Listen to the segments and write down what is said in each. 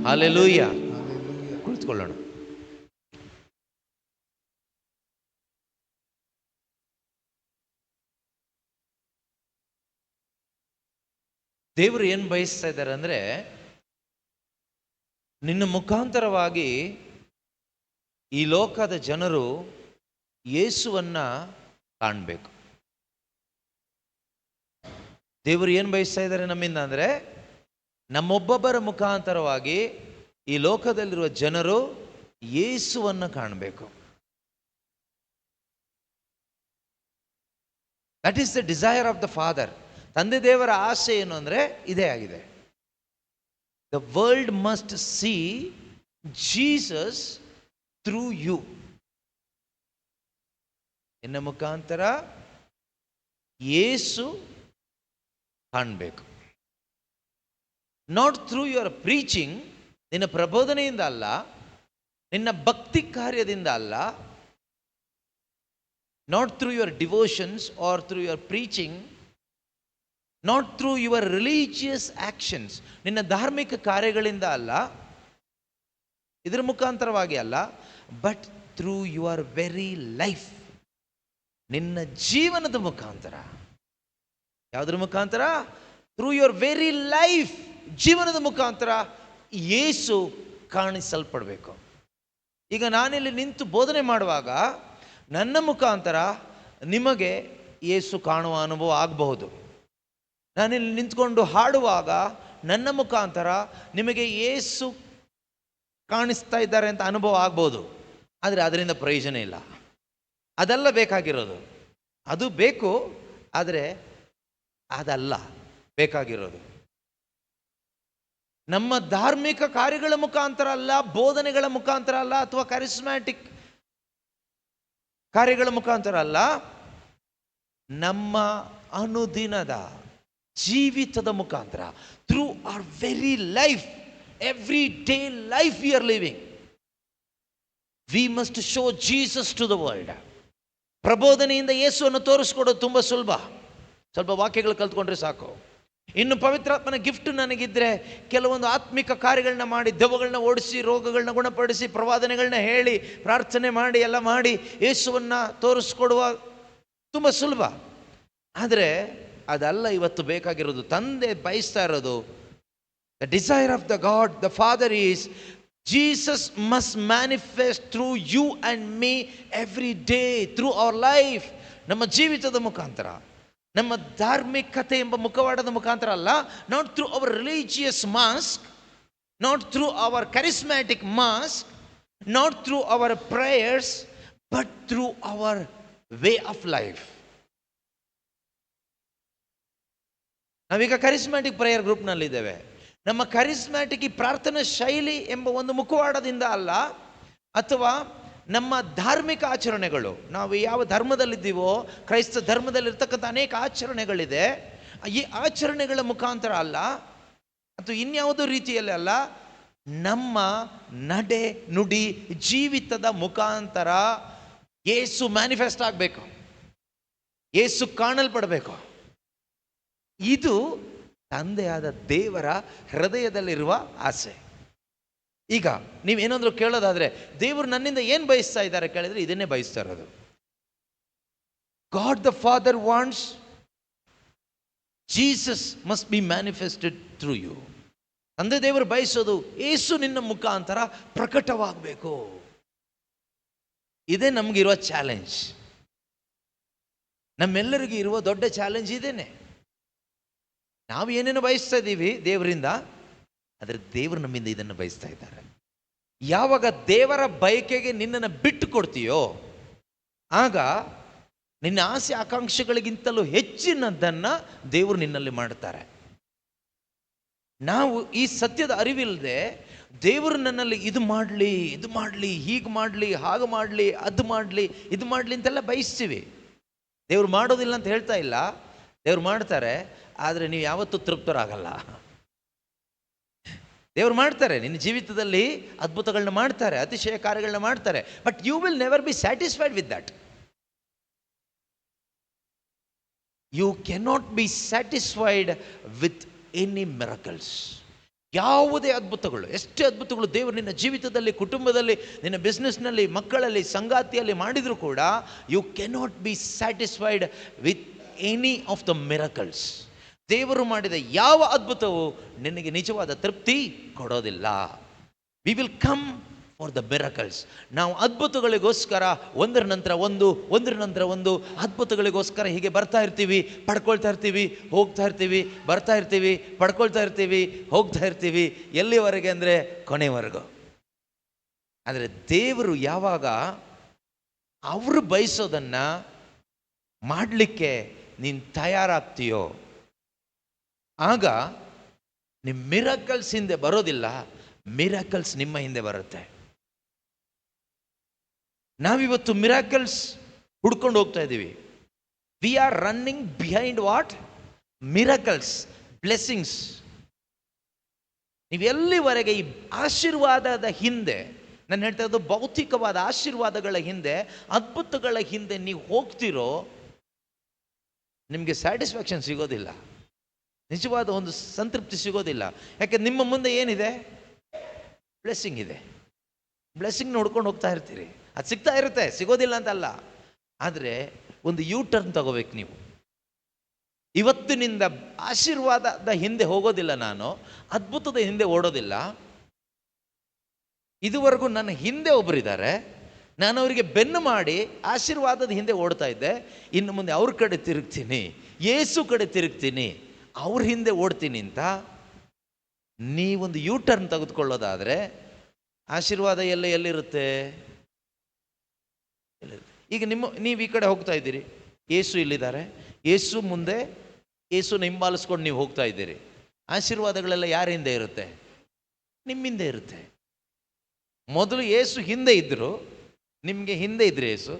Hallelujah. ಕುಳಿತುಕೊಳ್ಳೋಣ. ದೇವರು ಏನು ಬಯಸ್ತಾ ಇದ್ದಾರೆ ಅಂದರೆ, ನಿನ್ನ ಮುಖಾಂತರವಾಗಿ ಈ ಲೋಕದ ಜನರು ಯೇಸುವನ್ನ ಕಾಣಬೇಕು. ದೇವರು ಏನು ಬಯಸ್ತಾ ಇದ್ದಾರೆ ನಮ್ಮಿಂದ ಅಂದರೆ, ನಮ್ಮೊಬ್ಬೊಬ್ಬರ ಮುಖಾಂತರವಾಗಿ ಈ ಲೋಕದಲ್ಲಿರುವ ಜನರು ಯೇಸುವನ್ನು ಕಾಣಬೇಕು. That is the desire of the father. ತಂದೆ ದೇವರ ಆಸೆ ಏನು ಅಂದರೆ ಇದೇ ಆಗಿದೆ. The world must see Jesus through you. ನಿನ್ನ ಮುಖಾಂತರ ಯೇಸು ಕಾಣಬೇಕು. ನಾಟ್ ಥ್ರೂ ಯುವರ್ ಪ್ರೀಚಿಂಗ್, ನಿನ್ನ ಪ್ರಬೋಧನೆಯಿಂದ ಅಲ್ಲ, ನಿನ್ನ ಭಕ್ತಿ ಕಾರ್ಯದಿಂದ ಅಲ್ಲ, not through your devotions or through your preaching, not through your religious actions, ನಿನ್ನ ಧಾರ್ಮಿಕ ಕಾರ್ಯಗಳಿಂದ ಅಲ್ಲ, ಇದರ ಮುಖಾಂತರವಾಗಿ ಅಲ್ಲ, but through your very life, ನಿನ್ನ ಜೀವನದ ಮುಖಾಂತರ. ಯಾವುದರ ಮುಖಾಂತರ? ಥ್ರೂ ಯುವರ್ ವೆರಿ ಲೈಫ್, ಜೀವನದ ಮುಖಾಂತರ ಯೇಸು ಕಾಣಿಸಲ್ಪಡಬೇಕು. ಈಗ ನಾನಿಲ್ಲಿ ನಿಂತು ಬೋಧನೆ ಮಾಡುವಾಗ ನನ್ನ ಮುಖಾಂತರ ನಿಮಗೆ ಯೇಸು ಕಾಣುವ ಅನುಭವ ಆಗಬಹುದು. ನಾನಿಲ್ಲಿ ನಿಂತ್ಕೊಂಡು ಹಾಡುವಾಗ ನನ್ನ ಮುಖಾಂತರ ನಿಮಗೆ ಯೇಸು ಕಾಣಿಸ್ತಾ ಇದ್ದಾರೆ ಅಂತ ಅನುಭವ ಆಗ್ಬೋದು. ಆದರೆ ಅದರಿಂದ ಪ್ರಯೋಜನ ಇಲ್ಲ. ಅದಲ್ಲ ಬೇಕಾಗಿರೋದು. ಅದು ಬೇಕು, ಆದರೆ ಅದಲ್ಲ ಬೇಕಾಗಿರೋದು. ನಮ್ಮ ಧಾರ್ಮಿಕ ಕಾರ್ಯಗಳ ಮುಖಾಂತರ ಅಲ್ಲ, ಬೋಧನೆಗಳ ಮುಖಾಂತರ ಅಲ್ಲ, ಅಥವಾ ಕರಿಸ್ಮ್ಯಾಟಿಕ್ ಕಾರ್ಯಗಳ ಮುಖಾಂತರ ಅಲ್ಲ, ನಮ್ಮ ಅನುದಿನದ ಜೀವಿತದ ಮುಖಾಂತರ, through our very life, every day life we are living, we must show Jesus to the world. ಪ್ರಬೋಧನೆಯಿಂದ ಯೇಸುವನ್ನು ತೋರಿಸ್ಕೊಡೋದು ತುಂಬ ಸುಲಭ. ಸ್ವಲ್ಪ ವಾಕ್ಯಗಳು ಕಲ್ತ್ಕೊಂಡ್ರೆ ಸಾಕು. ಇನ್ನು ಪವಿತ್ರಾತ್ಮನ ಗಿಫ್ಟ್ ನನಗಿದ್ರೆ ಕೆಲವೊಂದು ಆತ್ಮಿಕ ಕಾರ್ಯಗಳನ್ನ ಮಾಡಿ, ದೆವ್ವಗಳನ್ನ ಓಡಿಸಿ, ರೋಗಗಳನ್ನ ಗುಣಪಡಿಸಿ, ಪ್ರವಾದನೆಗಳನ್ನ ಹೇಳಿ, ಪ್ರಾರ್ಥನೆ ಮಾಡಿ, ಎಲ್ಲ ಮಾಡಿ ಯೇಸುವನ್ನು ತೋರಿಸ್ಕೊಡುವ ತುಂಬ ಸುಲಭ. ಆದರೆ ಅದಲ್ಲ ಇವತ್ತು ಬೇಕಾಗಿರೋದು. ತಂದೆ ಬಯಸ್ತಾ ಇರೋದು, the desire of the God the Father is Jesus must manifest through you and me every day, through our life, ನಮ್ಮ ಜೀವಿತದ ಮುಖಾಂತರ, ನಮ್ಮ ಧಾರ್ಮಿಕತೆ ಎಂಬ ಮುಖವಾಡದ ಮುಖಾಂತರ ಅಲ್ಲ, not through our religious mask, not through our charismatic mask, not through our prayers, but through our way of life. ನಾವೀಗ ಕರಿಸ್ಮ್ಯಾಟಿಕ್ ಪ್ರೇಯರ್ ಗ್ರೂಪ್ನಲ್ಲಿದ್ದೇವೆ. ನಮ್ಮ ಕರಿಸ್ಮ್ಯಾಟಿಕ್ ಈ ಪ್ರಾರ್ಥನಾ ಶೈಲಿ ಎಂಬ ಒಂದು ಮುಖವಾಡದಿಂದ ಅಲ್ಲ, ಅಥವಾ ನಮ್ಮ ಧಾರ್ಮಿಕ ಆಚರಣೆಗಳು, ನಾವು ಯಾವ ಧರ್ಮದಲ್ಲಿದ್ದೀವೋ, ಕ್ರೈಸ್ತ ಧರ್ಮದಲ್ಲಿರ್ತಕ್ಕಂಥ ಅನೇಕ ಆಚರಣೆಗಳಿದೆ, ಈ ಆಚರಣೆಗಳ ಮುಖಾಂತರ ಅಲ್ಲ, ಅಥವಾ ಇನ್ಯಾವುದೋ ರೀತಿಯಲ್ಲಿ ಅಲ್ಲ, ನಮ್ಮ ನಡೆ ನುಡಿ ಜೀವಿತದ ಮುಖಾಂತರ ಯೇಸು ಮ್ಯಾನಿಫೆಸ್ಟ್ ಆಗಬೇಕು, ಯೇಸು ಕಾಣಲ್ಪಡಬೇಕು. ಇದು ತಂದೆಯಾದ ದೇವರ ಹೃದಯದಲ್ಲಿರುವ ಆಸೆ. ಈಗ ನೀವೇನಾದರೂ ಕೇಳೋದಾದರೆ, ದೇವರು ನನ್ನಿಂದ ಏನು ಬಯಸ್ತಾ ಇದ್ದಾರೆ ಕೇಳಿದರೆ ಇದನ್ನೇ ಬಯಸ್ತಾ ಇರೋದು. God the father wants Jesus must be manifested through you. ತಂದೆ ದೇವರು ಬಯಸೋದು ಯೇಸು ನಿನ್ನ ಮುಖಾಂತರ ಪ್ರಕಟವಾಗಬೇಕು. ಇದೇ ನಮಗಿರುವ ಚಾಲೆಂಜ್. ನಮ್ಮೆಲ್ಲರಿಗೂ ಇರುವ ದೊಡ್ಡ ಚಾಲೆಂಜ್ ಇದೇನೆ. ನಾವು ಏನೇನು ಬಯಸ್ತಾ ಇದ್ದೀವಿ ದೇವರಿಂದ, ಆದರೆ ದೇವರು ನಮ್ಮಿಂದ ಇದನ್ನು ಬಯಸ್ತಾ ಇದ್ದಾರೆ. ಯಾವಾಗ ದೇವರ ಬಯಕೆಗೆ ನಿನ್ನನ್ನು ಬಿಟ್ಟು ಕೊಡ್ತೀಯೋ, ಆಗ ನಿನ್ನ ಆಸೆ ಆಕಾಂಕ್ಷೆಗಳಿಗಿಂತಲೂ ಹೆಚ್ಚಿನದನ್ನು ದೇವರು ನಿನ್ನಲ್ಲಿ ಮಾಡ್ತಾರೆ. ನಾವು ಈ ಸತ್ಯದ ಅರಿವಿಲ್ಲದೆ ದೇವರು ನನ್ನಲ್ಲಿ ಇದು ಮಾಡಲಿ, ಹೀಗೆ ಮಾಡಲಿ, ಹಾಗೆ ಮಾಡಲಿ, ಅದು ಮಾಡಲಿ, ಇದು ಮಾಡಲಿ ಅಂತೆಲ್ಲ ಬಯಸ್ತೀವಿ. ದೇವ್ರು ಮಾಡೋದಿಲ್ಲ ಅಂತ ಹೇಳ್ತಾ ಇಲ್ಲ, ದೇವ್ರು ಮಾಡ್ತಾರೆ. ಆದರೆ ನೀವು ಯಾವತ್ತೂ ತೃಪ್ತರಾಗಲ್ಲ. ದೇವರು ಮಾಡ್ತಾರೆ, ನಿನ್ನ ಜೀವಿತದಲ್ಲಿ ಅದ್ಭುತಗಳನ್ನ ಮಾಡ್ತಾರೆ, ಅತಿಶಯ ಕಾರ್ಯಗಳನ್ನ ಮಾಡ್ತಾರೆ, but you will never be satisfied with that. You cannot be satisfied with any miracles. ಯಾವುದೇ ಅದ್ಭುತಗಳು, ಎಷ್ಟೇ ಅದ್ಭುತಗಳು ದೇವರು ನಿನ್ನ ಜೀವಿತದಲ್ಲಿ, ಕುಟುಂಬದಲ್ಲಿ, ನಿನ್ನ ಬಿಸ್ನೆಸ್ನಲ್ಲಿ, ಮಕ್ಕಳಲ್ಲಿ, ಸಂಗಾತಿಯಲ್ಲಿ ಮಾಡಿದರೂ ಕೂಡ you cannot be satisfied with any of the miracles. ದೇವರು ಮಾಡಿದ ಯಾವ ಅದ್ಭುತವು ನಿನಗೆ ನಿಜವಾದ ತೃಪ್ತಿ ಕೊಡೋದಿಲ್ಲ. We will come for the miracles. ನಾವು ಅದ್ಭುತಗಳಿಗೋಸ್ಕರ ಒಂದರ ನಂತರ ಒಂದು ಅದ್ಭುತಗಳಿಗೋಸ್ಕರ ಹೀಗೆ ಬರ್ತಾ ಇರ್ತೀವಿ, ಪಡ್ಕೊಳ್ತಾ ಇರ್ತೀವಿ, ಹೋಗ್ತಾ ಇರ್ತೀವಿ, ಬರ್ತಾ ಇರ್ತೀವಿ, ಪಡ್ಕೊಳ್ತಾ ಇರ್ತೀವಿ, ಹೋಗ್ತಾ ಇರ್ತೀವಿ. ಎಲ್ಲಿವರೆಗೆ ಅಂದರೆ ಕೊನೆವರೆಗೂ. ಆದರೆ ದೇವರು ಯಾವಾಗ ಅವರು ಬಯಸೋದನ್ನು ಮಾಡಲಿಕ್ಕೆ ನೀನು ತಯಾರಾಗ್ತೀಯೋ ಆಗ ನಿಮ್ಮ ಮಿರಕಲ್ಸ್ ಹಿಂದೆ ಬರೋದಿಲ್ಲ, ಮಿರಾಕಲ್ಸ್ ನಿಮ್ಮ ಹಿಂದೆ ಬರುತ್ತೆ. ನಾವಿವತ್ತು ಮಿರಾಕಲ್ಸ್ ಹುಡ್ಕೊಂಡು ಹೋಗ್ತಾ ಇದ್ದೀವಿ. We are running behind what? Miracles, blessings. ನೀವು ಎಲ್ಲಿವರೆಗೆ ಈ ಆಶೀರ್ವಾದದ ಹಿಂದೆ, ನಾನು ಹೇಳ್ತಾ ಇರೋದು ಭೌತಿಕವಾದ ಆಶೀರ್ವಾದಗಳ ಹಿಂದೆ, ಅದ್ಭುತಗಳ ಹಿಂದೆ ನೀವು ಹೋಗ್ತಿರೋ, ನಿಮಗೆ ಸ್ಯಾಟಿಸ್ಫ್ಯಾಕ್ಷನ್ ಸಿಗೋದಿಲ್ಲ, ನಿಜವಾದ ಒಂದು ಸಂತೃಪ್ತಿ ಸಿಗೋದಿಲ್ಲ. ಯಾಕೆ ನಿಮ್ಮ ಮುಂದೆ ಏನಿದೆ? ಬ್ಲೆಸ್ಸಿಂಗ್ ಇದೆ. ಬ್ಲೆಸ್ಸಿಂಗ್ ನೋಡ್ಕೊಂಡು ಹೋಗ್ತಾ ಇರ್ತೀರಿ, ಅದು ಸಿಗ್ತಾ ಇರುತ್ತೆ, ಸಿಗೋದಿಲ್ಲ ಅಂತಲ್ಲ. ಆದರೆ ಒಂದು ಯೂ ಟರ್ನ್ ತಗೋಬೇಕು ನೀವು. ಇವತ್ತಿನಿಂದ ಆಶೀರ್ವಾದದ ಹಿಂದೆ ಹೋಗೋದಿಲ್ಲ, ನಾನು ಅದ್ಭುತದ ಹಿಂದೆ ಓಡೋದಿಲ್ಲ. ಇದುವರೆಗೂ ನನ್ನ ಹಿಂದೆ ಒಬ್ಬರಿದ್ದಾರೆ, ನಾನು ಅವರಿಗೆ ಬೆನ್ನು ಮಾಡಿ ಆಶೀರ್ವಾದದ ಹಿಂದೆ ಓಡ್ತಾ ಇದ್ದೆ. ಇನ್ನು ಮುಂದೆ ಅವ್ರ ಕಡೆ ತಿರುಗ್ತೀನಿ, ಯೇಸು ಕಡೆ ತಿರುಗ್ತೀನಿ, ಅವ್ರ ಹಿಂದೆ ಓಡ್ತೀನಿ ಅಂತ ನೀವೊಂದು ಯೂ ಟರ್ನ್ ತೆಗೆದುಕೊಳ್ಳೋದಾದರೆ ಆಶೀರ್ವಾದ ಎಲ್ಲಿರುತ್ತೆ? ಈಗ ನೀವು ಈ ಕಡೆ ಹೋಗ್ತಾ ಇದ್ದೀರಿ, ಯೇಸು ಇಲ್ಲಿದ್ದಾರೆ, ಯೇಸು ಮುಂದೆ, ಯೇಸುನ ಹಿಂಬಾಲಿಸ್ಕೊಂಡು ನೀವು ಹೋಗ್ತಾ ಇದ್ದೀರಿ. ಆಶೀರ್ವಾದಗಳೆಲ್ಲ ಯಾರ ಹಿಂದೆ ಇರುತ್ತೆ? ನಿಮ್ಮಿಂದೆ ಇರುತ್ತೆ. ಮೊದಲು ಯೇಸು ಹಿಂದೆ ಇದ್ದರು, ನಿಮಗೆ ಹಿಂದೆ ಇದ್ರಿ ಯೇಸು,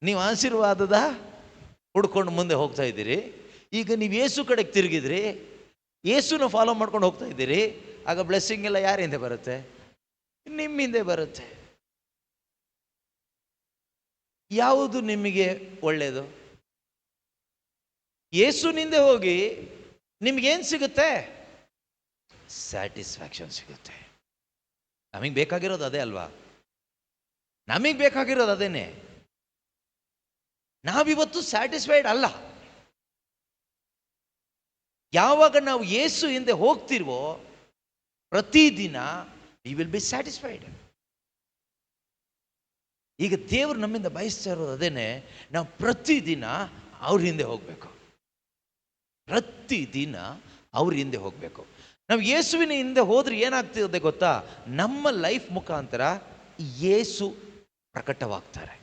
ನೀವು ಆಶೀರ್ವಾದದ ಹುಡ್ಕೊಂಡು ಮುಂದೆ ಹೋಗ್ತಾ ಇದ್ದೀರಿ. ಈಗ ನೀವು ಯೇಸು ಕಡೆಗೆ ತಿರುಗಿದ್ರಿ, ಯೇಸುನ ಫಾಲೋ ಮಾಡ್ಕೊಂಡು ಹೋಗ್ತಾ ಇದ್ದೀರಿ. ಆಗ ಬ್ಲೆಸ್ಸಿಂಗ್ ಎಲ್ಲ ಯಾರ ಹಿಂದೆ ಬರುತ್ತೆ? ನಿಮ್ಮ ಹಿಂದೆ ಬರುತ್ತೆ. ಯಾವುದು ನಿಮಗೆ ಒಳ್ಳೆಯದು? ಯೇಸುನಿಂದ ಹೋಗಿ ನಿಮಗೇನು ಸಿಗುತ್ತೆ? ಸ್ಯಾಟಿಸ್ಫ್ಯಾಕ್ಷನ್ ಸಿಗುತ್ತೆ. ನಮಗೆ ಬೇಕಾಗಿರೋದು ಅದೇ ಅಲ್ವಾ? ನಮಗೆ ಬೇಕಾಗಿರೋದು ಅದೇನೆ. ನಾವಿವತ್ತು ಸ್ಯಾಟಿಸ್ಫೈಡ್ ಅಲ್ಲ. ಯಾವಾಗ ನಾವು ಯೇಸು ಹಿಂದೆ ಹೋಗ್ತಿರ್ವೋ ಪ್ರತಿದಿನ ವಿ ವಿಲ್ ಬಿ ಸ್ಯಾಟಿಸ್ಫೈಡ್. ಈಗ ದೇವರು ನಮ್ಮಿಂದ ಬಯಸ್ತಾ ಇರೋದು ಅದೇನೆ, ನಾವು ಪ್ರತಿದಿನ ಅವ್ರ ಹಿಂದೆ ಹೋಗಬೇಕು. ಪ್ರತಿದಿನ ಅವ್ರ ಹಿಂದೆ ಹೋಗಬೇಕು. ನಾವು ಯೇಸುವಿನ ಹಿಂದೆ ಹೋದ್ರೆ ಏನಾಗ್ತಿದೆ ಗೊತ್ತಾ? ನಮ್ಮ ಲೈಫ್ ಮುಖಾಂತರ ಯೇಸು ಪ್ರಕಟವಾಗ್ತಾರೆ.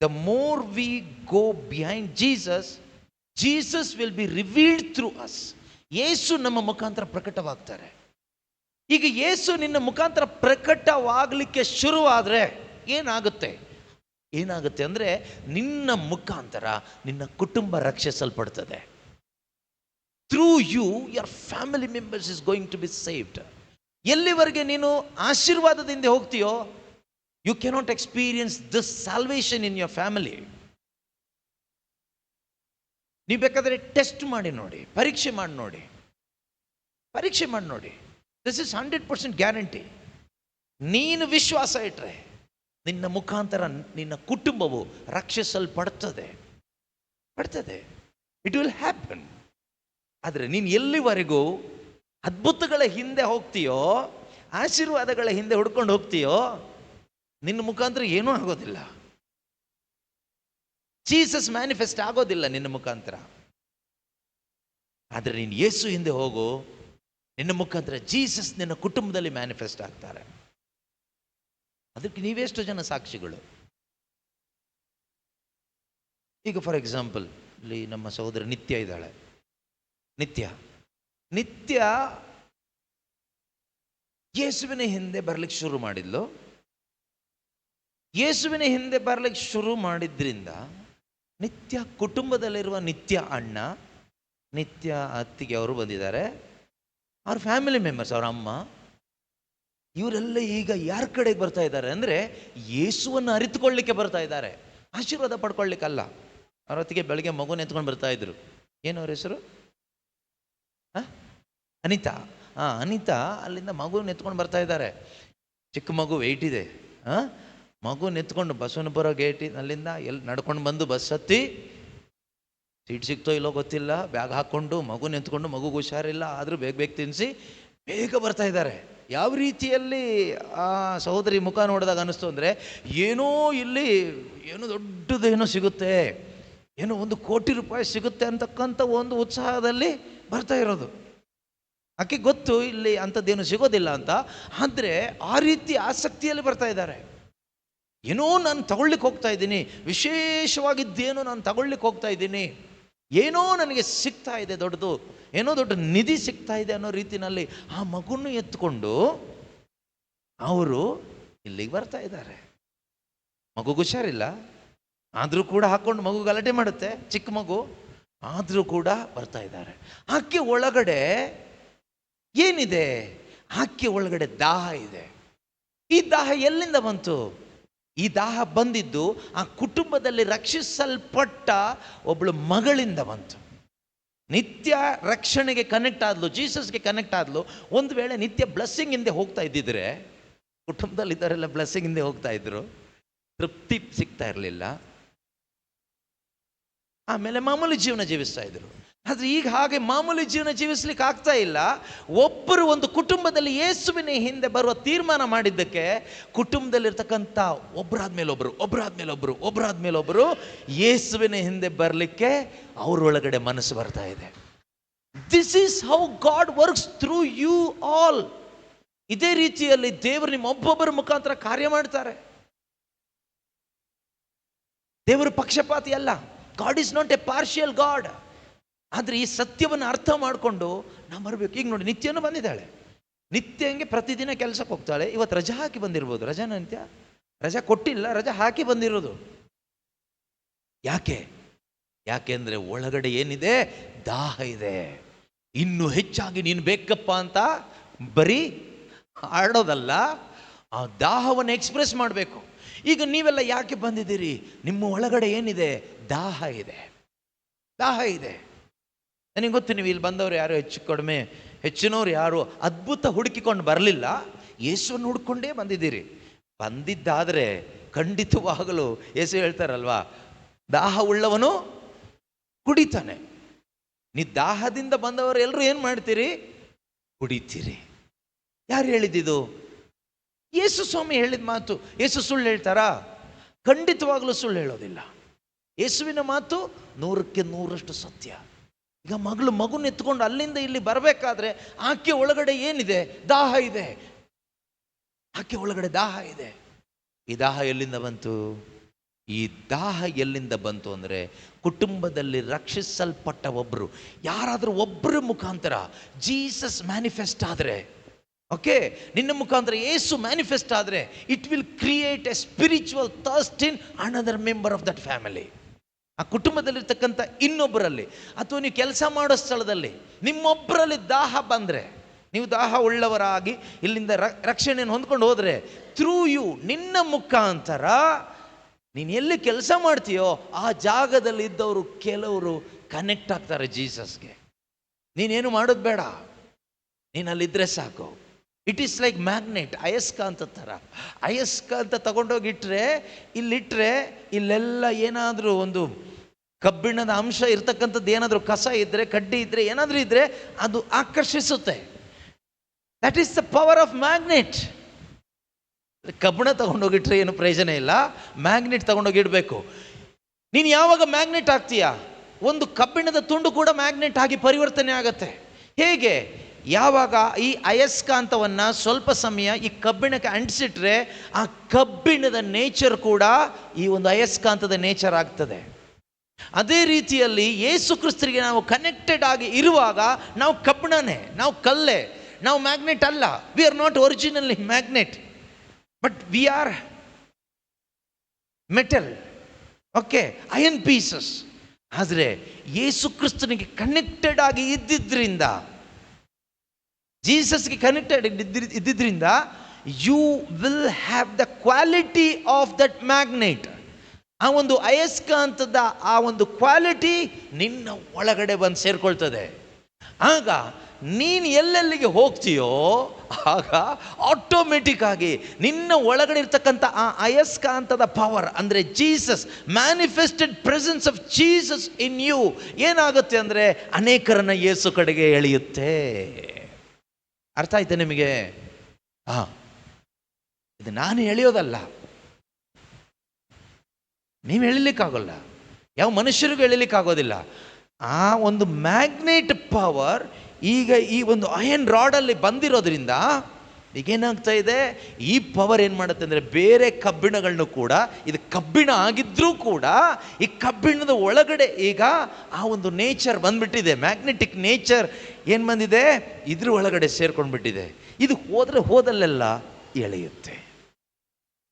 The more we go behind Jesus, Jesus will be revealed through us. Yesu ನಮ್ಮ ಮುಖಾಂತರ ಪ್ರಕಟವಾಗ್ತಾರೆ. ಈಗ ಯೇಸು ನಿನ್ನ ಮುಖಾಂತರ ಪ್ರಕಟವಾಗಲಿಕ್ಕೆ ಶುರುವಾದರೆ ಏನಾಗುತ್ತೆ ಅಂದರೆ ನಿನ್ನ ಮುಖಾಂತರ ನಿನ್ನ ಕುಟುಂಬ ರಕ್ಷಿಸಲ್ಪಡ್ತದೆ. Through you your family members is going to be saved. ಎಲ್ಲಿವರೆಗೆ ನೀನು ಆಶೀರ್ವಾದದಿಂದ ಹೋಗ್ತೀಯೋ you cannot experience this salvation in your family. ನೀವು ಬೇಕಾದರೆ ಟೆಸ್ಟ್ ಮಾಡಿ ನೋಡಿ, ಪರೀಕ್ಷೆ ಮಾಡಿ ನೋಡಿ. This is 100% guarantee. ನೀನು ವಿಶ್ವಾಸ ಇಟ್ಟರೆ ನಿನ್ನ ಮುಖಾಂತರ ನಿನ್ನ ಕುಟುಂಬವು ರಕ್ಷಿಸಲ್ಪಡ್ತದೆ. It will happen. ಆದರೆ ನೀನು ಎಲ್ಲಿವರೆಗೂ ಅದ್ಭುತಗಳ ಹಿಂದೆ ಹೋಗ್ತೀಯೋ, ಆಶೀರ್ವಾದಗಳ ಹಿಂದೆ ಹುಡ್ಕೊಂಡು ಹೋಗ್ತೀಯೋ, ನಿನ್ನ ಮುಖಾಂತರ ಏನೂ ಆಗೋದಿಲ್ಲ. ಜೀಸಸ್ ಮ್ಯಾನಿಫೆಸ್ಟ್ ಆಗೋದಿಲ್ಲ ನಿನ್ನ ಮುಖಾಂತರ. ಆದರೆ ನೀನು ಯೇಸು ಹಿಂದೆ ಹೋಗು, ನಿನ್ನ ಮುಖಾಂತರ ಜೀಸಸ್ ನಿನ್ನ ಕುಟುಂಬದಲ್ಲಿ ಮ್ಯಾನಿಫೆಸ್ಟ್ ಆಗ್ತಾರೆ. ಅದಕ್ಕೆ ನೀವೆಷ್ಟು ಜನ ಸಾಕ್ಷಿಗಳು? ಈಗ ಫಾರ್ ಎಕ್ಸಾಂಪಲ್ ಇಲ್ಲಿ ನಮ್ಮ ಸಹೋದರ ನಿತ್ಯ ಇದ್ದಾಳೆ. ನಿತ್ಯ ಯೇಸುವಿನ ಹಿಂದೆ ಬರ್ಲಿಕ್ಕೆ ಶುರು ಮಾಡಿದ್ಲು. ಯೇಸುವಿನ ಹಿಂದೆ ಬರ್ಲಿಕ್ಕೆ ಶುರು ಮಾಡಿದ್ರಿಂದ ನಿತ್ಯ ಕುಟುಂಬದಲ್ಲಿರುವ ನಿತ್ಯ ಅಣ್ಣ, ನಿತ್ಯ ಅತ್ತಿಗೆ ಅವರು ಬಂದಿದ್ದಾರೆ, ಅವ್ರ ಫ್ಯಾಮಿಲಿ ಮೆಂಬರ್ಸ್, ಅವ್ರ ಅಮ್ಮ, ಇವರೆಲ್ಲ ಈಗ ಯಾರ ಕಡೆಗೆ ಬರ್ತಾ ಇದ್ದಾರೆ ಅಂದರೆ ಯೇಸುವನ್ನು ಅರಿತುಕೊಳ್ಳಿಕ್ಕೆ ಬರ್ತಾ ಇದ್ದಾರೆ, ಆಶೀರ್ವಾದ ಪಡ್ಕೊಳ್ಳಿಕ್ಕಲ್ಲ. ಅವ್ರ ಹೊತ್ತಿಗೆ ಬೆಳಗ್ಗೆ ಮಗುನ ಎತ್ಕೊಂಡು ಬರ್ತಾ ಇದ್ರು. ಏನು ಅವ್ರ ಹೆಸರು? ಅನಿತಾ. ಅನಿತಾ ಅಲ್ಲಿಂದ ಮಗುನ ಎತ್ಕೊಂಡು ಬರ್ತಾ ಇದ್ದಾರೆ. ಚಿಕ್ಕ ಮಗು ವೆಯ್ಟ್ ಇದೆ. ಮಗುನ ಎತ್ಕೊಂಡು ಬಸವನಪುರ ಗೇಟ್ ಅಲ್ಲಿಂದ ಎಲ್ಲಿ ನಡ್ಕೊಂಡು ಬಂದು ಬಸ್ ಹತ್ತಿ, ಸೀಟ್ ಸಿಗ್ತೋ ಇಲ್ಲೋ ಗೊತ್ತಿಲ್ಲ, ಬ್ಯಾಗ್ ಹಾಕ್ಕೊಂಡು ಮಗುನ ಎತ್ಕೊಂಡು, ಮಗುಗೆ ಹುಷಾರಿಲ್ಲ ಆದರೂ ಬೇಗ ಬೇಗ ತಿನ್ನಿಸಿ ಬೇಗ ಬರ್ತಾ ಇದ್ದಾರೆ. ಯಾವ ರೀತಿಯಲ್ಲಿ ಆ ಸಹೋದರಿ ಮುಖ ನೋಡಿದಾಗ ಅನ್ನಿಸ್ತು ಅಂದರೆ, ಏನೋ ಇಲ್ಲಿ ಏನೋ ದೊಡ್ಡದೇನೋ ಸಿಗುತ್ತೆ, ಏನೋ 1 ಕೋಟಿ ರೂಪಾಯಿ ಸಿಗುತ್ತೆ ಅಂತಕ್ಕಂಥ ಒಂದು ಉತ್ಸಾಹದಲ್ಲಿ ಬರ್ತಾ ಇರೋದು. ಆಕೆ ಗೊತ್ತು ಇಲ್ಲಿ ಅಂಥದ್ದೇನು ಸಿಗೋದಿಲ್ಲ ಅಂತ, ಆದರೆ ಆ ರೀತಿ ಆಸಕ್ತಿಯಲ್ಲಿ ಬರ್ತಾ ಇದ್ದಾರೆ. ಏನೋ ನಾನು ತಗೊಳ್ಳಿಕ್ಕೆ ಹೋಗ್ತಾ ಇದ್ದೀನಿ, ವಿಶೇಷವಾಗಿದ್ದೇನೋ ನಾನು ತಗೊಳ್ಳಿಕ್ಕೆ ಹೋಗ್ತಾ ಇದ್ದೀನಿ, ಏನೋ ನನಗೆ ಸಿಗ್ತಾ ಇದೆ, ದೊಡ್ಡದು ಏನೋ ದೊಡ್ಡ ನಿಧಿ ಸಿಗ್ತಾ ಇದೆ ಅನ್ನೋ ರೀತಿಯಲ್ಲಿ ಆ ಮಗುನ್ನು ಎತ್ಕೊಂಡು ಅವರು ಇಲ್ಲಿಗೆ ಬರ್ತಾ ಇದ್ದಾರೆ. ಮಗು ಹುಷಾರಿಲ್ಲ ಆದರೂ ಕೂಡ ಹಾಕ್ಕೊಂಡು ಮಗು ಗಲಾಟೆ ಮಾಡುತ್ತೆ, ಚಿಕ್ಕ ಮಗು ಆದರೂ ಕೂಡ ಬರ್ತಾ ಇದ್ದಾರೆ. ಆಕೆ ಒಳಗಡೆ ಏನಿದೆ? ಆಕೆ ಒಳಗಡೆ ದಾಹ ಇದೆ. ಈ ದಾಹ ಎಲ್ಲಿಂದ ಬಂತು? ಈ ದಾಹ ಬಂದಿದ್ದು ಆ ಕುಟುಂಬದಲ್ಲಿ ರಕ್ಷಿಸಲ್ಪಟ್ಟ ಒಬ್ಬಳು ಮಗಳಿಂದ ಬಂತು. ನಿತ್ಯ ರಕ್ಷಣೆಗೆ ಕನೆಕ್ಟ್ ಆದ್ಲು, ಜೀಸಸ್ಗೆ ಕನೆಕ್ಟ್ ಆದ್ಲು. ಒಂದು ವೇಳೆ ನಿತ್ಯ ಬ್ಲೆಸ್ಸಿಂಗ್ ಹಿಂದೆ ಹೋಗ್ತಾ ಇದ್ದಿದ್ರೆ, ಕುಟುಂಬದಲ್ಲಿ ಇದ್ದವರೆಲ್ಲ ಬ್ಲೆಸ್ಸಿಂಗ್ ಹಿಂದೆ ಹೋಗ್ತಾ ಇದ್ರು, ತೃಪ್ತಿ ಸಿಗ್ತಾ ಇರಲಿಲ್ಲ, ಆಮೇಲೆ ಮಾಮೂಲಿ ಜೀವನ ಜೀವಿಸ್ತಾ ಇದ್ರು. ಆದರೆ ಈಗ ಹಾಗೆ ಮಾಮೂಲಿ ಜೀವನ ಜೀವಿಸ್ಲಿಕ್ಕೆ ಆಗ್ತಾ ಇಲ್ಲ. ಒಬ್ಬರು ಒಂದು ಕುಟುಂಬದಲ್ಲಿ ಯೇಸುವಿನ ಹಿಂದೆ ಬರುವ ತೀರ್ಮಾನ ಮಾಡಿದ್ದಕ್ಕೆ ಕುಟುಂಬದಲ್ಲಿರ್ತಕ್ಕಂಥ ಒಬ್ಬರಾದ್ಮೇಲೊಬ್ಬರು ಯೇಸುವಿನ ಹಿಂದೆ ಬರಲಿಕ್ಕೆ ಅವರೊಳಗಡೆ ಮನಸ್ಸು ಬರ್ತಾ ಇದೆ. This is how God works through you all. ಇದೇ ರೀತಿಯಲ್ಲಿ ದೇವರು ನಿಮ್ಮ ಒಬ್ಬೊಬ್ಬರ ಮುಖಾಂತರ ಕಾರ್ಯ ಮಾಡ್ತಾರೆ. ದೇವರು ಪಕ್ಷಪಾತಿ ಅಲ್ಲ. God is not A partial god. ಆದರೆ ಈ ಸತ್ಯವನ್ನು ಅರ್ಥ ಮಾಡಿಕೊಂಡು ನಾವು ಬರಬೇಕು. ಈಗ ನೋಡಿ, ನಿತ್ಯನೂ ಬಂದಿದ್ದಾಳೆ. ನಿತ್ಯ ಹಂಗೆ ಪ್ರತಿದಿನ ಕೆಲಸಕ್ಕೆ ಹೋಗ್ತಾಳೆ. ಇವತ್ತು ರಜಾ ಹಾಕಿ ಬಂದಿರ್ಬೋದು. ರಜಾನ ನಿತ್ಯ ರಜಾ ಕೊಟ್ಟಿಲ್ಲ, ರಜಾ ಹಾಕಿ ಬಂದಿರೋದು. ಯಾಕೆ ಅಂದರೆ ಒಳಗಡೆ ಏನಿದೆ? ದಾಹ ಇದೆ. ಇನ್ನು ಹೆಚ್ಚಾಗಿ ನೀನು ಬೇಕಪ್ಪ ಅಂತ ಬರೀ ಆಡೋದಲ್ಲ, ಆ ದಾಹವನ್ನು ಎಕ್ಸ್ಪ್ರೆಸ್ ಮಾಡಬೇಕು. ಈಗ ನೀವೆಲ್ಲ ಯಾಕೆ ಬಂದಿದ್ದೀರಿ? ನಿಮ್ಮ ಒಳಗಡೆ ಏನಿದೆ? ದಾಹ ಇದೆ. ನನಗೆ ಗೊತ್ತು, ನೀವು ಇಲ್ಲಿ ಬಂದವರು ಯಾರು ಹೆಚ್ಚಿನವ್ರು ಯಾರು ಅದ್ಭುತ ಹುಡುಕಿಕೊಂಡು ಬರಲಿಲ್ಲ, ಯೇಸುವನ್ನು ಹುಡ್ಕೊಂಡೇ ಬಂದಿದ್ದೀರಿ. ಬಂದಿದ್ದಾದರೆ ಖಂಡಿತವಾಗಲೂ ಯೇಸು ಹೇಳ್ತಾರಲ್ವಾ, ದಾಹ ಉಳ್ಳವನು ಕುಡಿತಾನೆ. ನೀ ದಾಹದಿಂದ ಬಂದವರು ಎಲ್ಲರೂ ಏನು ಮಾಡ್ತೀರಿ? ಕುಡಿತೀರಿ. ಯಾರು ಹೇಳಿದ್ದು? ಯೇಸು ಸ್ವಾಮಿ ಹೇಳಿದ ಮಾತು. ಯೇಸು ಸುಳ್ಳು ಹೇಳ್ತಾರಾ? ಖಂಡಿತವಾಗಲೂ ಸುಳ್ಳು ಹೇಳೋದಿಲ್ಲ. ಯೇಸುವಿನ ಮಾತು 100ಕ್ಕೆ 100ರಷ್ಟು ಸತ್ಯ. ಈಗ ಮಗುನ ಎತ್ಕೊಂಡು ಅಲ್ಲಿಂದ ಇಲ್ಲಿ ಬರಬೇಕಾದ್ರೆ ಆಕೆ ಒಳಗಡೆ ಏನಿದೆ? ದಾಹ ಇದೆ. ಆಕೆ ಒಳಗಡೆ ದಾಹ ಇದೆ. ಈ ದಾಹ ಎಲ್ಲಿಂದ ಬಂತು? ಈ ದಾಹ ಎಲ್ಲಿಂದ ಬಂತು ಅಂದರೆ, ಕುಟುಂಬದಲ್ಲಿ ರಕ್ಷಿಸಲ್ಪಟ್ಟ ಒಬ್ಬರು, ಯಾರಾದರೂ ಒಬ್ಬರ ಮುಖಾಂತರ ಜೀಸಸ್ ಮ್ಯಾನಿಫೆಸ್ಟ್ ಆದರೆ, ಓಕೆ, ನಿನ್ನ ಮುಖಾಂತರ ಯೇಸು ಮ್ಯಾನಿಫೆಸ್ಟ್ ಆದರೆ, it will create A spiritual thirst in another member of that family. ಆ ಕುಟುಂಬದಲ್ಲಿರ್ತಕ್ಕಂಥ ಇನ್ನೊಬ್ಬರಲ್ಲಿ, ಅಥವಾ ನೀವು ಕೆಲಸ ಮಾಡೋ ಸ್ಥಳದಲ್ಲಿ ನಿಮ್ಮೊಬ್ಬರಲ್ಲಿ ದಾಹ ಬಂದರೆ, ನೀವು ದಾಹ ಉಳ್ಳವರಾಗಿ ಇಲ್ಲಿಂದ ರಕ್ಷಣೆಯನ್ನು ಹೊಂದ್ಕೊಂಡು ಹೋದರೆ, ಥ್ರೂ ಯು, ನಿನ್ನ ಮುಖಾಂತರ ನೀನು ಎಲ್ಲಿ ಕೆಲಸ ಮಾಡ್ತೀಯೋ ಆ ಜಾಗದಲ್ಲಿ ಇದ್ದವರು ಕೆಲವರು ಕನೆಕ್ಟ್ ಆಗ್ತಾರೆ ಜೀಸಸ್ಗೆ. ನೀನೇನು ಮಾಡೋದು ಬೇಡ, ನೀನು ಅಲ್ಲಿದ್ದರೆ ಸಾಕು. ಇಟ್ ಈಸ್ ಲೈಕ್ ಮ್ಯಾಗ್ನೆಟ್, ಅಯಸ್ಕಾಂತ ಥರ. ಅಯಸ್ಕಾಂತ ತಗೊಂಡೋಗಿಟ್ರೆ, ಇಲ್ಲಿಟ್ಟರೆ ಇಲ್ಲೆಲ್ಲ ಏನಾದರೂ ಒಂದು ಕಬ್ಬಿಣದ ಅಂಶ ಇರ್ತಕ್ಕಂಥದ್ದು, ಏನಾದರೂ ಕಸ ಇದ್ದರೆ, ಕಡ್ಡಿ ಇದ್ದರೆ, ಏನಾದರೂ ಇದ್ದರೆ ಅದು ಆಕರ್ಷಿಸುತ್ತೆ. That is the power of magnet. ಕಬ್ಬಿಣ ತಗೊಂಡೋಗಿಟ್ರೆ ಏನು ಪ್ರಯೋಜನ ಇಲ್ಲ, ಮ್ಯಾಗ್ನೆಟ್ ತಗೊಂಡೋಗಿಡಬೇಕು. ನೀನು ಯಾವಾಗ ಮ್ಯಾಗ್ನೆಟ್ ಆಗ್ತೀಯಾ, ಒಂದು ಕಬ್ಬಿಣದ ತುಂಡು ಕೂಡ ಮ್ಯಾಗ್ನೆಟ್ ಆಗಿ ಪರಿವರ್ತನೆ ಆಗುತ್ತೆ. ಹೇಗೆ? ಯಾವಾಗ ಈ ಅಯಸ್ಕಾಂತವನ್ನು ಸ್ವಲ್ಪ ಸಮಯ ಈ ಕಬ್ಬಿಣಕ್ಕೆ ಅಂಟಿಸಿಟ್ರೆ, ಆ ಕಬ್ಬಿಣದ ನೇಚರ್ ಕೂಡ ಈ ಒಂದು ಅಯಸ್ಕಾಂತದ ನೇಚರ್ ಆಗ್ತದೆ. ಅದೇ ರೀತಿಯಲ್ಲಿ ಯೇಸು ಕ್ರಿಸ್ತರಿಗೆ ನಾವು ಕನೆಕ್ಟೆಡ್ ಆಗಿ ಇರುವಾಗ ನಾವು ಕಬ್ಬಿಣನೇ, ನಾವು ಕಲ್ಲೇ, ನಾವು ಮ್ಯಾಗ್ನೆಟ್ ಅಲ್ಲ. We are not originally magnet, but we are metal, okay, iron pieces. ಆದರೆ ಯೇಸು ಕ್ರಿಸ್ತನಿಗೆ ಕನೆಕ್ಟೆಡ್ ಆಗಿ ಇದ್ದಿದ್ದರಿಂದ, ಜೀಸಸ್ಗೆ ಕನೆಕ್ಟೆಡ್ ಇದ್ದಿದ್ದರಿಂದ, you will have the quality of that magnet. ಆ ಒಂದು ಅಯಸ್ಕಾಂತದ ಆ ಒಂದು ಕ್ವಾಲಿಟಿ ನಿನ್ನ ಒಳಗಡೆ ಬಂದು ಸೇರ್ಕೊಳ್ತದೆ. ಆಗ ನೀನು ಎಲ್ಲೆಲ್ಲಿಗೆ ಹೋಗ್ತೀಯೋ ಆಗ ಆಟೋಮೆಟಿಕ್ ಆಗಿ ನಿನ್ನ ಒಳಗಡೆ ಇರ್ತಕ್ಕಂಥ ಆ ಅಯಸ್ಕಾಂತದ ಪವರ್, ಅಂದರೆ Jesus, manifested presence of Jesus in you ಏನಾಗುತ್ತೆ ಅಂದರೆ ಅನೇಕರನ್ನ ಯೇಸು ಕಡೆಗೆ ಎಳೆಯುತ್ತೆ. ಅರ್ಥ ಆಯ್ತಾ ನಿಮಗೆ? ಇದು ನಾನು ಎಳೆಯೋದಲ್ಲ, ನೀವು ಎಳಿಲಿಕ್ಕಾಗಲ್ಲ, ಯಾವ ಮನುಷ್ಯರಿಗೂ ಎಳಿಲಿಕ್ಕಾಗೋದಿಲ್ಲ. ಆ ಒಂದು ಮ್ಯಾಗ್ನೆಟ್ ಪವರ್ ಈಗ ಈ ಒಂದು ಅಯನ್ ರಾಡಲ್ಲಿ ಬಂದಿರೋದ್ರಿಂದ ಈಗೇನಾಗ್ತಾ ಇದೆ, ಈ ಪವರ್ ಏನು ಮಾಡುತ್ತೆ ಅಂದರೆ ಬೇರೆ ಕಬ್ಬಿಣಗಳನ್ನು ಕೂಡ, ಇದು ಕಬ್ಬಿಣ ಆಗಿದ್ರೂ ಕೂಡ ಈ ಕಬ್ಬಿಣದ ಒಳಗಡೆ ಈಗ ಆ ಒಂದು ನೇಚರ್ ಬಂದ್ಬಿಟ್ಟಿದೆ, ಮ್ಯಾಗ್ನೆಟಿಕ್ ನೇಚರ್ ಏನು ಬಂದಿದೆ, ಇದ್ರ ಒಳಗಡೆ ಸೇರ್ಕೊಂಡು ಬಿಟ್ಟಿದೆ. ಇದು ಹೋದಲ್ಲೆಲ್ಲ ಎಳೆಯುತ್ತೆ.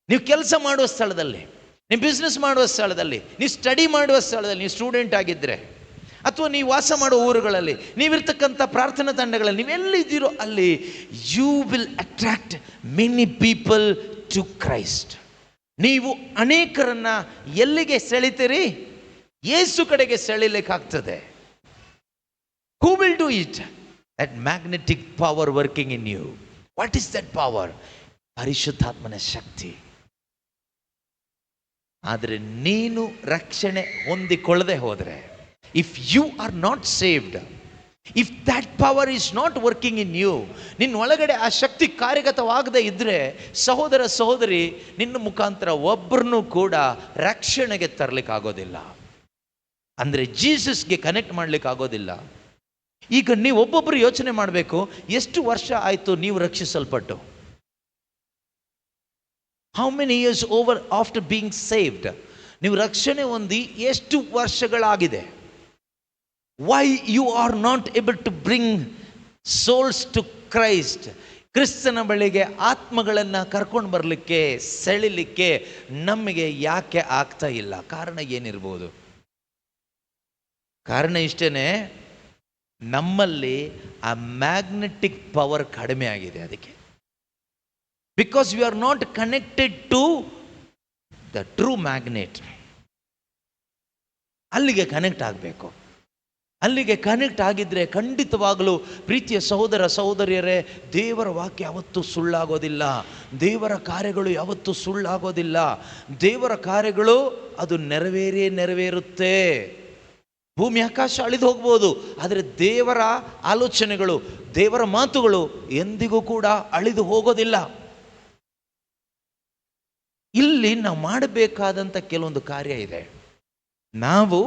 ನೀವು ಕೆಲಸ ಮಾಡುವ ಸ್ಥಳದಲ್ಲಿ, ನೀವು ಬಿಸ್ನೆಸ್ ಮಾಡುವ ಸ್ಥಳದಲ್ಲಿ, ನೀವು ಸ್ಟಡಿ ಮಾಡುವ ಸ್ಥಳದಲ್ಲಿ, ನೀವು ಸ್ಟೂಡೆಂಟ್ ಆಗಿದ್ದರೆ, ಅಥವಾ ನೀವು ವಾಸ ಮಾಡುವ ಊರುಗಳಲ್ಲಿ, ನೀವಿರ್ತಕ್ಕಂಥ ಪ್ರಾರ್ಥನಾ ತಂಡಗಳಲ್ಲಿ, ನೀವೆಲ್ಲಿದ್ದೀರೋ ಅಲ್ಲಿ you will attract many people to Christ. ನೀವು ಅನೇಕರನ್ನ ಎಲ್ಲಿಗೆ ಸೆಳಿತೀರಿ? ಯೇಸು ಕಡೆಗೆ ಸೆಳಿಲಿಕ್ಕಾಗ್ತದೆ. Who will do it? That magnetic power working in you. What is that power? ಪರಿಶುದ್ಧಾತ್ಮನ ಶಕ್ತಿ. ಆದರೆ ನೀನು ರಕ್ಷಣೆ ಹೊಂದಿಕೊಳ್ಳದೆ ಹೋದರೆ, if you are not saved, if that power is not working in you, ನಿನ್ನ ಒಳಗಡೆ ಆ ಶಕ್ತಿ ಕಾರ್ಯಗತವಾಗದೇ ಇದ್ದರೆ, ಸಹೋದರ ಸಹೋದರಿ, ನಿನ್ನ ಮುಖಾಂತರ ಒಬ್ಬರನ್ನೂ ಕೂಡ ರಕ್ಷಣೆಗೆ ತರಲಿಕ್ಕಾಗೋದಿಲ್ಲ, ಅಂದರೆ ಜೀಸಸ್ಗೆ ಕನೆಕ್ಟ್ ಮಾಡಲಿಕ್ಕಾಗೋದಿಲ್ಲ. ಈಗ ನೀವು ಒಬ್ಬೊಬ್ಬರು ಯೋಚನೆ ಮಾಡಬೇಕು, ಎಷ್ಟು ವರ್ಷ ಆಯಿತು ನೀವು ರಕ್ಷಿಸಲ್ಪಟ್ಟು? How many years over after being saved? ನೀವು ರಕ್ಷಣೆ ಹೊಂದಿ ಎಷ್ಟು ವರ್ಷಗಳಾಗಿದೆ? Why you are not able to bring souls to Christ? ಕ್ರಿಸ್ತನ ಬಳಿಗೆ ಆತ್ಮಗಳನ್ನು ಕರ್ಕೊಂಡು ಬರಲಿಕ್ಕೆ, ಸೆಳಿಲಿಕ್ಕೆ ನಮಗೆ ಯಾಕೆ ಆಗ್ತಾ ಇಲ್ಲ? ಕಾರಣ ಏನಿರ್ಬೋದು? ಕಾರಣ ಇಷ್ಟೇ, ನಮ್ಮಲ್ಲಿ ಆ ಮ್ಯಾಗ್ನೆಟಿಕ್ ಪವರ್ ಕಡಿಮೆ ಆಗಿದೆ. ಅದಕ್ಕೆ because we are not connected to the true magnet. ಅಲ್ಲಿಗೆ ಕನೆಕ್ಟ್ ಆಗಬೇಕು. ಅಲ್ಲಿಗೆ ಕನೆಕ್ಟ್ ಆಗಿದ್ರೆ ಖಂಡಿತವಾಗಲೂ ಪ್ರೀತಿಯ ಸಹೋದರ ಸಹೋದರಿಯರೇ, ದೇವರ ವಾಕ್ಯ ಯಾವತ್ತೂ ಸುಳ್ಳಾಗೋದಿಲ್ಲ, ದೇವರ ಕಾರ್ಯಗಳು ಯಾವತ್ತೂ ಸುಳ್ಳಾಗೋದಿಲ್ಲ. ದೇವರ ಕಾರ್ಯಗಳು ಅದು ನೆರವೇರುತ್ತೆ. ಭೂಮಿ ಆಕಾಶ ಅಳಿದು ಹೋಗ್ಬೋದು, ಆದರೆ ದೇವರ ಆಲೋಚನೆಗಳು, ದೇವರ ಮಾತುಗಳು ಎಂದಿಗೂ ಕೂಡ ಅಳಿದು ಹೋಗೋದಿಲ್ಲ. ಇಲ್ಲಿ ನಾವು ಮಾಡಬೇಕಾದಂಥ ಕೆಲವೊಂದು ಕಾರ್ಯ ಇದೆ. ನಾವು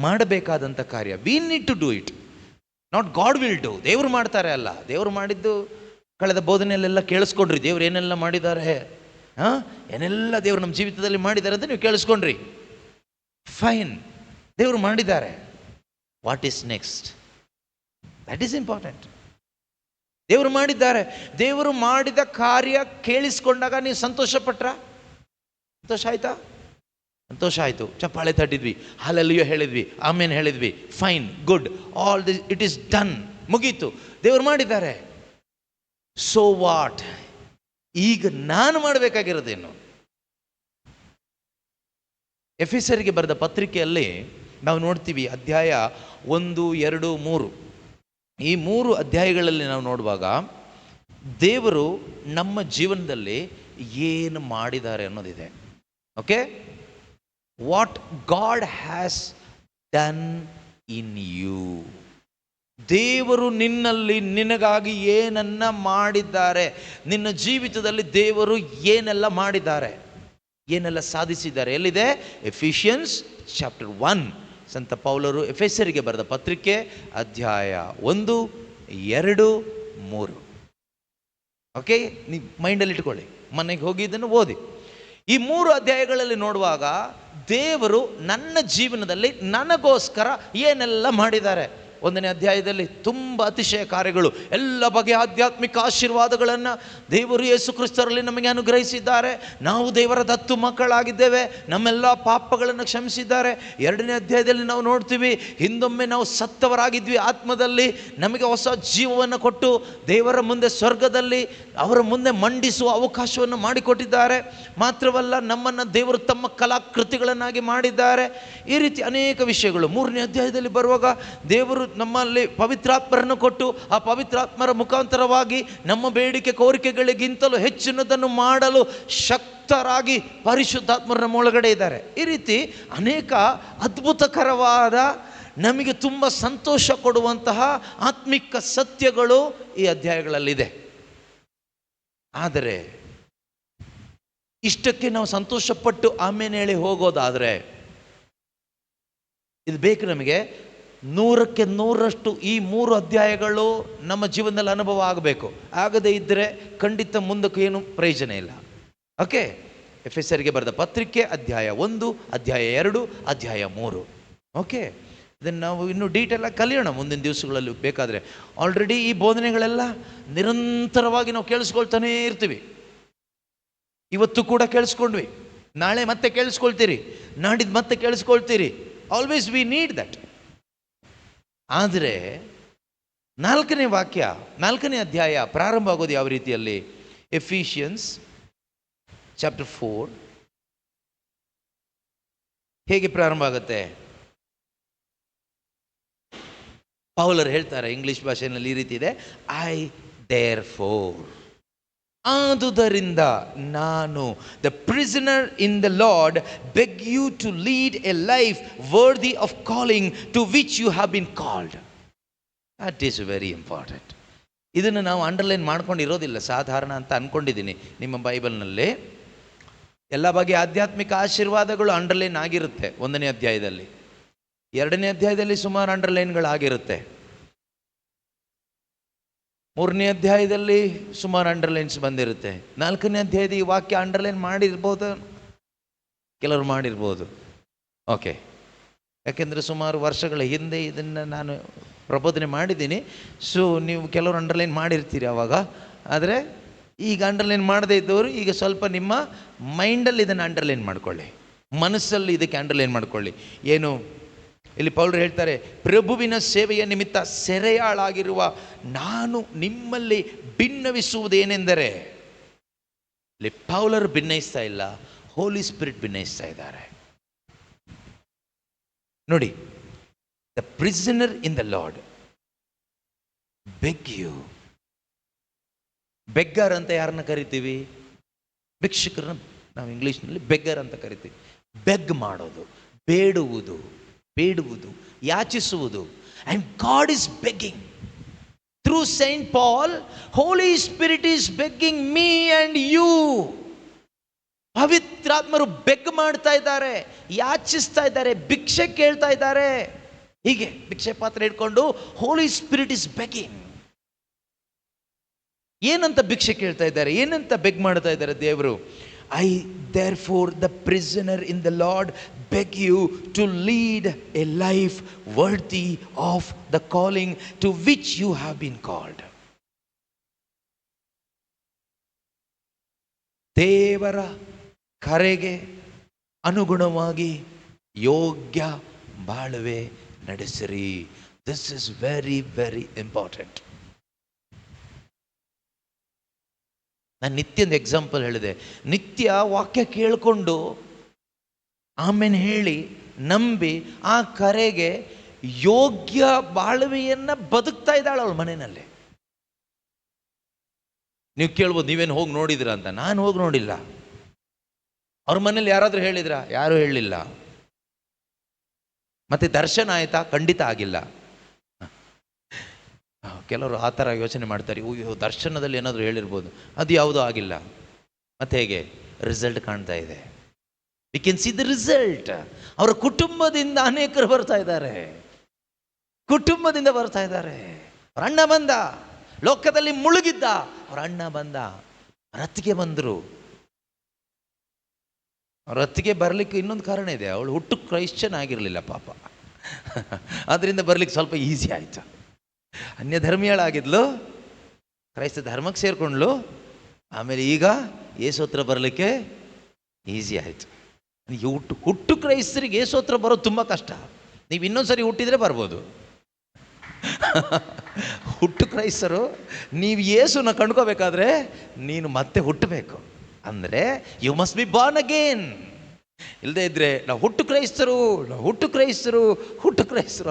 ಮಾಡಬೇಕಾದಂಥ ಕಾರ್ಯ, we need to do it, not God will do. ದೇವರು ಮಾಡ್ತಾರೆ ಅಲ್ಲ. ದೇವರು ಮಾಡಿದ್ದು ಕಳೆದ ಬೋಧನೆಯಲ್ಲೆಲ್ಲ ಕೇಳಿಸ್ಕೊಂಡ್ರಿ. ದೇವ್ರು ಏನೆಲ್ಲ ಮಾಡಿದ್ದಾರೆ, ಏನೆಲ್ಲ ದೇವರು ನಮ್ಮ ಜೀವಿತದಲ್ಲಿ ಮಾಡಿದ್ದಾರೆ ಅಂತ ನೀವು ಕೇಳಿಸ್ಕೊಂಡ್ರಿ. ಫೈನ್, ದೇವರು ಮಾಡಿದ್ದಾರೆ. What is next? That is important. ದೇವರು ಮಾಡಿದ್ದಾರೆ. ದೇವರು ಮಾಡಿದ ಕಾರ್ಯ ಕೇಳಿಸ್ಕೊಂಡಾಗ ನೀವು ಸಂತೋಷ ಪಟ್ರ? ಸಂತೋಷ ಆಯ್ತಾ? ಸಂತೋಷ ಆಯಿತು, ಚಪ್ಪಾಳೆ ತಟ್ಟಿದ್ವಿ, ಹಲ್ಲೆಲೂಯಾ ಹೇಳಿದ್ವಿ, ಆಮೇನ್ ಹೇಳಿದ್ವಿ, fine, good, all this it is done, ಮುಗೀತು, ದೇವರು ಮಾಡಿದ್ದಾರೆ. So what? ಈಗ ನಾನು ಮಾಡಬೇಕಾಗಿರೋದೇನು? ಎಫೆಸರಿಗೆ ಬರೆದ ಪತ್ರಿಕೆಯಲ್ಲಿ ನಾವು ನೋಡ್ತೀವಿ, ಅಧ್ಯಾಯ 1, 2, 3, ಈ 3 ಅಧ್ಯಾಯಗಳಲ್ಲಿ ನಾವು ನೋಡುವಾಗ ದೇವರು ನಮ್ಮ ಜೀವನದಲ್ಲಿ ಏನು ಮಾಡಿದ್ದಾರೆ ಅನ್ನೋದಿದೆ. Okay, what God has done in you. ದೇವರು ನಿನ್ನಲ್ಲಿ, ನಿನಗಾಗಿ ಏನನ್ನ ಮಾಡಿದ್ದಾರೆ, ನಿನ್ನ ಜೀವಿತದಲ್ಲಿ ದೇವರು ಏನೆಲ್ಲ ಮಾಡಿದ್ದಾರೆ, ಏನೆಲ್ಲ ಸಾಧಿಸಿದ್ದಾರೆ. ಎಲ್ಲಿದೆ? Ephesians chapter 1. ಸಂತ ಪೌಲರು ಎಫೆಸರಿಗೆ ಬರೆದ ಪತ್ರಿಕೆ ಅಧ್ಯಾಯ 1, 2, 3. ಓಕೆ, ನೀವು ಮೈಂಡಲ್ಲಿ ಇಟ್ಕೊಳ್ಳಿ, ಮನೆಗೆ ಹೋಗಿ ಇದನ್ನು ಓದಿ. ಈ 3 ಅಧ್ಯಾಯಗಳಲ್ಲಿ ನೋಡುವಾಗ ದೇವರು ನನ್ನ ಜೀವನದಲ್ಲಿ ನನಗೋಸ್ಕರ ಏನೆಲ್ಲ ಮಾಡಿದ್ದಾರೆ. 1ನೇ ಅಧ್ಯಾಯದಲ್ಲಿ ತುಂಬ ಅತಿಶಯ ಕಾರ್ಯಗಳು, ಎಲ್ಲ ಬಗೆಯ ಆಧ್ಯಾತ್ಮಿಕ ಆಶೀರ್ವಾದಗಳನ್ನು ದೇವರು ಯೇಸು ಕ್ರಿಸ್ತರಲ್ಲಿ ನಮಗೆ ಅನುಗ್ರಹಿಸಿದ್ದಾರೆ. ನಾವು ದೇವರ ದತ್ತು ಮಕ್ಕಳಾಗಿದ್ದೇವೆ, ನಮ್ಮೆಲ್ಲ ಪಾಪಗಳನ್ನು ಕ್ಷಮಿಸಿದ್ದಾರೆ. 2ನೇ ಅಧ್ಯಾಯದಲ್ಲಿ ನಾವು ನೋಡ್ತೀವಿ, ಹಿಂದೊಮ್ಮೆ ನಾವು ಸತ್ತವರಾಗಿದ್ವಿ ಆತ್ಮದಲ್ಲಿ, ನಮಗೆ ಹೊಸ ಜೀವವನ್ನು ಕೊಟ್ಟು ದೇವರ ಮುಂದೆ ಸ್ವರ್ಗದಲ್ಲಿ ಅವರ ಮುಂದೆ ಮಂಡಿಸುವ ಅವಕಾಶವನ್ನು ಮಾಡಿಕೊಟ್ಟಿದ್ದಾರೆ. ಮಾತ್ರವಲ್ಲ, ನಮ್ಮನ್ನು ದೇವರು ತಮ್ಮ ಕಲಾಕೃತಿಗಳನ್ನಾಗಿ ಮಾಡಿದ್ದಾರೆ. ಈ ರೀತಿ ಅನೇಕ ವಿಷಯಗಳು 3ನೇ ಅಧ್ಯಾಯದಲ್ಲಿ ಬರುವಾಗ ದೇವರು ನಮ್ಮಲ್ಲಿ ಪವಿತ್ರಾತ್ಮರನ್ನು ಕೊಟ್ಟು ಆ ಪವಿತ್ರಾತ್ಮರ ಮುಖಾಂತರವಾಗಿ ನಮ್ಮ ಬೇಡಿಕೆ ಕೋರಿಕೆಗಳಿಗಿಂತಲೂ ಹೆಚ್ಚಿನದನ್ನು ಮಾಡಲು ಶಕ್ತರಾಗಿ ಪರಿಶುದ್ಧಾತ್ಮರ ಒಳಗಡೆ ಇದ್ದಾರೆ. ಈ ರೀತಿ ಅನೇಕ ಅದ್ಭುತಕರವಾದ, ನಮಗೆ ತುಂಬ ಸಂತೋಷ ಕೊಡುವಂತಹ ಆತ್ಮಿಕ ಸತ್ಯಗಳು ಈ ಅಧ್ಯಾಯಗಳಲ್ಲಿದೆ. ಆದರೆ ಇಷ್ಟಕ್ಕೆ ನಾವು ಸಂತೋಷಪಟ್ಟು ಆಮೇಲೆ ಹೇಳಿ ಹೋಗೋದಾದರೆ ಇದು ಬೇಕು ನಮಗೆ. 100ಕ್ಕೆ 100ರಷ್ಟು ಈ 3 ಅಧ್ಯಾಯಗಳು ನಮ್ಮ ಜೀವನದಲ್ಲಿ ಅನುಭವ ಆಗಬೇಕು. ಆಗದೇ ಇದ್ದರೆ ಖಂಡಿತ ಮುಂದಕ್ಕೆ ಏನು ಪ್ರಯೋಜನ ಇಲ್ಲ. ಓಕೆ, ಎಫೆಸರಿಗೆ ಬರೆದ ಪತ್ರಿಕೆ ಅಧ್ಯಾಯ 1, ಅಧ್ಯಾಯ 2, ಅಧ್ಯಾಯ 3. ಓಕೆ, ಇದನ್ನು ನಾವು ಇನ್ನೂ ಡೀಟೇಲಾಗಿ ಕಲಿಯೋಣ ಮುಂದಿನ ದಿವಸಗಳಲ್ಲಿ ಬೇಕಾದರೆ. ಆಲ್ರೆಡಿ ಈ ಬೋಧನೆಗಳೆಲ್ಲ ನಿರಂತರವಾಗಿ ನಾವು ಕೇಳಿಸ್ಕೊಳ್ತಾನೇ ಇರ್ತೀವಿ. ಇವತ್ತು ಕೂಡ ಕೇಳಿಸ್ಕೊಂಡ್ವಿ, ನಾಳೆ ಮತ್ತೆ ಕೇಳಿಸ್ಕೊಳ್ತೀರಿ, ನಾಡಿದ್ದು ಮತ್ತೆ ಕೇಳಿಸ್ಕೊಳ್ತೀರಿ. Always we need that. ಆದರೆ 4ನೇ ವಾಕ್ಯ, 4ನೇ ಅಧ್ಯಾಯ ಪ್ರಾರಂಭ ಆಗೋದು ಯಾವ ರೀತಿಯಲ್ಲಿ? ಎಫಿಷಿಯನ್ಸ್ ಚಾಪ್ಟರ್ 4 ಹೇಗೆ ಪ್ರಾರಂಭ ಆಗುತ್ತೆ? ಪೌಲರು ಹೇಳ್ತಾರೆ, ಇಂಗ್ಲಿಷ್ ಭಾಷೆಯಲ್ಲಿ ಈ ರೀತಿ ಇದೆ, ಐ ದೇರ್ ಫೋರ್, ಆದುದರಿಂದ ನಾನು, the prisoner in the Lord, beg you to lead a life worthy of calling to which you have been called. That is very important. ಇದನ್ನು ನಾವು ಅಂಡರ್ಲೈನ್ ಮಾಡ್ಕೊಂಡಿರೋದಿಲ್ಲ, ಸಾಧಾರಣ ಅಂತ ಅಂದ್ಕೊಂಡಿದ್ದೀನಿ. ನಿಮ್ಮ ಬೈಬಲ್ನಲ್ಲಿ ಎಲ್ಲ ಬಗೆಯ ಆಧ್ಯಾತ್ಮಿಕ ಆಶೀರ್ವಾದಗಳು ಅಂಡರ್ಲೈನ್ ಆಗಿರುತ್ತೆ 1ನೇ ಅಧ್ಯಾಯದಲ್ಲಿ. 2ನೇ ಅಧ್ಯಾಯದಲ್ಲಿ ಸುಮಾರು ಅಂಡರ್ಲೈನ್ಗಳಾಗಿರುತ್ತೆ. 3ನೇ ಅಧ್ಯಾಯದಲ್ಲಿ ಸುಮಾರು ಅಂಡರ್ಲೈನ್ಸ್ ಬಂದಿರುತ್ತೆ. 4ನೇ ಅಧ್ಯಾಯದ ಈ ವಾಕ್ಯ ಅಂಡರ್ಲೈನ್ ಮಾಡಿರ್ಬೋದು, ಕೆಲವರು ಮಾಡಿರ್ಬೋದು. ಓಕೆ, ಯಾಕೆಂದರೆ ಸುಮಾರು ವರ್ಷಗಳ ಹಿಂದೆ ಇದನ್ನು ನಾನು ಪ್ರಬೋಧನೆ ಮಾಡಿದ್ದೀನಿ. ಸೊ ನೀವು ಕೆಲವರು ಅಂಡರ್ಲೈನ್ ಮಾಡಿರ್ತೀರಿ ಆವಾಗ. ಆದರೆ ಈಗ ಅಂಡರ್ಲೈನ್ ಮಾಡದೇ ಇದ್ದವರು ಈಗ ಸ್ವಲ್ಪ ನಿಮ್ಮ ಮೈಂಡಲ್ಲಿ ಇದನ್ನು ಅಂಡರ್ಲೈನ್ ಮಾಡ್ಕೊಳ್ಳಿ, ಮನಸ್ಸಲ್ಲಿ ಇದಕ್ಕೆ ಅಂಡರ್ಲೈನ್ ಮಾಡ್ಕೊಳ್ಳಿ. ಏನು ಇಲ್ಲಿ ಪೌಲರು ಹೇಳ್ತಾರೆ, ಪ್ರಭುವಿನ ಸೇವೆಯ ನಿಮಿತ್ತ ಸೆರೆಯಾಳಾಗಿರುವ ನಾನು ನಿಮ್ಮಲ್ಲಿ ಭಿನ್ನವಿಸುವುದೇನೆಂದರೆ, ಇಲ್ಲಿ ಪೌಲರು ಭಿನ್ನಯಿಸ್ತಾ ಇಲ್ಲ, ಹೋಲಿ ಸ್ಪಿರಿಟ್ ಭಿನ್ನಯಿಸ್ತಾ ಇದ್ದಾರೆ. ನೋಡಿ, the prisoner in the Lord beg you. Beggar ಅಂತ ಯಾರನ್ನ ಕರಿತೀವಿ? ಭಿಕ್ಷುಕರನ್ನ ನಾವು ಇಂಗ್ಲೀಷ್ನಲ್ಲಿ ಬೆಗ್ಗರ್ ಅಂತ ಕರಿತೀವಿ. ಬೆಗ್ ಮಾಡೋದು, ಬೇಡುವುದು, ಯಾಚಿಸುವುದು. And God is begging. Through Saint Paul, Holy Spirit is begging me and you. ಪವಿತ್ರಾತ್ಮರು ಬೆಗ್ ಮಾಡ್ತಾ ಇದ್ದಾರೆ, ಯಾಚಿಸ್ತಾ ಇದ್ದಾರೆ, ಭಿಕ್ಷೆ ಕೇಳ್ತಾ ಇದ್ದಾರೆ. ಹೀಗೆ ಭಿಕ್ಷೆ ಪಾತ್ರ ಇಟ್ಕೊಂಡು ಹೋಲಿ ಸ್ಪಿರಿಟ್ ಇಸ್ ಬೆಗ್ಗಿಂಗ್. ಏನಂತ ಭಿಕ್ಷೆ ಕೇಳ್ತಾ ಇದ್ದಾರೆ, ಏನಂತ ಬೆಗ್ ಮಾಡ್ತಾ ಇದ್ದಾರೆ ದೇವರು? I therefore, the prisoner in the Lord, beg you to lead a life worthy of the calling to which you have been called. ದೇವರ ಕರೆಗೆ ಅನುಗುಣವಾಗಿ ಯೋಗ್ಯ ಬಾಳುವೆ ನಡೆಸಿರಿ. This is very, very important. ನಾನು ನಿತ್ಯದ ಎಕ್ಸಾಂಪಲ್ ಹೇಳಿದೆ. ನಿತ್ಯ ವಾಕ್ಯ ಕೇಳಿಕೊಂಡು ಆಮೇಲೆ ಹೇಳಿ ನಂಬಿ ಆ ಕರೆಗೆ ಯೋಗ್ಯ ಬಾಳುವೆಯನ್ನು ಬದುಕ್ತಾ ಇದ್ದಾಳೆ ಅವಳ ಮನೆಯಲ್ಲಿ. ನೀವು ಕೇಳ್ಬೋದು, ನೀವೇನು ಹೋಗಿ ನೋಡಿದಿರ ಅಂತ. ನಾನು ಹೋಗಿ ನೋಡಿಲ್ಲ. ಅವ್ರ ಮನೇಲಿ ಯಾರಾದರೂ ಹೇಳಿದ್ರಾ? ಯಾರೂ ಹೇಳಲಿಲ್ಲ. ಮತ್ತೆ ದರ್ಶನ ಆಯ್ತಾ? ಖಂಡಿತ ಆಗಿಲ್ಲ. ಕೆಲವರು ಆ ಥರ ಯೋಚನೆ ಮಾಡ್ತಾರೆ, ದರ್ಶನದಲ್ಲಿ ಏನಾದರೂ ಹೇಳಿರ್ಬೋದು, ಅದು ಯಾವುದೂ ಆಗಿಲ್ಲ. ಮತ್ತೆ ಹೇಗೆ ರಿಸಲ್ಟ್ ಕಾಣ್ತಾ ಇದೆ? We can see the result. ಅವರ ಕುಟುಂಬದಿಂದ ಅನೇಕರು ಬರ್ತಾ ಇದ್ದಾರೆ, ಕುಟುಂಬದಿಂದ ಬರ್ತಾ ಇದ್ದಾರೆ. ಅವ್ರ ಅಣ್ಣ ಬಂದ, ಲೋಕದಲ್ಲಿ ಮುಳುಗಿದ್ದ, ಅವ್ರ ಅಣ್ಣ ಬಂದ, ರತ್ತಿಗೆ ಬಂದರು. ಅವ್ರ ರತ್ತಿಗೆ ಬರಲಿಕ್ಕೆ ಇನ್ನೊಂದು ಕಾರಣ ಇದೆ, ಅವಳು ಹುಟ್ಟು ಕ್ರೈಶ್ಚನ್ ಆಗಿರಲಿಲ್ಲ ಪಾಪ, ಅದರಿಂದ ಬರಲಿಕ್ಕೆ ಸ್ವಲ್ಪ ಈಸಿ ಆಯಿತು. ಅನ್ಯ ಧರ್ಮೀಯಳಾಗಿದ್ಲು, ಕ್ರೈಸ್ತ ಧರ್ಮಕ್ಕೆ ಸೇರಿಕೊಂಡ್ಲು, ಆಮೇಲೆ ಈಗ ಯೇಸು ಬರಲಿಕ್ಕೆ ಈಸಿ ಆಯಿತು. ಹುಟ್ಟು ಕ್ರೈಸ್ತರಿಗೆ ಯೇಸು ಬರೋದು ತುಂಬ ಕಷ್ಟ. ನೀವು ಇನ್ನೊಂದ್ಸರಿ ಹುಟ್ಟಿದರೆ ಬರ್ಬೋದು. ಹುಟ್ಟು ಕ್ರೈಸ್ತರು, ನೀವು ಯೇಸುನ ಕಂಡ್ಕೋಬೇಕಾದ್ರೆ ನೀನು ಮತ್ತೆ ಹುಟ್ಟಬೇಕು. ಅಂದರೆ you must be born again. ಇಲ್ಲದೇ ಇದ್ದರೆ ನಾವು ಹುಟ್ಟು ಕ್ರೈಸ್ತರು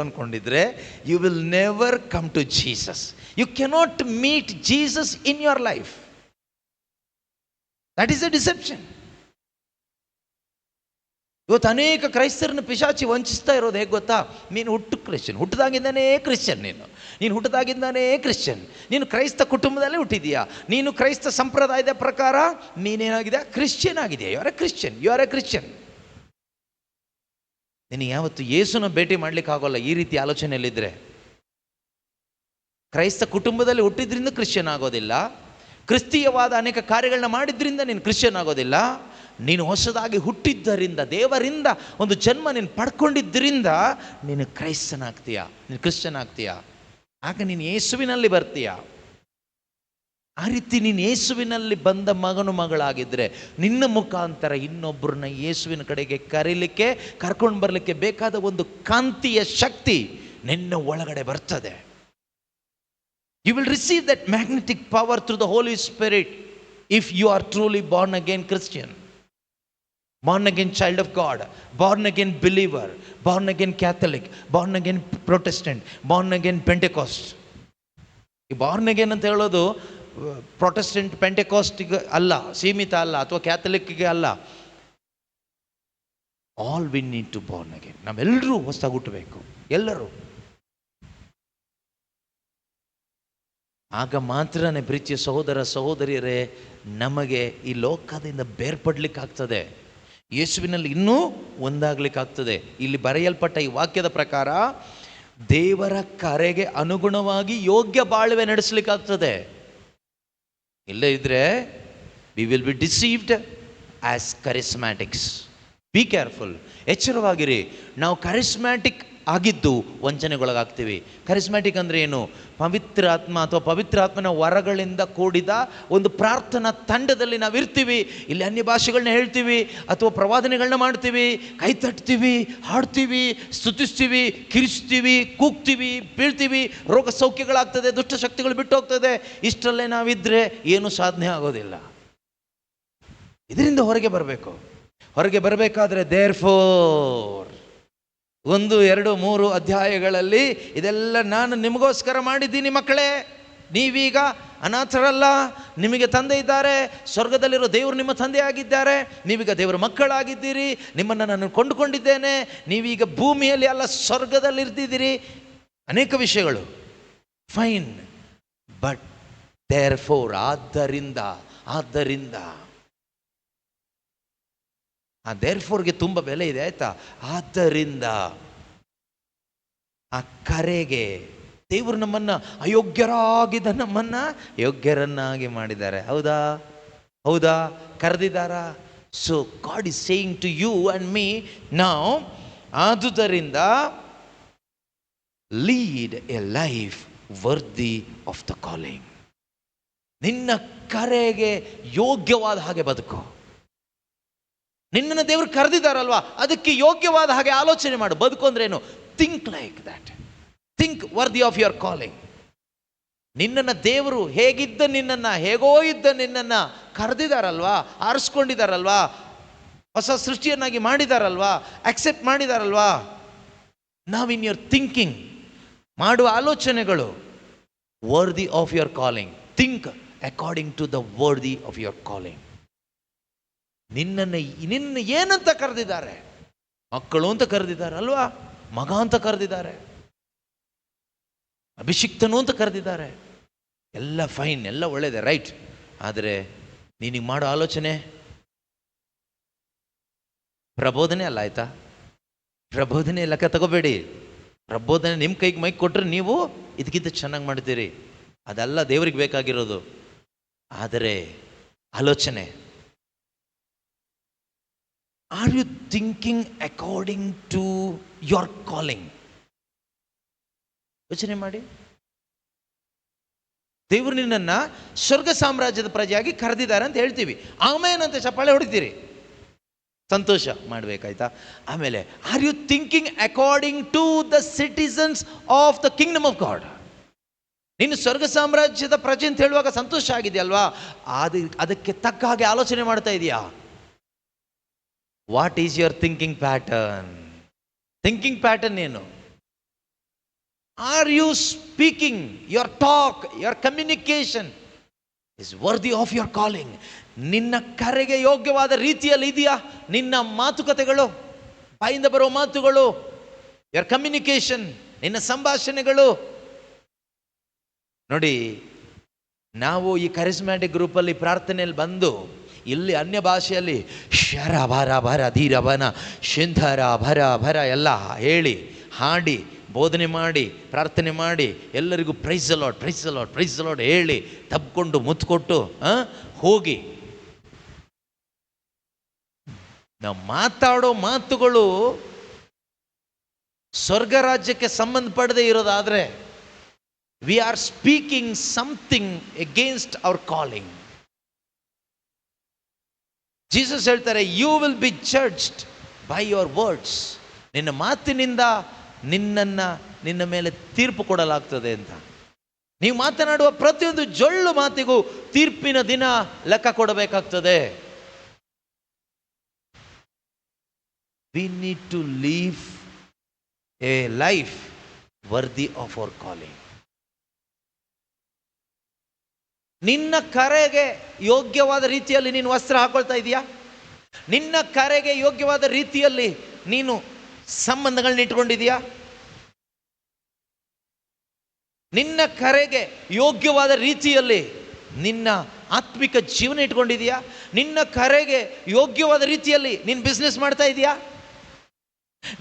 ಅಂದ್ಕೊಂಡಿದ್ರೆ you will never come to Jesus. You cannot meet Jesus in your life. That is a deception. ಇವತ್ತು ಅನೇಕ ಕ್ರೈಸ್ತರನ್ನು ಪಿಶಾಚಿ ವಂಚಿಸ್ತಾ ಇರೋದು ಹೇಗೆ ಗೊತ್ತಾ? ನೀನು ಹುಟ್ಟಿದಾಗಿಂದಾನೇ ಕ್ರಿಶ್ಚಿಯನ್, ನೀನು ಹುಟ್ಟಿದಾಗಿಂದಾನೇ ಕ್ರಿಶ್ಚಿಯನ್, ನೀನು ಕ್ರೈಸ್ತ ಕುಟುಂಬದಲ್ಲೇ ಹುಟ್ಟಿದೀಯಾ, ನೀನು ಕ್ರೈಸ್ತ ಸಂಪ್ರದಾಯದ ಪ್ರಕಾರ ನೀನೇನಾಗಿದೆ? ಕ್ರಿಶ್ಚಿಯನ್ ಆಗಿದೆಯಾ. You are a Christian. ನೀನು ಯಾವತ್ತು ಯೇಸುನ ಭೇಟಿ ಮಾಡ್ಲಿಕ್ಕೆ ಆಗೋಲ್ಲ ಈ ರೀತಿ ಆಲೋಚನೆಯಲ್ಲಿದ್ದರೆ. ಕ್ರೈಸ್ತ ಕುಟುಂಬದಲ್ಲಿ ಹುಟ್ಟಿದ್ರಿಂದ ಕ್ರಿಶ್ಚಿಯನ್ ಆಗೋದಿಲ್ಲ, ಕ್ರಿಸ್ತೀಯವಾದ ಅನೇಕ ಕಾರ್ಯಗಳನ್ನ ಮಾಡಿದ್ರಿಂದ ನೀನು ಕ್ರಿಶ್ಚಿಯನ್ ಆಗೋದಿಲ್ಲ. ನೀನು ಹೊಸದಾಗಿ ಹುಟ್ಟಿದ್ದರಿಂದ, ದೇವರಿಂದ ಒಂದು ಜನ್ಮ ನೀನು ಪಡ್ಕೊಂಡಿದ್ದರಿಂದ ನೀನು ಕ್ರಿಶ್ಚಿಯನ್ ಆಗ್ತೀಯಾ. ಆಗ ನೀನು ಯೇಸುವಿನಲ್ಲಿ ಬರ್ತೀಯ. ಆ ರೀತಿ ನೀನು ಯೇಸುವಿನಲ್ಲಿ ಬಂದ ಮಗಳಾಗಿದ್ದರೆ ನಿನ್ನ ಮುಖಾಂತರ ಇನ್ನೊಬ್ಬರನ್ನ ಯೇಸುವಿನ ಕಡೆಗೆ ಕರ್ಕೊಂಡು ಬರಲಿಕ್ಕೆ ಬೇಕಾದ ಒಂದು ಕಾಂತಿಯ ಶಕ್ತಿ ನಿನ್ನ ಒಳಗಡೆ ಬರ್ತದೆ. You will receive that magnetic power through the Holy Spirit if you are truly born again Christian, born again child of God, born again believer, born again Catholic, born again Protestant, born again Pentecost. ಈ born again ಅಂತ ಹೇಳೋದು Protestant ಪೆಂಟೆಕಾಸ್ಟ್ಗೆ ಅಲ್ಲ, ಸೀಮಿತ ಅಲ್ಲ, ಅಥವಾ ಕ್ಯಾಥಲಿಕ್ಗೆ ಅಲ್ಲ. All we need to born again. ನಾವೆಲ್ಲರೂ ಹೊಸದಾಗಿ ಹುಟ್ಟಬೇಕು, ಎಲ್ಲರೂ. ಆಗ ಮಾತ್ರನೇ ಪ್ರೀತಿಯ ಸಹೋದರ ಸಹೋದರಿಯರೇ ನಮಗೆ ಈ ಲೋಕದಿಂದ ಬೇರ್ಪಡ್ಲಿಕ್ಕಾಗ್ತದೆ, ಯೇಸುವಿನಲ್ಲಿ ಇನ್ನೂ ಒಂದಾಗ್ಲಿಕ್ಕಾಗ್ತದೆ. ಇಲ್ಲಿ ಬರೆಯಲ್ಪಟ್ಟ ಈ ವಾಕ್ಯದ ಪ್ರಕಾರ ದೇವರ ಕರೆಗೆ ಅನುಗುಣವಾಗಿ ಯೋಗ್ಯ ಬಾಳ್ವೆ ನಡೆಸಲಿಕ್ಕಾಗ್ತದೆ. ಇಲ್ಲೇ ಇದ್ರೆ we will be deceived as charismatics. Be careful, ಎಚ್ಚರವಾಗಿರಿ. ನಾವು ಕರಿಸ್ಮ್ಯಾಟಿಕ್ ಆಗಿದ್ದು ವಂಚನೆಗೊಳಗಾಗ್ತೀವಿ. ಕರಿಸ್ಮ್ಯಾಟಿಕ್ ಅಂದರೆ ಏನು? ಪವಿತ್ರ ಆತ್ಮ ಅಥವಾ ಪವಿತ್ರ ಆತ್ಮನ ವರಗಳಿಂದ ಕೂಡಿದ ಒಂದು ಪ್ರಾರ್ಥನಾ ತಂಡದಲ್ಲಿ ನಾವು ಇರ್ತೀವಿ. ಇಲ್ಲಿ ಅನ್ಯ ಭಾಷೆಗಳನ್ನ ಹೇಳ್ತೀವಿ ಅಥವಾ ಪ್ರವಾದನೆಗಳನ್ನ ಮಾಡ್ತೀವಿ, ಕೈ ತಟ್ತೀವಿ, ಹಾಡ್ತೀವಿ, ಸ್ತುತಿಸ್ತೀವಿ, ಕಿರಿಸ್ತೀವಿ, ಕೂಗ್ತೀವಿ, ಬೀಳ್ತೀವಿ, ರೋಗ ಸೌಖ್ಯಗಳಾಗ್ತದೆ, ದುಷ್ಟ ಶಕ್ತಿಗಳು ಬಿಟ್ಟು ಹೋಗ್ತದೆ. ಇಷ್ಟರಲ್ಲೇ ನಾವಿದ್ದರೆ ಏನು ಸಾಧನೆ ಆಗೋದಿಲ್ಲ. ಇದರಿಂದ ಹೊರಗೆ ಬರಬೇಕು. ಹೊರಗೆ ಬರಬೇಕಾದ್ರೆ ದೇರ್ಫೋರ್ 1, 2, 3 ಅಧ್ಯಾಯಗಳಲ್ಲಿ ಇದೆಲ್ಲ ನಾನು ನಿಮಗೋಸ್ಕರ ಮಾಡಿದ್ದೀನಿ ಮಕ್ಕಳೇ. ನೀವೀಗ ಅನಾಥರಲ್ಲ, ನಿಮಗೆ ತಂದೆ ಇದ್ದಾರೆ, ಸ್ವರ್ಗದಲ್ಲಿರೋ ದೇವರು ನಿಮ್ಮ ತಂದೆ ಆಗಿದ್ದಾರೆ, ನೀವೀಗ ದೇವರ ಮಕ್ಕಳಾಗಿದ್ದೀರಿ, ನಿಮ್ಮನ್ನು ನಾನು ಕೊಂಡುಕೊಂಡಿದ್ದೇನೆ, ನೀವೀಗ ಭೂಮಿಯಲ್ಲಿ ಅಲ್ಲ ಸ್ವರ್ಗದಲ್ಲಿ ಇರ್ತಿದ್ದೀರಿ. ಅನೇಕ ವಿಷಯಗಳು ಫೈನ್. ಬಟ್ ದೇರ್ಫೋರ್, ಆದ್ದರಿಂದ ಆ ದೇರ್ಫೋರ್ಗೆ ತುಂಬ ಬೆಲೆ ಇದೆ, ಆಯ್ತಾ? ಆದ್ದರಿಂದ ಆ ಕರೆಗೆ ದೇವರು ನಮ್ಮನ್ನ ಅಯೋಗ್ಯರಾಗಿದ್ದ ನಮ್ಮನ್ನ ಯೋಗ್ಯರನ್ನಾಗಿ ಮಾಡಿದ್ದಾರೆ. ಹೌದಾ? ಕರೆದಿದ್ದಾರಾ? So God is saying to you and me now, ಆದುದರಿಂದ lead a life worthy of the calling. ನಿನ್ನ ಕರೆಗೆ ಯೋಗ್ಯವಾದ ಹಾಗೆ ಬದುಕು. ನಿನ್ನನ್ನು ದೇವರು ಕರೆದಿದ್ದಾರಲ್ವಾ, ಅದಕ್ಕೆ ಯೋಗ್ಯವಾದ ಹಾಗೆ ಆಲೋಚನೆ ಮಾಡು. ಬದುಕು ಅಂದ್ರೇನು? Think like that. Think worthy of your calling. ನಿನ್ನನ್ನು ದೇವರು ಹೇಗೋ ಇದ್ದ ನಿನ್ನನ್ನು ಕರೆದಿದ್ದಾರಲ್ವಾ, ಆರಿಸ್ಕೊಂಡಿದ್ದಾರಲ್ವಾ, ಹೊಸ ಸೃಷ್ಟಿಯನ್ನಾಗಿ ಮಾಡಿದಾರಲ್ವಾ, ಅಕ್ಸೆಪ್ಟ್ ಮಾಡಿದಾರಲ್ವಾ. ನಾವ್ ಇನ್ ಯುವರ್ ಥಿಂಕಿಂಗ್, ಮಾಡುವ ಆಲೋಚನೆಗಳು worthy of your calling. Think according to the worthy of your calling. ನಿನ್ನ ಏನಂತ ಕರೆದಿದ್ದಾರೆ? ಮಕ್ಕಳು ಅಂತ ಕರೆದಿದ್ದಾರೆ ಅಲ್ವಾ, ಮಗ ಅಂತ ಕರೆದಿದ್ದಾರೆ, ಅಭಿಷಿಕ್ತನು ಅಂತ ಕರೆದಿದ್ದಾರೆ. ಎಲ್ಲ ಫೈನ್, ಎಲ್ಲ ಒಳ್ಳೇದೆ, ರೈಟ್. ಆದರೆ ನೀನಿಗೆ ಮಾಡೋ ಆಲೋಚನೆ ಪ್ರಬೋಧನೆ ಅಲ್ಲ, ಆಯ್ತಾ? ಪ್ರಬೋಧನೆ ಲೆಕ್ಕ ತಗೋಬೇಡಿ. ಪ್ರಬೋಧನೆ ನಿಮ್ಮ ಕೈಗೆ ಮೈಕ್ ಕೊಟ್ಟರೆ ನೀವು ಇದಕ್ಕಿಂತ ಚೆನ್ನಾಗಿ ಮಾಡ್ತೀರಿ, ಅದೆಲ್ಲ ದೇವರಿಗೆ ಬೇಕಾಗಿರೋದು. ಆದರೆ ಆಲೋಚನೆ, are you thinking according to your calling? ಯೋಚನೆ ಮಾಡಿ. ದೇವರು ನಿನ್ನನ್ನು ಸ್ವರ್ಗ ಸಾಮ್ರಾಜ್ಯದ ಪ್ರಜೆಯಾಗಿ ಕರೆದಿದ್ದಾರೆ ಅಂತ ಹೇಳ್ತೀವಿ, ಆಮೇನಂತ ಚಪ್ಪಾಳೆ ಹೊಡಿತೀರಿ, ಸಂತೋಷ ಮಾಡಬೇಕಾಯ್ತಾ? ಆಮೇಲೆ are you thinking according to the citizens of the kingdom of God? ನೀನು ಸ್ವರ್ಗ ಸಾಮ್ರಾಜ್ಯದ ಪ್ರಜೆ ಅಂತ ಹೇಳುವಾಗ ಸಂತೋಷ ಆಗಿದೆಯಲ್ವಾ, ಅದಕ್ಕೆ ತಕ್ಕ ಹಾಗೆ ಆಲೋಚನೆ ಮಾಡ್ತಾ ಇದೆಯಾ? What is your thinking pattern? Thinking pattern ಏನು? Are you speaking your talk, your communication is worthy of your calling? ನಿನ್ನ ಕರೆಗೆ ಯೋಗ್ಯವಾದ ರೀತಿಯಲ್ಲಿ ಇದೆಯಾ ನಿನ್ನ ಮಾತುಕತೆಗಳು, ಬಾಯಿಂದ ಬರೋ ಮಾತುಗಳು, ಯುವರ್ ಕಮ್ಯುನಿಕೇಶನ್, ನಿನ್ನ ಸಂಭಾಷಣೆಗಳು? ನೋಡಿ, ನಾವು ಈ ಕರಿಸ್ಮ್ಯಾಟಿಕ್ ಗ್ರೂಪಲ್ಲಿ ಪ್ರಾರ್ಥನೆಯಲ್ಲಿ ಬಂದು ಇಲ್ಲಿ ಅನ್ಯ ಭಾಷೆಯಲ್ಲಿ ಶರ ಭರ ಭರ ಧೀರ ಬನ ಶಿಂಧರ ಭರ ಭರ ಎಲ್ಲ ಹೇಳಿ ಹಾಡಿ ಬೋಧನೆ ಮಾಡಿ ಪ್ರಾರ್ಥನೆ ಮಾಡಿ ಎಲ್ಲರಿಗೂ praise the Lord, praise the Lord, praise the Lord ಹೇಳಿ ತಬ್ಕೊಂಡು ಮುತ್ಕೊಟ್ಟು ಹೋಗಿ ನಾವು ಮಾತಾಡೋ ಮಾತುಗಳು ಸ್ವರ್ಗ ರಾಜ್ಯಕ್ಕೆ ಸಂಬಂಧಪಡದೆ ಇರೋದಾದ್ರೆ we are speaking something against our calling. Jesus ಹೇಳ್ತಾರೆ, you will be judged by your words. ನಿನ್ನ ಮಾತಿನಿಂದ ನಿನ್ನ ಮೇಲೆ ತೀರ್ಪು ಕೊಡಲಾಗ್ತದೆ ಅಂತ. ನೀವು ಮಾತನಾಡುವ ಪ್ರತಿಯೊಂದು ಜೊಳ್ಳು ಮಾತಿಗೂ ತೀರ್ಪಿನ ದಿನ ಲೆಕ್ಕ ಕೊಡಬೇಕಾಗ್ತದೆ. We need to live a life worthy of our calling. ನಿನ್ನ ಕರೆಗೆ ಯೋಗ್ಯವಾದ ರೀತಿಯಲ್ಲಿ ನೀನು ವಸ್ತ್ರ ಹಾಕೊಳ್ತಾ ಇದೆಯಾ? ನಿನ್ನ ಕರೆಗೆ ಯೋಗ್ಯವಾದ ರೀತಿಯಲ್ಲಿ ನೀನು ಸಂಬಂಧಗಳನ್ನ ಇಟ್ಕೊಂಡಿದೆಯಾ? ನಿನ್ನ ಕರೆಗೆ ಯೋಗ್ಯವಾದ ರೀತಿಯಲ್ಲಿ ನಿನ್ನ ಆತ್ಮಿಕ ಜೀವನ ಇಟ್ಕೊಂಡಿದೆಯಾ? ನಿನ್ನ ಕರೆಗೆ ಯೋಗ್ಯವಾದ ರೀತಿಯಲ್ಲಿ ನೀನು ಬಿಸ್ನೆಸ್ ಮಾಡ್ತಾ ಇದೆಯಾ?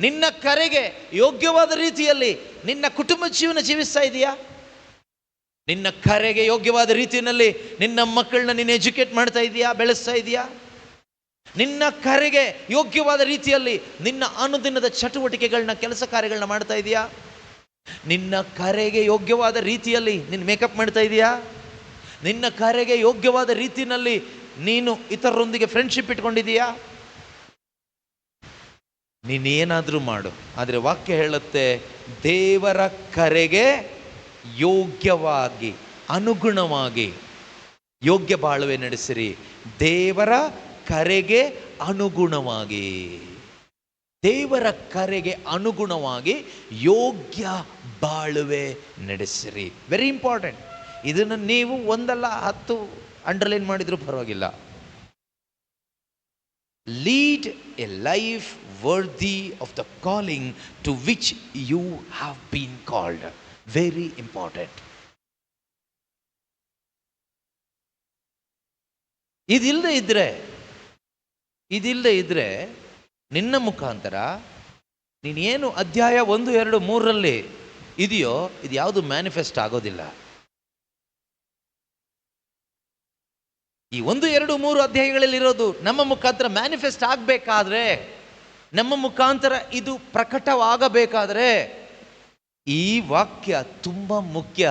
ನಿನ್ನ ಕರೆಗೆ ಯೋಗ್ಯವಾದ ರೀತಿಯಲ್ಲಿ ನಿನ್ನ ಕುಟುಂಬ ಜೀವನ ಜೀವಿಸ್ತಾ ಇದೆಯಾ? ನಿನ್ನ ಕರೆಗೆ ಯೋಗ್ಯವಾದ ರೀತಿಯಲ್ಲಿ ನಿನ್ನ ಮಕ್ಕಳನ್ನ ನೀನು ಎಜುಕೇಟ್ ಮಾಡ್ತಾ ಇದೆಯಾ, ಬೆಳೆಸ್ತಾ ಇದೆಯಾ? ನಿನ್ನ ಕರೆಗೆ ಯೋಗ್ಯವಾದ ರೀತಿಯಲ್ಲಿ ನಿನ್ನ ಅನುದಿನದ ಚಟುವಟಿಕೆಗಳನ್ನ, ಕೆಲಸ ಕಾರ್ಯಗಳನ್ನ ಮಾಡ್ತಾ ಇದೆಯಾ? ನಿನ್ನ ಕರೆಗೆ ಯೋಗ್ಯವಾದ ರೀತಿಯಲ್ಲಿ ನೀನು ಮೇಕಪ್ ಮಾಡ್ತಾ ಇದೆಯಾ? ನಿನ್ನ ಕರೆಗೆ ಯೋಗ್ಯವಾದ ರೀತಿಯಲ್ಲಿ ನೀನು ಇತರರೊಂದಿಗೆ ಫ್ರೆಂಡ್ಶಿಪ್ ಇಟ್ಕೊಂಡಿದೀಯಾ? ನೀನೇನಾದರೂ ಮಾಡು, ಆದರೆ ವಾಕ್ಯ ಹೇಳುತ್ತೆ, ದೇವರ ಕರೆಗೆ ಯೋಗ್ಯವಾಗಿ ಅನುಗುಣವಾಗಿ ಯೋಗ್ಯ ಬಾಳುವೆ ನಡೆಸಿರಿ. ದೇವರ ಕರೆಗೆ ಅನುಗುಣವಾಗಿ, ದೇವರ ಕರೆಗೆ ಅನುಗುಣವಾಗಿ ಯೋಗ್ಯ ಬಾಳುವೆ ನಡೆಸಿರಿ. Very important. ಇದನ್ನು ನೀವು ಒಂದಲ್ಲ 10 ಅಂಡರ್ಲೈನ್ ಮಾಡಿದರೂ ಪರವಾಗಿಲ್ಲ. Lead a life worthy of the calling to which you have been called. Very important. ಇದಿಲ್ಲದೆ ಇದ್ರೆ ನಿನ್ನ ಮುಖಾಂತರ ನೀನೇನು ಅಧ್ಯಾಯ 1, 2, 3ರಲ್ಲಿ ಇದೆಯೋ ಇದು ಯಾವುದು ಮ್ಯಾನಿಫೆಸ್ಟ್ ಆಗೋದಿಲ್ಲ. ಈ 1, 2, 3 ಅಧ್ಯಾಯಗಳಲ್ಲಿರೋದು ನಮ್ಮ ಮುಖಾಂತರ ಮ್ಯಾನಿಫೆಸ್ಟ್ ಆಗಬೇಕಾದ್ರೆ, ನಮ್ಮ ಮುಖಾಂತರ ಇದು ಪ್ರಕಟವಾಗಬೇಕಾದ್ರೆ ಈ ವಾಕ್ಯ ತುಂಬ ಮುಖ್ಯ.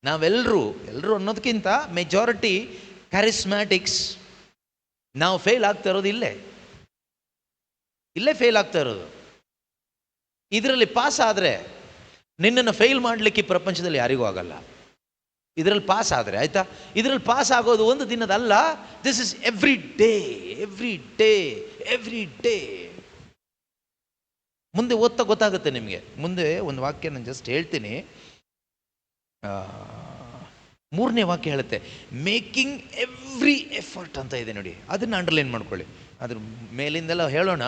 ನಾವೆಲ್ಲರೂ ಅನ್ನೋದಕ್ಕಿಂತ ಮೆಜಾರಿಟಿ ಕ್ಯಾರಿಸ್ಮ್ಯಾಟಿಕ್ಸ್ ನಾವು ಫೇಲ್ ಆಗ್ತಾ ಇರೋದು ಇಲ್ಲೇ ಫೇಲ್ ಆಗ್ತಾ ಇರೋದು. ಇದರಲ್ಲಿ ಪಾಸ್ ಆದರೆ ನಿನ್ನನ್ನು ಫೇಲ್ ಮಾಡಲಿಕ್ಕೆ ಪ್ರಪಂಚದಲ್ಲಿ ಯಾರಿಗೂ ಆಗಲ್ಲ. ಇದರಲ್ಲಿ ಪಾಸ್ ಆದರೆ ಆಯ್ತಾ, ಇದರಲ್ಲಿ ಪಾಸ್ ಆಗೋದು ಒಂದು ದಿನದಲ್ಲ. This is every day. ಮುಂದೆ ಓದ್ತಾ ಗೊತ್ತಾಗುತ್ತೆ ನಿಮಗೆ. ಮುಂದೆ ಒಂದು ವಾಕ್ಯ ನಾನು ಜಸ್ಟ್ ಹೇಳ್ತೀನಿ. 3ನೇ ವಾಕ್ಯ ಹೇಳುತ್ತೆ, ಮೇಕಿಂಗ್ ಎವ್ರಿ ಎಫರ್ಟ್ ಅಂತ ಇದೆ ನೋಡಿ. ಅದನ್ನು ಅಂಡರ್ಲೈನ್ ಮಾಡ್ಕೊಳ್ಳಿ. ಅದ್ರ ಮೇಲಿಂದೆಲ್ಲ ಹೇಳೋಣ.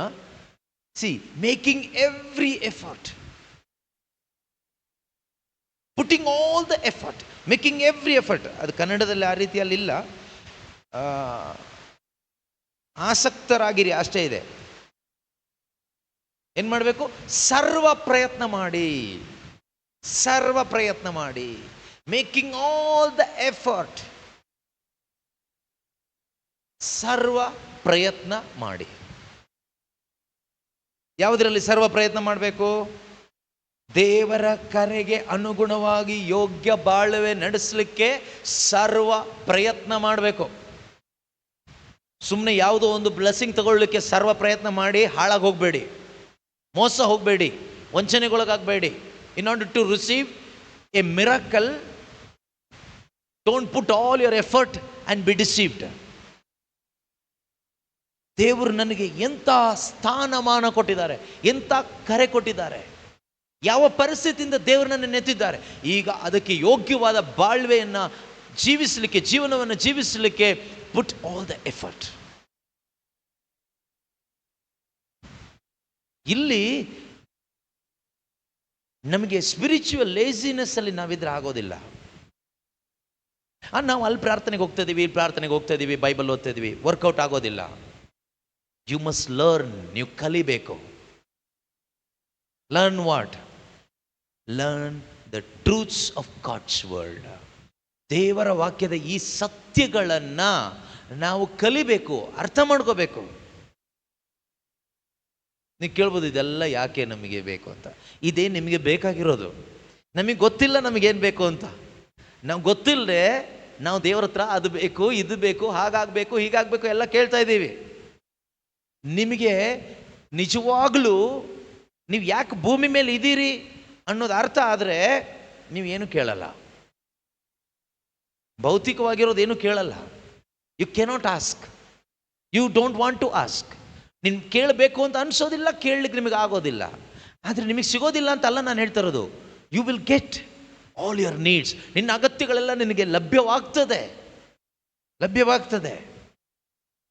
C, making every effort, putting all the effort, making every effort. ಅದು ಕನ್ನಡದಲ್ಲಿ ಆ ರೀತಿಯಲ್ಲಿ ಇಲ್ಲ. ಆಸಕ್ತರಾಗಿರಿ ಅಷ್ಟೇ ಇದೆ. ಏನು ಮಾಡಬೇಕು? ಸರ್ವ ಪ್ರಯತ್ನ ಮಾಡಿ, ಮೇಕಿಂಗ್ ಆಲ್ ದ ಎಫರ್ಟ್. ಸರ್ವ ಪ್ರಯತ್ನ ಮಾಡಿ. ಯಾವುದರಲ್ಲಿ ಸರ್ವ ಪ್ರಯತ್ನ ಮಾಡಬೇಕು? ದೇವರ ಕರೆಗೆ ಅನುಗುಣವಾಗಿ ಯೋಗ್ಯ ಬಾಳುವೆ ನಡೆಸಲಿಕ್ಕೆ ಸರ್ವ ಪ್ರಯತ್ನ ಮಾಡಬೇಕು. ಸುಮ್ಮನೆ ಯಾವುದೋ ಒಂದು ಬ್ಲೆಸ್ಸಿಂಗ್ ತಗೊಳ್ಳಿಕ್ಕೆ ಸರ್ವ ಪ್ರಯತ್ನ ಮಾಡಿ ಹಾಳಾಗಿ ಹೋಗಬೇಡಿ, ಮೋಸ ಹೋಗಬೇಡಿ, ವಂಚನೆಗೊಳಗಾಗಬೇಡಿ. In order to receive a miracle, don't put all your effort and be deceived. ದೇವರು ನನಗೆ ಎಂಥ ಸ್ಥಾನಮಾನ ಕೊಟ್ಟಿದ್ದಾರೆ, ಎಂಥ ಕರೆ ಕೊಟ್ಟಿದ್ದಾರೆ, ಯಾವ ಪರಿಸ್ಥಿತಿಯಿಂದ ದೇವರು ನನ್ನ ನೆತ್ತಿದ್ದಾರೆ. ಈಗ ಅದಕ್ಕೆ ಯೋಗ್ಯವಾದ ಬಾಳ್ವೆಯನ್ನು ಜೀವಿಸಲಿಕ್ಕೆ, ಜೀವನವನ್ನು ಜೀವಿಸಲಿಕ್ಕೆ ಪುಟ್ ಆಲ್ ದ ಎಫರ್ಟ್. ಇಲ್ಲಿ ನಮಗೆ ಸ್ಪಿರಿಚುವಲ್ ಲೇಸಿನೆಸ್ ಅಲ್ಲಿ ನಾವಿದ್ರೆ ಆಗೋದಿಲ್ಲ. ನಾವು ಅಲ್ಲಿ ಪ್ರಾರ್ಥನೆಗೆ ಹೋಗ್ತಾ ಇದೀವಿ, ಇಲ್ಲಿ ಪ್ರಾರ್ಥನೆಗೆ ಹೋಗ್ತಾ ಇದೀವಿ, ಬೈಬಲ್ ಓದ್ತಾ ಇದೀವಿ, ವರ್ಕೌಟ್ ಆಗೋದಿಲ್ಲ. You must learn. ನೀವು ಕಲಿಬೇಕು. Learn what? Learn the truths of God's world. ದೇವರ ವಾಕ್ಯದ ಈ ಸತ್ಯಗಳನ್ನು ನಾವು ಕಲಿಬೇಕು, ಅರ್ಥ ಮಾಡ್ಕೋಬೇಕು. ನೀವು ಕೇಳ್ಬೋದು, ಇದೆಲ್ಲ ಯಾಕೆ ನಮಗೆ ಬೇಕು ಅಂತ. ಇದೇ ನಿಮಗೆ ಬೇಕಾಗಿರೋದು. ನಮಗೆ ಗೊತ್ತಿಲ್ಲ ನಮಗೇನು ಬೇಕು ಅಂತ. ನಾವು ಗೊತ್ತಿಲ್ಲದೆ ನಾವು ದೇವರ ಹತ್ರ ಅದು ಬೇಕು, ಇದು ಬೇಕು, ಹಾಗಾಗಬೇಕು, ಹೀಗಾಗಬೇಕು ಎಲ್ಲ ಕೇಳ್ತಾ ಇದ್ದೀವಿ. ನಿಮಗೆ ನಿಜವಾಗ್ಲೂ ನೀವು ಯಾಕೆ ಭೂಮಿ ಮೇಲೆ ಇದ್ದೀರಿ ಅನ್ನೋದು ಅರ್ಥ ಆದರೆ ನೀವೇನು ಕೇಳಲ್ಲ. ಭೌತಿಕವಾಗಿರೋದೇನು ಕೇಳಲ್ಲ. You cannot ask. You don't want to ask. ನಿನ್ ಕೇಳಬೇಕು ಅಂತ ಅನ್ಸೋದಿಲ್ಲ, ಕೇಳಲಿಕ್ಕೆ ನಿಮಗೆ ಆಗೋದಿಲ್ಲ. ಆದರೆ ನಿಮಗೆ ಸಿಗೋದಿಲ್ಲ ಅಂತ ಅಲ್ಲ ನಾನು ಹೇಳ್ತಾ ಇರೋದು. You will get all your needs. ನಿನ್ನ ಅಗತ್ಯಗಳೆಲ್ಲ ನಿನಗೆ ಲಭ್ಯವಾಗ್ತದೆ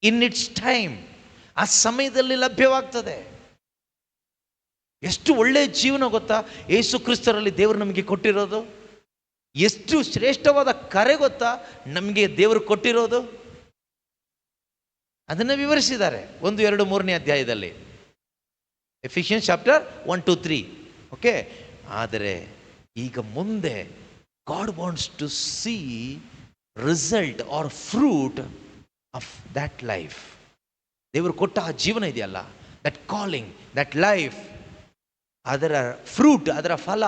ಇನ್ ಇಟ್ಸ್ ಟೈಮ್. ಆ ಸಮಯದಲ್ಲಿ ಲಭ್ಯವಾಗ್ತದೆ. ಎಷ್ಟು ಒಳ್ಳೆಯ ಜೀವನ ಗೊತ್ತಾ ಯೇಸು ಕ್ರಿಸ್ತರಲ್ಲಿ ದೇವರು ನಮಗೆ ಕೊಟ್ಟಿರೋದು. ಎಷ್ಟು ಶ್ರೇಷ್ಠವಾದ ಕರೆ ಗೊತ್ತಾ ನಮಗೆ ದೇವರು ಕೊಟ್ಟಿರೋದು. ಅದನ್ನು ವಿವರಿಸಿದ್ದಾರೆ 1, 2, 3ನೇ ಅಧ್ಯಾಯದಲ್ಲಿ, ಎಫಿಷಿಯನ್ಸ್ ಚಾಪ್ಟರ್ 1, 2, 3. ಓಕೆ. ಆದರೆ ಈಗ ಮುಂದೆ God wants to see result or fruit of that life. ದೇವರು ಕೊಟ್ಟ ಆ ಜೀವನ ಇದೆಯಲ್ಲ, ದಟ್ ಕಾಲಿಂಗ್, ದಟ್ ಲೈಫ್, ಅದರ ಫ್ರೂಟ್, ಅದರ ಫಲ,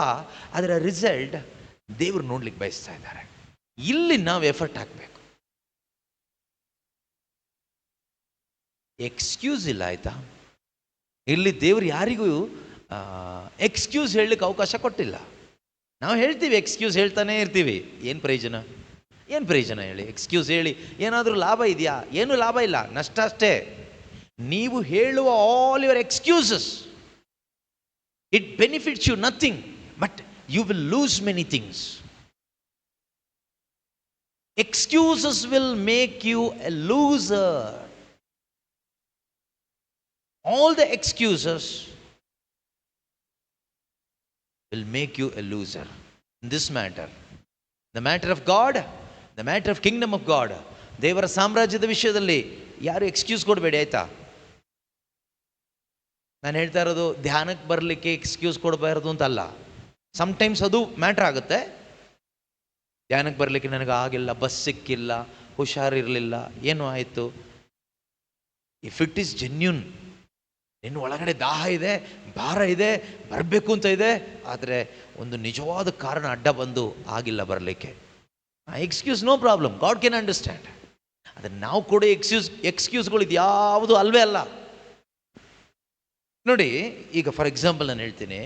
ಅದರ ರಿಸಲ್ಟ್ ದೇವರು ನೋಡ್ಲಿಕ್ಕೆ ಬಯಸ್ತಾ ಇದ್ದಾರೆ. ಇಲ್ಲಿ ನಾವು ಎಫರ್ಟ್ ಹಾಕಬೇಕು. ಎಕ್ಸ್ಕ್ಯೂಸ್ ಇಲ್ಲ, ಆಯ್ತಾ? ಇಲ್ಲಿ ದೇವರು ಯಾರಿಗೂ ಎಕ್ಸ್ಕ್ಯೂಸ್ ಹೇಳಲಿಕ್ಕೆ ಅವಕಾಶ ಕೊಟ್ಟಿಲ್ಲ. ನಾವು ಹೇಳ್ತೀವಿ, ಎಕ್ಸ್ಕ್ಯೂಸ್ ಹೇಳ್ತಾನೆ ಇರ್ತೀವಿ. ಏನು ಪ್ರಯೋಜನ ಹೇಳಿ? ಎಕ್ಸ್ಕ್ಯೂಸ್ ಹೇಳಿ ಏನಾದರೂ ಲಾಭ ಇದೆಯಾ? ಏನೂ ಲಾಭ ಇಲ್ಲ, ನಷ್ಟ ಅಷ್ಟೇ. ನೀವು ಹೇಳುವ all your excuses, it benefits you nothing, but you will lose many things. Excuses will make you a loser. All the excuses will make you a loser in this matter. The matter of God, the matter of kingdom of God. ದೇವರ ಸಾಮ್ರಾಜ್ಯದ ವಿಷಯದಲ್ಲಿ ಯಾರು excuse ಕೊಡಬೇಡಿ, ಆಯ್ತಾ? ನಾನು ಹೇಳ್ತಾ ಇರೋದು ಧ್ಯಾನಕ್ಕೆ ಬರಲಿಕ್ಕೆ ಎಕ್ಸ್ಕ್ಯೂಸ್ ಕೊಡಬಾರದು ಅಂತಲ್ಲ. ಸಮ್ಟೈಮ್ಸ್ ಅದು ಮ್ಯಾಟ್ರ್ ಆಗುತ್ತೆ. ಧ್ಯಾನಕ್ಕೆ ಬರಲಿಕ್ಕೆ ನನಗೆ ಆಗಿಲ್ಲ, ಬಸ್ ಸಿಕ್ಕಿಲ್ಲ, ಹುಷಾರಿರಲಿಲ್ಲ, ಏನೋ ಆಯಿತು. ಇಫ್ ಇಟ್ ಈಸ್ ಜೆನ್ಯೂನ್, ಇನ್ನು ಒಳಗಡೆ ದಾಹ ಇದೆ, ಭಾರ ಇದೆ, ಬರಬೇಕು ಅಂತ ಇದೆ, ಆದರೆ ಒಂದು ನಿಜವಾದ ಕಾರಣ ಅಡ್ಡ ಬಂದು ಆಗಿಲ್ಲ ಬರಲಿಕ್ಕೆ, excuse no problem, God can understand. ಅದನ್ನು ನಾವು ಕೂಡ ಎಕ್ಸ್ಕ್ಯೂಸ್ಗಳು ಇದು ಯಾವುದು ಅಲ್ವೇ ಅಲ್ಲ. ನೋಡಿ, ಈಗ ಫಾರ್ ಎಕ್ಸಾಂಪಲ್ ನಾನು ಹೇಳ್ತೀನಿ,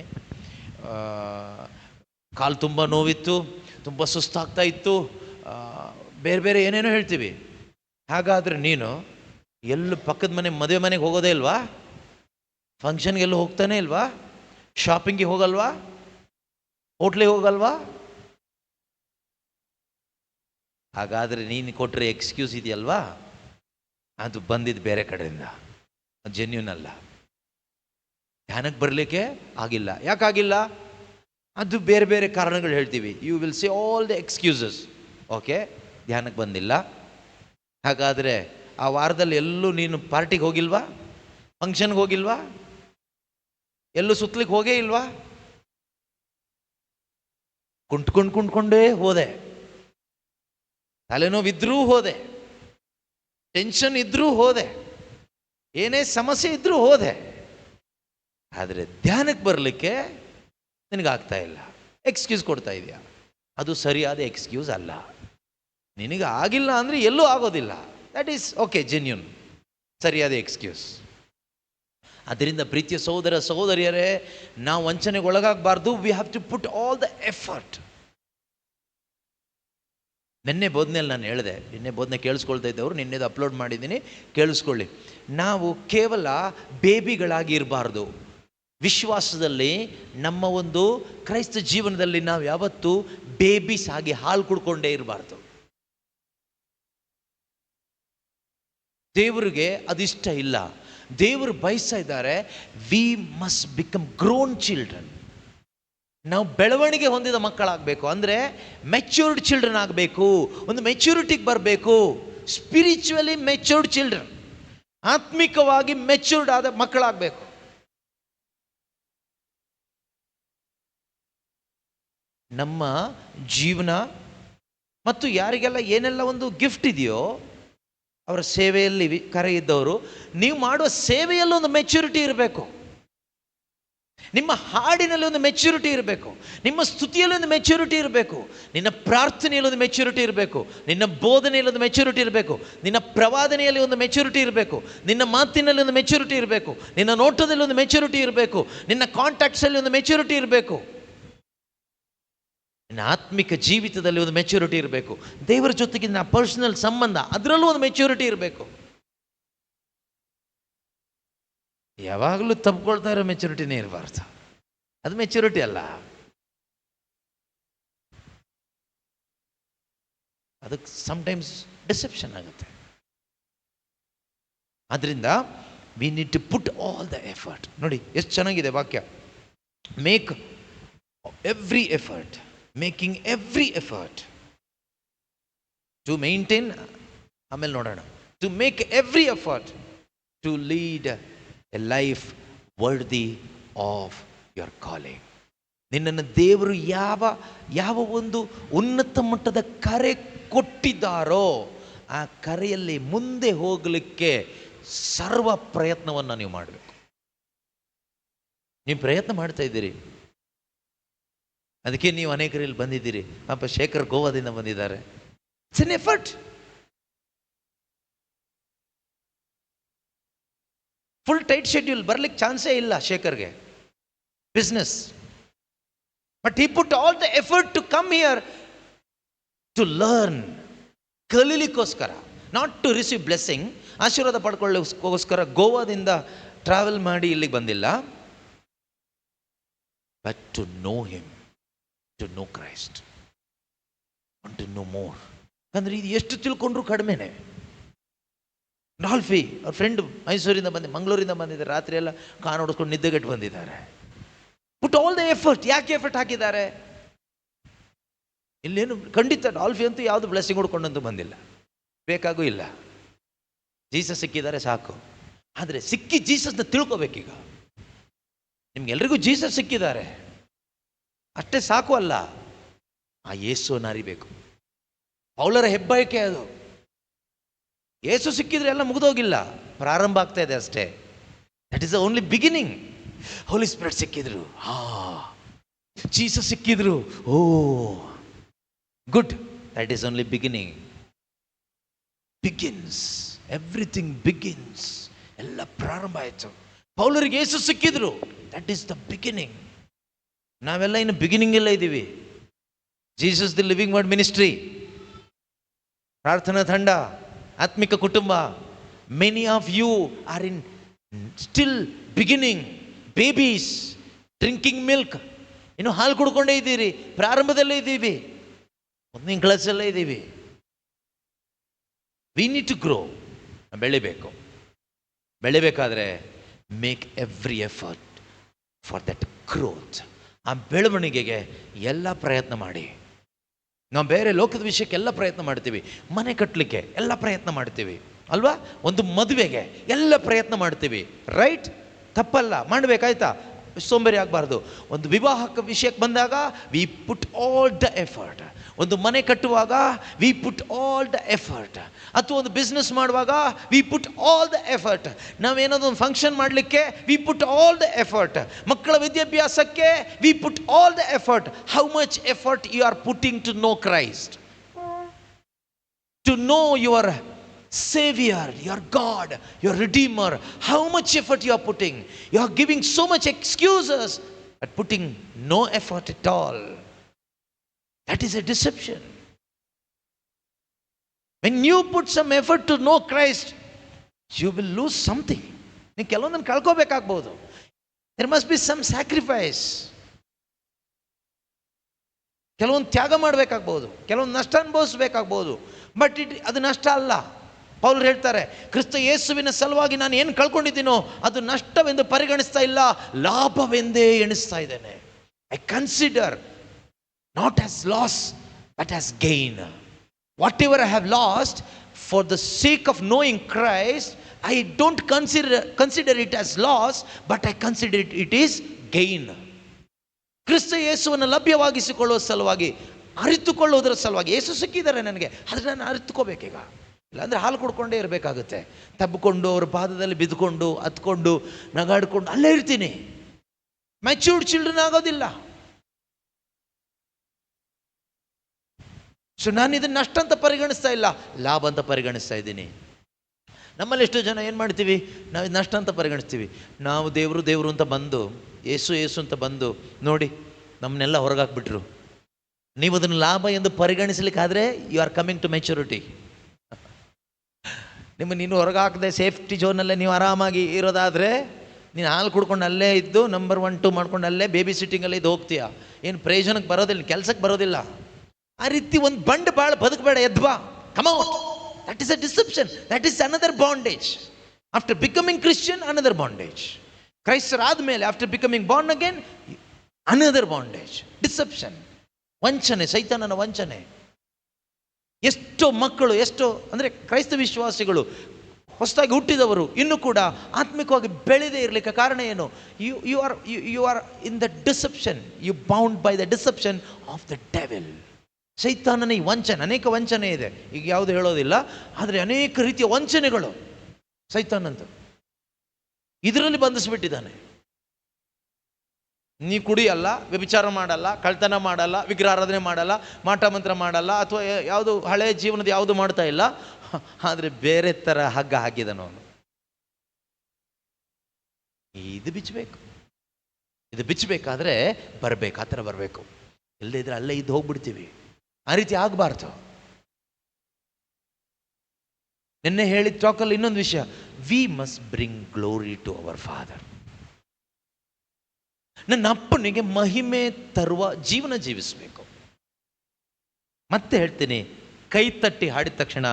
ಕಾಲು ತುಂಬ ನೋವಿತ್ತು, ತುಂಬ ಸುಸ್ತಾಗ್ತಾ ಇತ್ತು, ಬೇರೆ ಬೇರೆ ಏನೇನೋ ಹೇಳ್ತೀವಿ. ಹಾಗಾದರೆ ನೀನು ಎಲ್ಲೂ ಪಕ್ಕದ ಮದುವೆ ಮನೆಗೆ ಹೋಗೋದೇ ಇಲ್ವಾ? ಫಂಕ್ಷನ್ಗೆಲ್ಲೂ ಹೋಗ್ತಾನೆ ಇಲ್ವಾ? ಶಾಪಿಂಗಿಗೆ ಹೋಗಲ್ವಾ? ಹೋಟ್ಲಿಗೆ ಹೋಗಲ್ವಾ? ಹಾಗಾದರೆ ನೀನು ಕೊಟ್ಟರೆ ಎಕ್ಸ್ಕ್ಯೂಸ್ ಇದೆಯಲ್ವಾ, ಅದು ಬಂದಿದ್ದು ಬೇರೆ ಕಡೆಯಿಂದ, ಜೆನ್ಯೂನ್ ಅಲ್ಲ. ಧ್ಯಾನಕ್ಕೆ ಬರಲಿಕ್ಕೆ ಆಗಿಲ್ಲ. ಯಾಕಾಗಿಲ್ಲ? ಅದು ಬೇರೆ ಬೇರೆ ಕಾರಣಗಳು ಹೇಳ್ತೀವಿ. You will say all the excuses. Okay, ಧ್ಯಾನಕ್ಕೆ ಬಂದಿಲ್ಲ. ಹಾಗಾದರೆ ಆ ವಾರದಲ್ಲಿ ಎಲ್ಲೂ ನೀನು ಪಾರ್ಟಿಗೆ ಹೋಗಿಲ್ವಾ? ಫಂಕ್ಷನ್ಗೆ ಹೋಗಿಲ್ವಾ? ಎಲ್ಲೂ ಸುತ್ತಲಿಕ್ಕೆ ಹೋಗೇ ಇಲ್ವಾ? ಕುಂಟ್ಕೊಂಡೇ ಹೋದೆ, ತಲೆನೋವಿದ್ರೂ ಹೋದೆ, ಟೆನ್ಷನ್ ಇದ್ರೂ ಹೋದೆ, ಏನೇ ಸಮಸ್ಯೆ ಇದ್ರೂ ಹೋದೆ. ಆದರೆ ಧ್ಯಾನಕ್ಕೆ ಬರಲಿಕ್ಕೆ ನಿನಗಾಗ್ತಾ ಇಲ್ಲ, ಎಕ್ಸ್ಕ್ಯೂಸ್ ಕೊಡ್ತಾ ಇದೆಯಾ. ಅದು ಸರಿಯಾದ ಎಕ್ಸ್ಕ್ಯೂಸ್ ಅಲ್ಲ. ನಿನಗೆ ಆಗಿಲ್ಲ ಅಂದರೆ ಎಲ್ಲೂ ಆಗೋದಿಲ್ಲ. ದಟ್ ಈಸ್ ಓಕೆ, ಜೆನ್ಯೂನ್, ಸರಿಯಾದ ಎಕ್ಸ್ಕ್ಯೂಸ್. ಅದರಿಂದ ಪ್ರೀತಿಯ ಸಹೋದರ ಸಹೋದರಿಯರೇ, ನಾವು ವಂಚನೆಗೆ ಒಳಗಾಗಬಾರ್ದು. We have to put all the effort. ನಿನ್ನೆ ಬೋಧನೆಯಲ್ಲಿ ನಾನು ಹೇಳಿದೆ, ನಿನ್ನೆ ಬೋಧನೆ ಕೇಳಿಸ್ಕೊಳ್ತಾ ಇದ್ದವರು ನಿನ್ನೆದು ಅಪ್ಲೋಡ್ ಮಾಡಿದ್ದೀನಿ, ಕೇಳಿಸ್ಕೊಳ್ಳಿ. ನಾವು ಕೇವಲ ಬೇಬಿಗಳಾಗಿ ಇರಬಾರ್ದು. ವಿಶ್ವಾಸದಲ್ಲಿ ನಮ್ಮ ಒಂದು ಕ್ರೈಸ್ತ ಜೀವನದಲ್ಲಿ ನಾವು ಯಾವತ್ತೂ ಬೇಬೀಸ್ ಆಗಿ ಹಾಲು ಕುಡ್ಕೊಂಡೇ ಇರಬಾರ್ದು. ದೇವರಿಗೆ ಅದಿಷ್ಟ ಇಲ್ಲ. ದೇವರು ಬಯಸ್ತಾ ಇದ್ದಾರೆ, we must become grown children. ನಾವು ಬೆಳವಣಿಗೆ ಹೊಂದಿದ ಮಕ್ಕಳಾಗಬೇಕು, ಅಂದರೆ ಮೆಚ್ಯೂರ್ಡ್ ಚಿಲ್ಡ್ರನ್ ಆಗಬೇಕು, ಒಂದು ಮೆಚ್ಯೂರಿಟಿಗೆ ಬರಬೇಕು. ಸ್ಪಿರಿಚುವಲಿ ಮೆಚ್ಯೂರ್ಡ್ ಚಿಲ್ಡ್ರನ್, ಆತ್ಮಿಕವಾಗಿ ಮೆಚ್ಯೂರ್ಡ್ ಆದ ಮಕ್ಕಳಾಗಬೇಕು. ನಮ್ಮ ಜೀವನ ಮತ್ತು ಯಾರಿಗೆಲ್ಲ ಏನೆಲ್ಲ ಒಂದು ಗಿಫ್ಟ್ ಇದೆಯೋ ಅವರ ಸೇವೆಯಲ್ಲಿ ಕರೆ ಇದ್ದವರು, ನೀವು ಮಾಡುವ ಸೇವೆಯಲ್ಲೂ ಒಂದು ಮೆಚ್ಯೂರಿಟಿ ಇರಬೇಕು. ನಿಮ್ಮ ಹಾಡಿನಲ್ಲಿ ಒಂದು ಮೆಚ್ಯೂರಿಟಿ ಇರಬೇಕು, ನಿಮ್ಮ ಸ್ತುತಿಯಲ್ಲಿ ಒಂದು ಮೆಚ್ಯೂರಿಟಿ ಇರಬೇಕು, ನಿನ್ನ ಪ್ರಾರ್ಥನೆಯಲ್ಲಿ ಒಂದು ಮೆಚ್ಯೂರಿಟಿ ಇರಬೇಕು, ನಿನ್ನ ಬೋಧನೆಯಲ್ಲಿ ಒಂದು ಮೆಚ್ಯೂರಿಟಿ ಇರಬೇಕು, ನಿನ್ನ ಪ್ರವಾದನೆಯಲ್ಲಿ ಒಂದು ಮೆಚ್ಯೂರಿಟಿ ಇರಬೇಕು, ನಿನ್ನ ಮಾತಿನಲ್ಲಿ ಒಂದು ಮೆಚ್ಯೂರಿಟಿ ಇರಬೇಕು, ನಿನ್ನ ನೋಟದಲ್ಲಿ ಒಂದು ಮೆಚ್ಯೂರಿಟಿ ಇರಬೇಕು, ನಿನ್ನ ಕಾಂಟ್ಯಾಕ್ಟ್ಸಲ್ಲಿ ಒಂದು ಮೆಚ್ಯೂರಿಟಿ ಇರಬೇಕು, ನಿನ್ನ ಆತ್ಮಿಕ ಜೀವಿತದಲ್ಲಿ ಒಂದು ಮೆಚ್ಯೂರಿಟಿ ಇರಬೇಕು, ದೇವರ ಜೊತೆಗಿನ ಪರ್ಸನಲ್ ಸಂಬಂಧ ಅದರಲ್ಲೂ ಒಂದು ಮೆಚ್ಯೂರಿಟಿ ಇರಬೇಕು. ಯಾವಾಗಲೂ ತಪ್ಕೊಳ್ತಾ ಇರೋ ಮೆಚ್ಯೂರಿಟಿನೇ ಇರಬಾರ್ದು, ಅದು ಮೆಚ್ಯೂರಿಟಿ ಅಲ್ಲ. ಅದಕ್ಕೆ ಸಮ್ಟೈಮ್ಸ್ ಡಿಸೆಪ್ಷನ್ ಆಗುತ್ತೆ. ಆದ್ದರಿಂದ we need to put all the effort. ನೋಡಿ ಎಷ್ಟು ಚೆನ್ನಾಗಿದೆ ವಾಕ್ಯ. Make every effort, making every effort to maintain, ಆಮೇಲೆ ನೋಡೋಣ, to make every effort to lead a life worthy of your calling. ನಿನ್ನನ್ನು ದೇವರು ಯಾವ ಒಂದು ಉನ್ನತ ಮಟ್ಟದ ಕರೆ ಕೊಟ್ಟಿದ್ದಾರೋ ಆ ಕರೆಯಲ್ಲಿ ಮುಂದೆ ಹೋಗಲಿಕ್ಕೆ ಸರ್ವ ಪ್ರಯತ್ನವನ್ನು ನೀವು ಮಾಡಬೇಕು. ನೀವು ಪ್ರಯತ್ನ ಮಾಡ್ತಾ ಇದ್ದೀರಿ, ಅದಕ್ಕೆ ನೀವು ಅನೇಕರಲ್ಲಿ ಬಂದಿದ್ದೀರಿ. ಪಾಪ ಶೇಖರ್ ಗೋವಾದಿಂದ ಬಂದಿದ್ದಾರೆ. It's an effort. Full tight schedule, ಬರ್ಲಿಕ್ಕೆ ಚಾನ್ಸೇ ಇಲ್ಲ ಶೇಖರ್ಗೆ, business. But he put all the effort to come here to learn, ಕಲೀಲಿಕ್ಕೋಸ್ಕರ, ನಾಟ್ ಟು ರಿಸೀವ್ ಬ್ಲೆಸ್ಸಿಂಗ್, ಆಶೀರ್ವಾದ ಪಡ್ಕೊಳ್ಳೋಕ್ಕೋಸ್ಕರ ಗೋವಾದಿಂದ ಟ್ರಾವೆಲ್ ಮಾಡಿ ಇಲ್ಲಿಗೆ ಬಂದಿಲ್ಲ. But to know him, to know Christ, to know more. ಅಂದರೆ ಇದು ಎಷ್ಟು ತಿಳ್ಕೊಂಡ್ರು ಕಡಿಮೆನೆ. ಡಾಲ್ಫಿ ಅವ್ರ ಫ್ರೆಂಡ್ ಮೈಸೂರಿಂದ ಮಂಗಳೂರಿಂದ ಬಂದಿದ್ದಾರೆ, ರಾತ್ರಿ ಎಲ್ಲ ಕಾರ್ ಹೊಡೆಸ್ಕೊಂಡು ನಿದ್ದೆಗೆಟ್ಟು ಬಂದಿದ್ದಾರೆ. ಪುಟ್ ಆಲ್ ದ ಎಫರ್ಟ್. ಯಾಕೆ ಎಫರ್ಟ್ ಹಾಕಿದ್ದಾರೆ? ಇಲ್ಲೇನು ಖಂಡಿತ ಡಾಲ್ಫಿ ಅಂತೂ ಯಾವುದು ಬ್ಲೆಸ್ಸಿಂಗ್ ಹುಡ್ಕೊಂಡಂತೂ ಬಂದಿಲ್ಲ, ಬೇಕಾಗೂ ಇಲ್ಲ. ಜೀಸಸ್ ಸಿಕ್ಕಿದ್ದಾರೆ ಸಾಕು. ಆದರೆ ಸಿಕ್ಕಿ ಜೀಸಸ್ನ ತಿಳ್ಕೊಬೇಕೀಗ. ನಿಮ್ಗೆಲ್ರಿಗೂ ಜೀಸಸ್ ಸಿಕ್ಕಿದ್ದಾರೆ, ಅಷ್ಟೇ ಸಾಕು ಅಲ್ಲ, ಆ ಯೇಸುವನ್ನು ಅರಿಬೇಕು. ಪೌಲರ ಹೆಬ್ಬಯಕೆ ಅದು. ಯೇಸು ಸಿಕ್ಕಿದ್ರೆ ಎಲ್ಲ ಮುಗಿದೋಗಿಲ್ಲ, ಪ್ರಾರಂಭ ಆಗ್ತಾ ಇದೆ ಅಷ್ಟೇ. That is the only beginning. Holy Spirit ಸಿಕ್ಕಿದ್ರು, ಜೀಸಸ್ ಸಿಕ್ಕಿದ್ರು, oh good, that is only beginning. Begins, everything begins. ಎಲ್ಲ ಪ್ರಾರಂಭ ಆಯಿತು. ಪೌಲರಿಗೆ ಯೇಸು ಸಿಕ್ಕಿದ್ರು, ದಟ್ ಈಸ್ ದ ಬಿಗಿನಿಂಗ್. ನಾವೆಲ್ಲ ಇನ್ನು ಬಿಗಿನಿಂಗ್ ಎಲ್ಲ ಇದ್ದೀವಿ. Jesus the Living Word Ministry, ಪ್ರಾರ್ಥನಾ ತಂಡ, ಆತ್ಮಿಕ ಕುಟುಂಬ. Many of you are in still beginning, babies drinking milk. ಇನ್ನು ಹಾಲು ಕುಡ್ಕೊಂಡೇ ಇದ್ದೀರಿ, ಪ್ರಾರಂಭದಲ್ಲೇ ಇದ್ದೀವಿ, ಒಂದನೇ ಕ್ಲಾಸಲ್ಲೇ ಇದ್ದೀವಿ. We need to grow. ಬೆಳಿಬೇಕು. ಬೆಳಿಬೇಕಾದ್ರೆ make every effort for that growth. ಆ ಬೆಳವಣಿಗೆಗೆ ಎಲ್ಲ ಪ್ರಯತ್ನ ಮಾಡಿ. ನಾವು ಬೇರೆ ಲೋಕದ ವಿಷಯಕ್ಕೆ ಎಲ್ಲ ಪ್ರಯತ್ನ ಮಾಡ್ತೀವಿ, ಮನೆ ಕಟ್ಟಲಿಕ್ಕೆ ಎಲ್ಲ ಪ್ರಯತ್ನ ಮಾಡ್ತೀವಿ ಅಲ್ವಾ, ಒಂದು ಮದುವೆಗೆ ಎಲ್ಲ ಪ್ರಯತ್ನ ಮಾಡ್ತೀವಿ, ರೈಟ್? ತಪ್ಪಲ್ಲ, ಮಾಡಬೇಕಾಯ್ತಾ? ಸೋಂಬೇರಿ ಆಗಬಾರ್ದು. ಒಂದು ವಿವಾಹಕ ವಿಷಯಕ್ಕೆ ಬಂದಾಗ we put all the effort. ಒಂದು ಮನೆ ಕಟ್ಟುವಾಗ we put all the effort. ಅಥವಾ ಒಂದು ಬಿಸ್ನೆಸ್ ಮಾಡುವಾಗ we put all the effort. ನಾವೇನಾದ್ರು ಒಂದು ಫಂಕ್ಷನ್ ಮಾಡಲಿಕ್ಕೆ we put all the effort. ಮಕ್ಕಳ ವಿದ್ಯಾಭ್ಯಾಸಕ್ಕೆ we put all the effort. How much effort you are putting to know Christ, to know your Savior, your God, your Redeemer? How much effort you are putting? You are giving so much excuses but putting no effort at all. That is a deception. When you put some effort to know Christ, you will lose something. ನೀವು ಕೆಲವೊಂದನ್ನು ಕಳ್ಕೋಬೇಕಾಗ್ಬೋದು. There must be some sacrifice. ಕೆಲವೊಂದು ತ್ಯಾಗ ಮಾಡಬೇಕಾಗ್ಬೋದು, ಕೆಲವೊಂದು ನಷ್ಟ ಅನುಭವಿಸ್ಬೇಕಾಗ್ಬೋದು. But ಅದು ನಷ್ಟ ಅಲ್ಲ. ಪೌಲರು ಹೇಳ್ತಾರೆ, ಕ್ರಿಸ್ತ ಯೇಸುವಿನ ಸಲುವಾಗಿ ನಾನು ಏನು ಕಳ್ಕೊಂಡಿದ್ದೀನೋ ಅದು ನಷ್ಟವೆಂದು ಪರಿಗಣಿಸ್ತಾ ಇಲ್ಲ, ಲಾಭವೆಂದೇ ಎಣಿಸ್ತಾ ಇದ್ದೇನೆ. I consider not as loss but as gain. What ever I have lost for the sake of knowing Christ, I don't consider it as loss, but I consider it is gain. ಕ್ರಿಸ್ತ ಯೇಸುವನ್ನು ಲಭ್ಯವಾಗಿಸಿಕೊಳ್ಳುವ ಸಲುವಾಗಿ, ಅರಿತುಕೊಳ್ಳುವುದರ ಸಲುವಾಗಿ, ಯೇಸು ಸಿಕ್ಕಿದ್ದಾರೆ ನನಗೆ, ಆದರೆ ನಾನು ಅರಿತುಕೋಬೇಕೀಗ. ಇಲ್ಲಾಂದರೆ ಹಾಲು ಕುಡ್ಕೊಂಡೇ ಇರಬೇಕಾಗುತ್ತೆ. ತಬ್ಬಿಕೊಂಡು ಅವ್ರ ಪಾದದಲ್ಲಿ ಬಿದ್ದುಕೊಂಡು ಹತ್ಕೊಂಡು ನಗಾಡ್ಕೊಂಡು ಅಲ್ಲೇ ಇರ್ತೀನಿ. ಮ್ಯಾಚ್ಯೂರ್ಡ್ ಚಿಲ್ಡ್ರನ್ ಆಗೋದಿಲ್ಲ. ಸೊ ನಾನು ಇದನ್ನು ನಷ್ಟ ಅಂತ ಪರಿಗಣಿಸ್ತಾ ಇಲ್ಲ, ಲಾಭ ಅಂತ ಪರಿಗಣಿಸ್ತಾ ಇದ್ದೀನಿ. ನಮ್ಮಲ್ಲಿ ಎಷ್ಟೋ ಜನ ಏನು ಮಾಡ್ತೀವಿ, ನಾವು ಇದು ನಷ್ಟ ಅಂತ ಪರಿಗಣಿಸ್ತೀವಿ. ನಾವು ದೇವರು ದೇವರು ಅಂತ ಬಂದು, ಏಸು ಏಸು ಅಂತ ಬಂದು ನೋಡಿ ನಮ್ಮನ್ನೆಲ್ಲ ಹೊರಗಾಕ್ಬಿಟ್ರು. ನೀವು ಅದನ್ನು ಲಾಭ ಎಂದು ಪರಿಗಣಿಸಲಿಕ್ಕಾದರೆ you are coming to maturity. ನೀನು ಹೊರಗಾಕದೆ ಸೇಫ್ಟಿ ಝೋನಲ್ಲೇ ನೀವು ಆರಾಮಾಗಿ ಇರೋದಾದರೆ, ನೀನು ಹಾಲು ಕುಡ್ಕೊಂಡು ಅಲ್ಲೇ ಇದ್ದು ನಂಬರ್ 1, 2 ಮಾಡ್ಕೊಂಡು ಅಲ್ಲೇ ಬೇಬಿ ಸಿಟ್ಟಿಂಗಲ್ಲೇ ಇದು ಹೋಗ್ತೀಯ. ಏನು ಪ್ರಯೋಜನಕ್ಕೆ ಬರೋದಿಲ್ಲ, ಕೆಲಸಕ್ಕೆ ಬರೋದಿಲ್ಲ. ಆ ರೀತಿ ಒಂದು ಬಂಡ್ ಭಾಳ ಬದುಕಬೇಡ, ಎದ್ವಾ, come out. That is a deception, that is another bondage. After becoming Christian, another bondage. ಕ್ರೈಸ್ತರಾದ್ಮೇಲೆ after becoming born again, another bondage, deception, ವಂಚನೆ, ಸೈತಾನನ ವಂಚನೆ. ಎಷ್ಟೋ ಮಕ್ಕಳು, ಎಷ್ಟೋ ಅಂದರೆ ಕ್ರೈಸ್ತ ವಿಶ್ವಾಸಿಗಳು, ಹೊಸದಾಗಿ ಹುಟ್ಟಿದವರು ಇನ್ನೂ ಕೂಡ ಆತ್ಮಿಕವಾಗಿ ಬೆಳೆದೇ ಇರಲಿಕ್ಕೆ ಕಾರಣ ಏನು? You are in the deception, you bound by the deception of the devil. ಸೈತಾನನ ಈ ವಂಚನೆ, ಅನೇಕ ವಂಚನೆ ಇದೆ, ಈಗ ಯಾವುದು ಹೇಳೋದಿಲ್ಲ, ಆದರೆ ಅನೇಕ ರೀತಿಯ ವಂಚನೆಗಳು ಸೈತಾನಂದು ಇದರಲ್ಲಿ ಬಂಧಿಸಿಬಿಟ್ಟಿದ್ದಾನೆ. ನೀ ಕುಡಿಯಲ್ಲ, ವ್ಯಭಿಚಾರ ಮಾಡಲ್ಲ, ಕಳ್ತನ ಮಾಡಲ್ಲ, ವಿಗ್ರಹಾರಾಧನೆ ಮಾಡಲ್ಲ, ಮಾಟ ಮಂತ್ರ ಮಾಡಲ್ಲ, ಅಥವಾ ಯಾವುದು ಹಳೆಯ ಜೀವನದ ಯಾವುದು ಮಾಡ್ತಾ ಇಲ್ಲ, ಆದರೆ ಬೇರೆ ಥರ ಹಗ್ಗ ಹಾಕಿದನು ಅವನು. ಇದು ಬಿಚ್ಚಬೇಕು, ಇದು ಬಿಚ್ಚಬೇಕಾದ್ರೆ ಬರಬೇಕು, ಆ ಥರ ಬರಬೇಕು. ಇಲ್ಲದೇ ಇದ್ರೆ ಅಲ್ಲೇ ಇದ್ದು ಹೋಗ್ಬಿಡ್ತೀವಿ. ಆ ರೀತಿ ಆಗಬಾರ್ದು. ನಿನ್ನೆ ಹೇಳಿದ ಟಾಕಲ್ಲಿ ಇನ್ನೊಂದು ವಿಷಯ, we must bring glory to our father. ನನ್ನ ಅಪ್ಪನಿಗೆ ಮಹಿಮೆ ತರುವ ಜೀವನ ಜೀವಿಸಬೇಕು. ಮತ್ತೆ ಹೇಳ್ತೀನಿ, ಕೈ ತಟ್ಟಿ ಹಾಡಿದ ತಕ್ಷಣ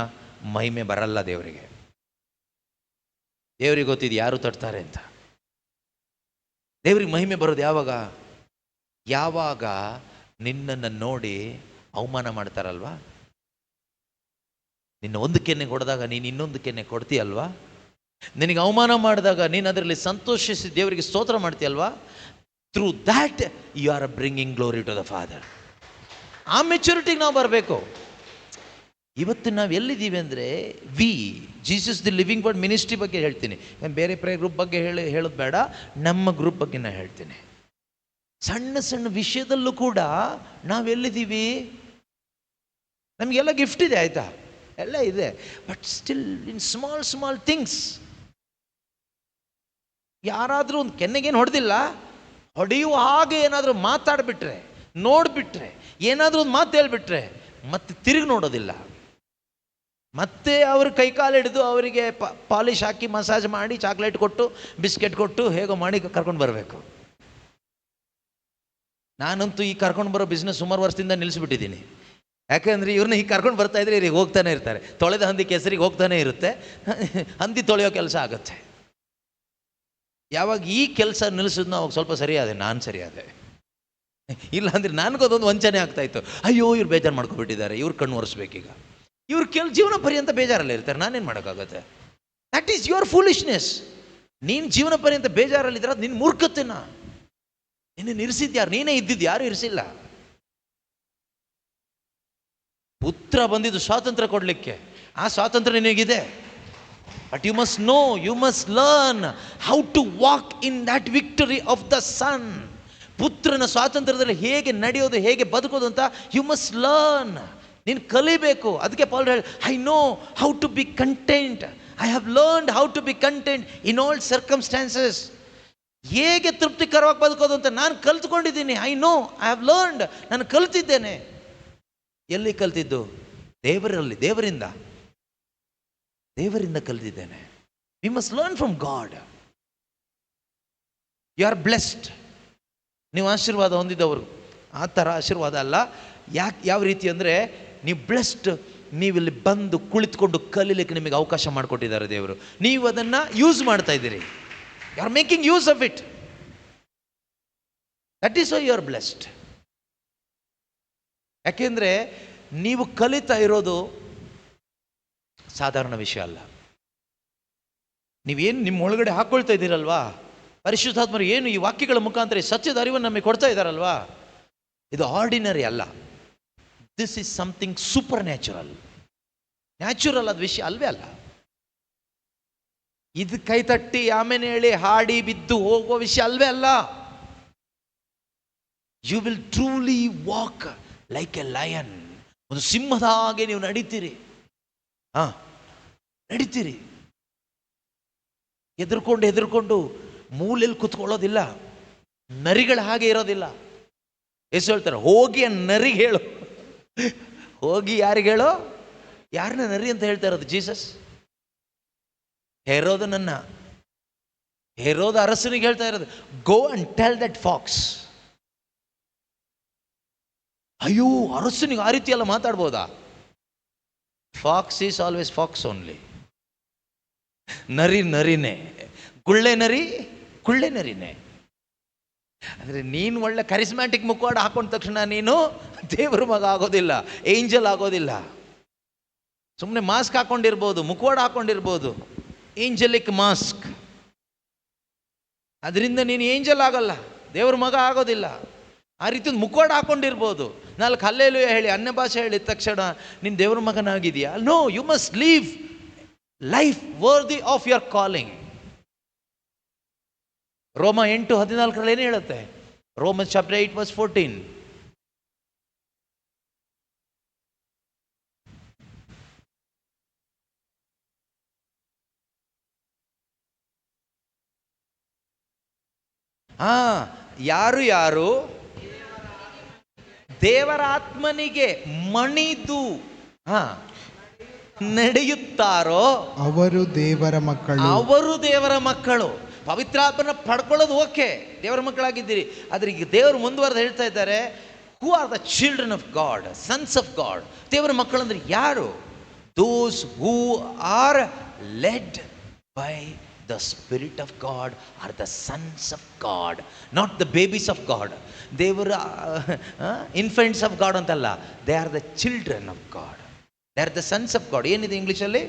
ಮಹಿಮೆ ಬರಲ್ಲ ದೇವರಿಗೆ. ದೇವರಿಗೆ ಗೊತ್ತಿದೆ ಯಾರು ತಟ್ತಾರೆ ಅಂತ. ದೇವರಿಗೆ ಮಹಿಮೆ ಬರೋದು ಯಾವಾಗ? ಯಾವಾಗ ನಿನ್ನನ್ನು ನೋಡಿ ಅವಮಾನ ಮಾಡ್ತಾರಲ್ವಾ, ನಿನ್ನ ಒಂದು ಕೆನ್ನೆ ಕೊಡಿದಾಗ ನೀನು ಇನ್ನೊಂದು ಕೆನ್ನೆ ಕೊಡ್ತೀಯಲ್ವಾ, ನಿನಗೆ ಅವಮಾನ ಮಾಡಿದಾಗ ನೀನು ಅದರಲ್ಲಿ ಸಂತೋಷಿಸಿ ದೇವರಿಗೆ ಸ್ತೋತ್ರ ಮಾಡ್ತೀಯಲ್ವಾ, through that you are bringing glory to the Father. ಆ ಮೆಚುರಿಟಿಗೆ ನಾವು ಬರಬೇಕು. ಇವತ್ತು ನಾವು ಎಲ್ಲಿದ್ದೀವಿ ಅಂದರೆ, Jesus the Living Word Ministry ಬಗ್ಗೆ ಹೇಳ್ತೀನಿ, ಬೇರೆ ಪ್ರೇಯರ್ ಗ್ರೂಪ್ ಬಗ್ಗೆ ಹೇಳೋದು ಬೇಡ, ನಮ್ಮ ಗ್ರೂಪ್ ಬಗ್ಗೆ ನಾನು ಹೇಳ್ತೀನಿ. ಸಣ್ಣ ಸಣ್ಣ ವಿಷಯದಲ್ಲೂ ಕೂಡ ನಾವೆಲ್ಲಿದ್ದೀವಿ? ನಮಗೆಲ್ಲ ಗಿಫ್ಟ್ ಇದೆ, ಆಯಿತಾ, ಎಲ್ಲ ಇದೆ, but still in small things. ಯಾರಾದರೂ ಒಂದು ಕೆನ್ನೆಗೇನು ಹೊಡೆದಿಲ್ಲ, ಹೊಡೆಯುವ ಹಾಗೆ ಏನಾದರೂ ಮಾತಾಡಿಬಿಟ್ರೆ, ನೋಡಿಬಿಟ್ರೆ, ಏನಾದರೂ ಒಂದು ಮಾತು ಹೇಳ್ಬಿಟ್ರೆ ಮತ್ತೆ ತಿರುಗಿ ನೋಡೋದಿಲ್ಲ. ಮತ್ತೆ ಅವರು ಕೈಕಾಲು ಹಿಡಿದು ಅವರಿಗೆ ಪಾಲಿಶ್ ಹಾಕಿ ಮಸಾಜ್ ಮಾಡಿ ಚಾಕ್ಲೇಟ್ ಕೊಟ್ಟು ಬಿಸ್ಕೆಟ್ ಕೊಟ್ಟು ಹೇಗೋ ಮಾಡಿ ಕರ್ಕೊಂಡು ಬರಬೇಕು. ನಾನಂತೂ ಈ ಕರ್ಕೊಂಡು ಬರೋ ಬಿಸ್ನೆಸ್ ಸುಮಾರು ವರ್ಷದಿಂದ ನಿಲ್ಲಿಸ್ಬಿಟ್ಟಿದ್ದೀನಿ. ಯಾಕೆಂದರೆ ಇವ್ರನ್ನ ಹೀಗೆ ಕರ್ಕೊಂಡು ಬರ್ತಾ ಇದ್ರೆ ಇವ್ರಿಗೆ ಹೋಗ್ತಾನೆ ಇರ್ತಾರೆ, ತೊಳೆದ ಹಂದಿ ಕೆಸರಿಗೆ ಹೋಗ್ತಾನೆ ಇರುತ್ತೆ, ಹಂದಿ ತೊಳೆಯೋ ಕೆಲಸ ಆಗುತ್ತೆ. ಯಾವಾಗ ಈ ಕೆಲಸ ನಿಲ್ಲಿಸಿದ್ನೋ ಅವಾಗ ಸ್ವಲ್ಪ ಸರಿಯಾದೆ, ನಾನು ಸರಿಯಾದೆ. ಇಲ್ಲ ಅಂದರೆ ನನಗದೊಂದು ವಂಚನೆ ಆಗ್ತಾಯಿತ್ತು. ಅಯ್ಯೋ ಇವ್ರು ಬೇಜಾರು ಮಾಡ್ಕೊಬಿಟ್ಟಿದ್ದಾರೆ, ಇವ್ರು ಕಣ್ಣು ಒರೆಸ್ಬೇಕೀಗ. ಇವ್ರು ಜೀವನ ಪರ್ಯಂತ ಬೇಜಾರಲ್ಲೇ ಇರ್ತಾರೆ, ನಾನೇನು ಮಾಡೋಕ್ಕಾಗತ್ತೆ? That is your foolishness. ನೀನು ಜೀವನ ಪರ್ಯಂತ ಬೇಜಾರಲ್ಲಿದ್ರೆ ಅದು ನಿನ್ನ ಮೂರ್ಖತೆನ. ನಿನ್ನ ಇರಿಸಿದ್ಯಾರು? ನೀನೇ ಇದ್ದಿದ್ದು, ಯಾರು ಇರಿಸಿಲ್ಲ. ಪುತ್ರ ಬಂದಿದ್ದು ಸ್ವಾತಂತ್ರ್ಯ ಕೊಡಲಿಕ್ಕೆ, ಆ ಸ್ವಾತಂತ್ರ್ಯ ನಿನಗಿದೆ. But you must know, you must learn how to walk in that victory of the Son. ಪುತ್ರನ ಸ್ವಾತಂತ್ರ್ಯದಲ್ಲಿ ಹೇಗೆ ನಡೆಯೋದು, ಹೇಗೆ ಬದುಕೋದು ಅಂತ ಯು ಮಸ್ಟ್ ಲರ್ನ್. ನೀನು ಕಲಿಬೇಕು. ಅದಕ್ಕೆ ಪೌಲ್ ಹೇಳಿ, I know how to be content, I have learned how to be content in all circumstances. ಹೇಗೆ ತೃಪ್ತಿಕರವಾಗಿ ಬದುಕೋದು ಅಂತ ನಾನು ಕಲ್ತ್ಕೊಂಡಿದ್ದೀನಿ. I know, I have learned, ನಾನು ಕಲ್ತಿದ್ದೇನೆ. ಎಲ್ಲಿ ಕಲ್ತಿದ್ದು? ದೇವರಲ್ಲಿ, ದೇವರಿಂದ. ದೇವರಿಂದ ಕಲಿತಿದ್ದೇನೆ. We must learn from God. You are blessed. ನೀವು ಆಶೀರ್ವಾದ ಹೊಂದಿದವರು. ಆ ಥರ ಆಶೀರ್ವಾದ ಅಲ್ಲ. ಯಾವ ರೀತಿ ಅಂದರೆ, ನೀವು ಬ್ಲೆಸ್ಡ್. ನೀವಿಲ್ಲಿ ಬಂದು ಕುಳಿತುಕೊಂಡು ಕಲೀಲಿಕ್ಕೆ ನಿಮಗೆ ಅವಕಾಶ ಮಾಡಿಕೊಟ್ಟಿದ್ದಾರೆ ದೇವರು. ನೀವು ಅದನ್ನು ಯೂಸ್ ಮಾಡ್ತಾ ಇದ್ದೀರಿ. You are making use of it. That is why you are blessed. ಯಾಕೆಂದರೆ ನೀವು ಕಲಿತಾ ಇರೋದು ಸಾಧಾರಣ ವಿಷಯ ಅಲ್ಲ. ನೀವೇನು ನಿಮ್ಮ ಒಳಗಡೆ ಹಾಕ್ಕೊಳ್ತಾ ಇದ್ದೀರಲ್ವಾ, ಪರಿಶುದ್ಧಾತ್ಮರು ಏನು ಈ ವಾಕ್ಯಗಳ ಮುಖಾಂತರ ಸತ್ಯದ ಅರಿವನ್ನು ನಮಗೆ ಕೊಡ್ತಾ ಇದ್ದಾರಲ್ವಾ, ಇದು ಆರ್ಡಿನರಿ ಅಲ್ಲ. This is something super natural. Natural ಆದ ವಿಷಯ ಅಲ್ವೇ ಅಲ್ಲ. ಇದು ಕೈ ತಟ್ಟಿ ಆಮೇಲೆ ಹೇಳಿ ಹಾಡಿ ಬಿದ್ದು ಹೋಗುವ ವಿಷಯ ಅಲ್ವೇ ಅಲ್ಲ. You will truly walk like a lion. ಒಂದು ಸಿಂಹದ ಹಾಗೆ ನೀವು ನಡೀತೀರಿ. ನಡೀತೀರಿ. ಹೆದರ್ಕೊಂಡು ಮೂಲೆಯಲ್ಲಿ ಕುತ್ಕೊಳ್ಳೋದಿಲ್ಲ. ನರಿಗಳ ಹಾಗೆ ಇರೋದಿಲ್ಲ. ಎಷ್ಟು ಹೇಳ್ತಾರೆ, ಹೋಗಿ ನರಿಗೆ ಹೇಳು. ಹೋಗಿ ಯಾರಿಗೆ ಹೇಳೋ? ಯಾರನ್ನ ನರಿ ಅಂತ ಹೇಳ್ತಾ ಇರೋದು? ಜೀಸಸ್. ಹೆರೋದ ಅರಸನಿಗೆ ಹೇಳ್ತಾ ಇರೋದು, go and tell that fox. ಅಯ್ಯೋ, ಅರಸನಿಗೆ ಆ ರೀತಿ ಎಲ್ಲ ಮಾತಾಡ್ಬೋದಾ? Fox is always fox only. ನರಿನೇ. ಕುಳ್ಳೆ ನರಿನೇ. ಅಂದರೆ ನೀನು ಒಳ್ಳೆ ಕರಿಸ್ಮ್ಯಾಟಿಕ್ ಮುಖವಾಡ ಹಾಕೊಂಡ ತಕ್ಷಣ ನೀನು ದೇವರ ಮಗ ಆಗೋದಿಲ್ಲ, ಏಂಜಲ್ ಆಗೋದಿಲ್ಲ. ಸುಮ್ಮನೆ ಮಾಸ್ಕ್ ಹಾಕೊಂಡಿರ್ಬೋದು, ಮುಖವಾಡ ಹಾಕೊಂಡಿರ್ಬೋದು, ಏಂಜಲಿಕ್ ಮಾಸ್ಕ್. ಅದರಿಂದ ನೀನು ಏಂಜಲ್ ಆಗಲ್ಲ, ದೇವ್ರ ಮಗ ಆಗೋದಿಲ್ಲ. ಆ ರೀತಿ ಒಂದು ಮುಖವಾಡ ಹಾಕೊಂಡಿರ್ಬೋದು, 4 ಹಲ್ಲೆಲೂಯಾ ಹೇಳಿ ಅನ್ಯ ಭಾಷೆ ಹೇಳಿದ ತಕ್ಷಣ ನೀನು ದೇವ್ರ ಮಗನಾಗಿದೆಯಾ? No, you must leave life worthy of your calling. ರೋಮ 8:14 ಏನು ಹೇಳುತ್ತೆ? Romans chapter 8 verse 14. ಯಾರು ದೇವರ ಆತ್ಮನಿಗೆ ಮಣಿದು ನಡೆಯುತ್ತಾರೋ ಅವರು ದೇವರ ಮಕ್ಕಳು. ಪವಿತ್ರಾತ್ಮನ ಪಡ್ಕೊಳ್ಳೋದು ಓಕೆ, ದೇವರ ಮಕ್ಕಳಾಗಿದ್ದೀರಿ. ಆದರೆ ಈಗ ದೇವರು ಮುಂದುವರೆದು ಹೇಳ್ತಾ ಇದ್ದಾರೆ, who are the children of God, sons of God. ದೇವರ ಮಕ್ಕಳು ಅಂದ್ರೆ ಯಾರು? Those who are led by the spirit of God are the sons of God, not the babies of God. ದೇವರ ಇನ್ಫೆಂಟ್ಸ್ ಆಫ್ ಗಾಡ್ ಅಂತಲ್ಲ, they are the children of God, they are the sons of God. ಏನಿದೆ ಇಂಗ್ಲೀಷಲ್ಲಿ?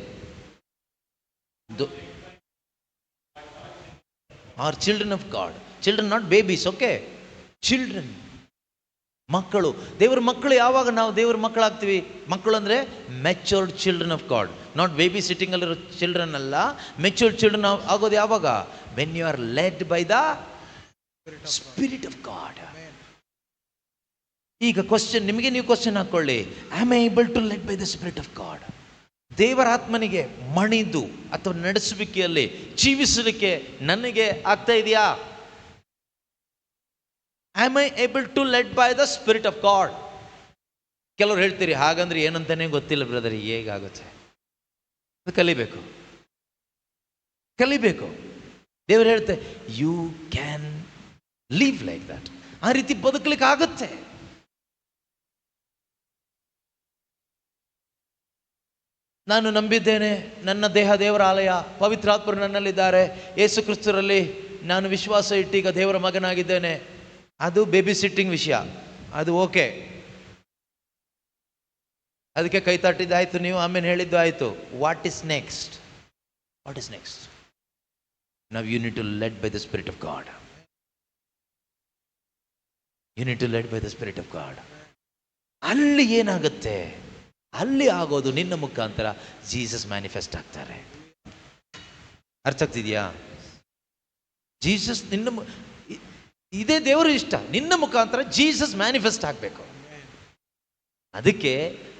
Are children of God. Children, not babies. Okay, children, ಮಕ್ಕಳು. ದೇವರ ಮಕ್ಕಳು ಯಾವಾಗ ನಾವು ದೇವರ ಮಕ್ಕಳಾಗ್ತೀವಿ? ಮಕ್ಕಳು ಅಂದರೆ matured children of God, not baby sitting ಅಲ್ಲಿರೋ ಚಿಲ್ಡ್ರನ್ ಅಲ್ಲ. ಮೆಚೂರ್ಡ್ ಚಿಲ್ಡ್ರನ್ ಆಗೋದು ಯಾವಾಗ? When you are led by the spirit of God. ಈಗ ಕ್ವಶನ್, ನಿಮಗೆ ನೀವು ಕ್ವಶನ್ ಹಾಕೊಳ್ಳಿ, am I able to led by the spirit of God? ದೇವರ ಆತ್ಮನಿಗೆ ಮಣಿದು ಅಥವಾ ನಡೆಸುವಿಕೆಯಲ್ಲಿ ಜೀವಿಸಲಿಕ್ಕೆ ನನಗೆ ಆಗ್ತಾ ಇದೆಯಾ? Am I able to led by the spirit of God? ಕೆಲವರು ಹೇಳ್ತೀರಿ, ಹಾಗಂದ್ರೆ ಏನಂತಾನೆ ಗೊತ್ತಿಲ್ಲ ಬ್ರದರ್. ಹೇಗಾಗುತ್ತೆ? ಕಲಿಬೇಕು. ದೇವರು ಹೇಳ್ತೆ, you can live like that. ಆ ರೀತಿ ಬದುಕಲಿಕ್ಕೆ ಆಗುತ್ತೆ. ನಾನು ನಂಬಿದ್ದೇನೆ, ನನ್ನ ದೇಹ ದೇವರ ಆಲಯ, ಪವಿತ್ರಾತ್ಮರು ನನ್ನಲ್ಲಿದ್ದಾರೆ, ಯೇಸು ಕ್ರಿಸ್ತರಲ್ಲಿ ನಾನು ವಿಶ್ವಾಸ ಇಟ್ಟೀಗ ದೇವರ ಮಗನಾಗಿದ್ದೇನೆ. ಅದು ಬೇಬಿ ಸಿಟ್ಟಿಂಗ್ ವಿಷಯ, ಅದು ಓಕೆ. ಅದಕ್ಕೆ ಕೈ ತಟ್ಟಿದ್ದಾಯ್ತು ನೀವು, ಆಮೇಲೆ ಹೇಳಿದ್ದು ಆಯಿತು. What is next? Now you need to led by the spirit of God. ಅಲ್ಲಿ ಏನಾಗುತ್ತೆ? ಅಲ್ಲಿ ಆಗೋದು ನಿನ್ನ ಮುಖಾಂತರ ಜೀಸಸ್ ಮ್ಯಾನಿಫೆಸ್ಟ್ ಆಗ್ತಾರೆ. ಅರ್ಥ ಆಗ್ತಿದೆಯಾ? ಜೀಸಸ್ ಇದೇ ದೇವರು ಇಷ್ಟ, ನಿನ್ನ ಮುಖಾಂತರ ಜೀಸಸ್ ಮ್ಯಾನಿಫೆಸ್ಟ್ ಆಗಬೇಕು. ಅದಕ್ಕೆ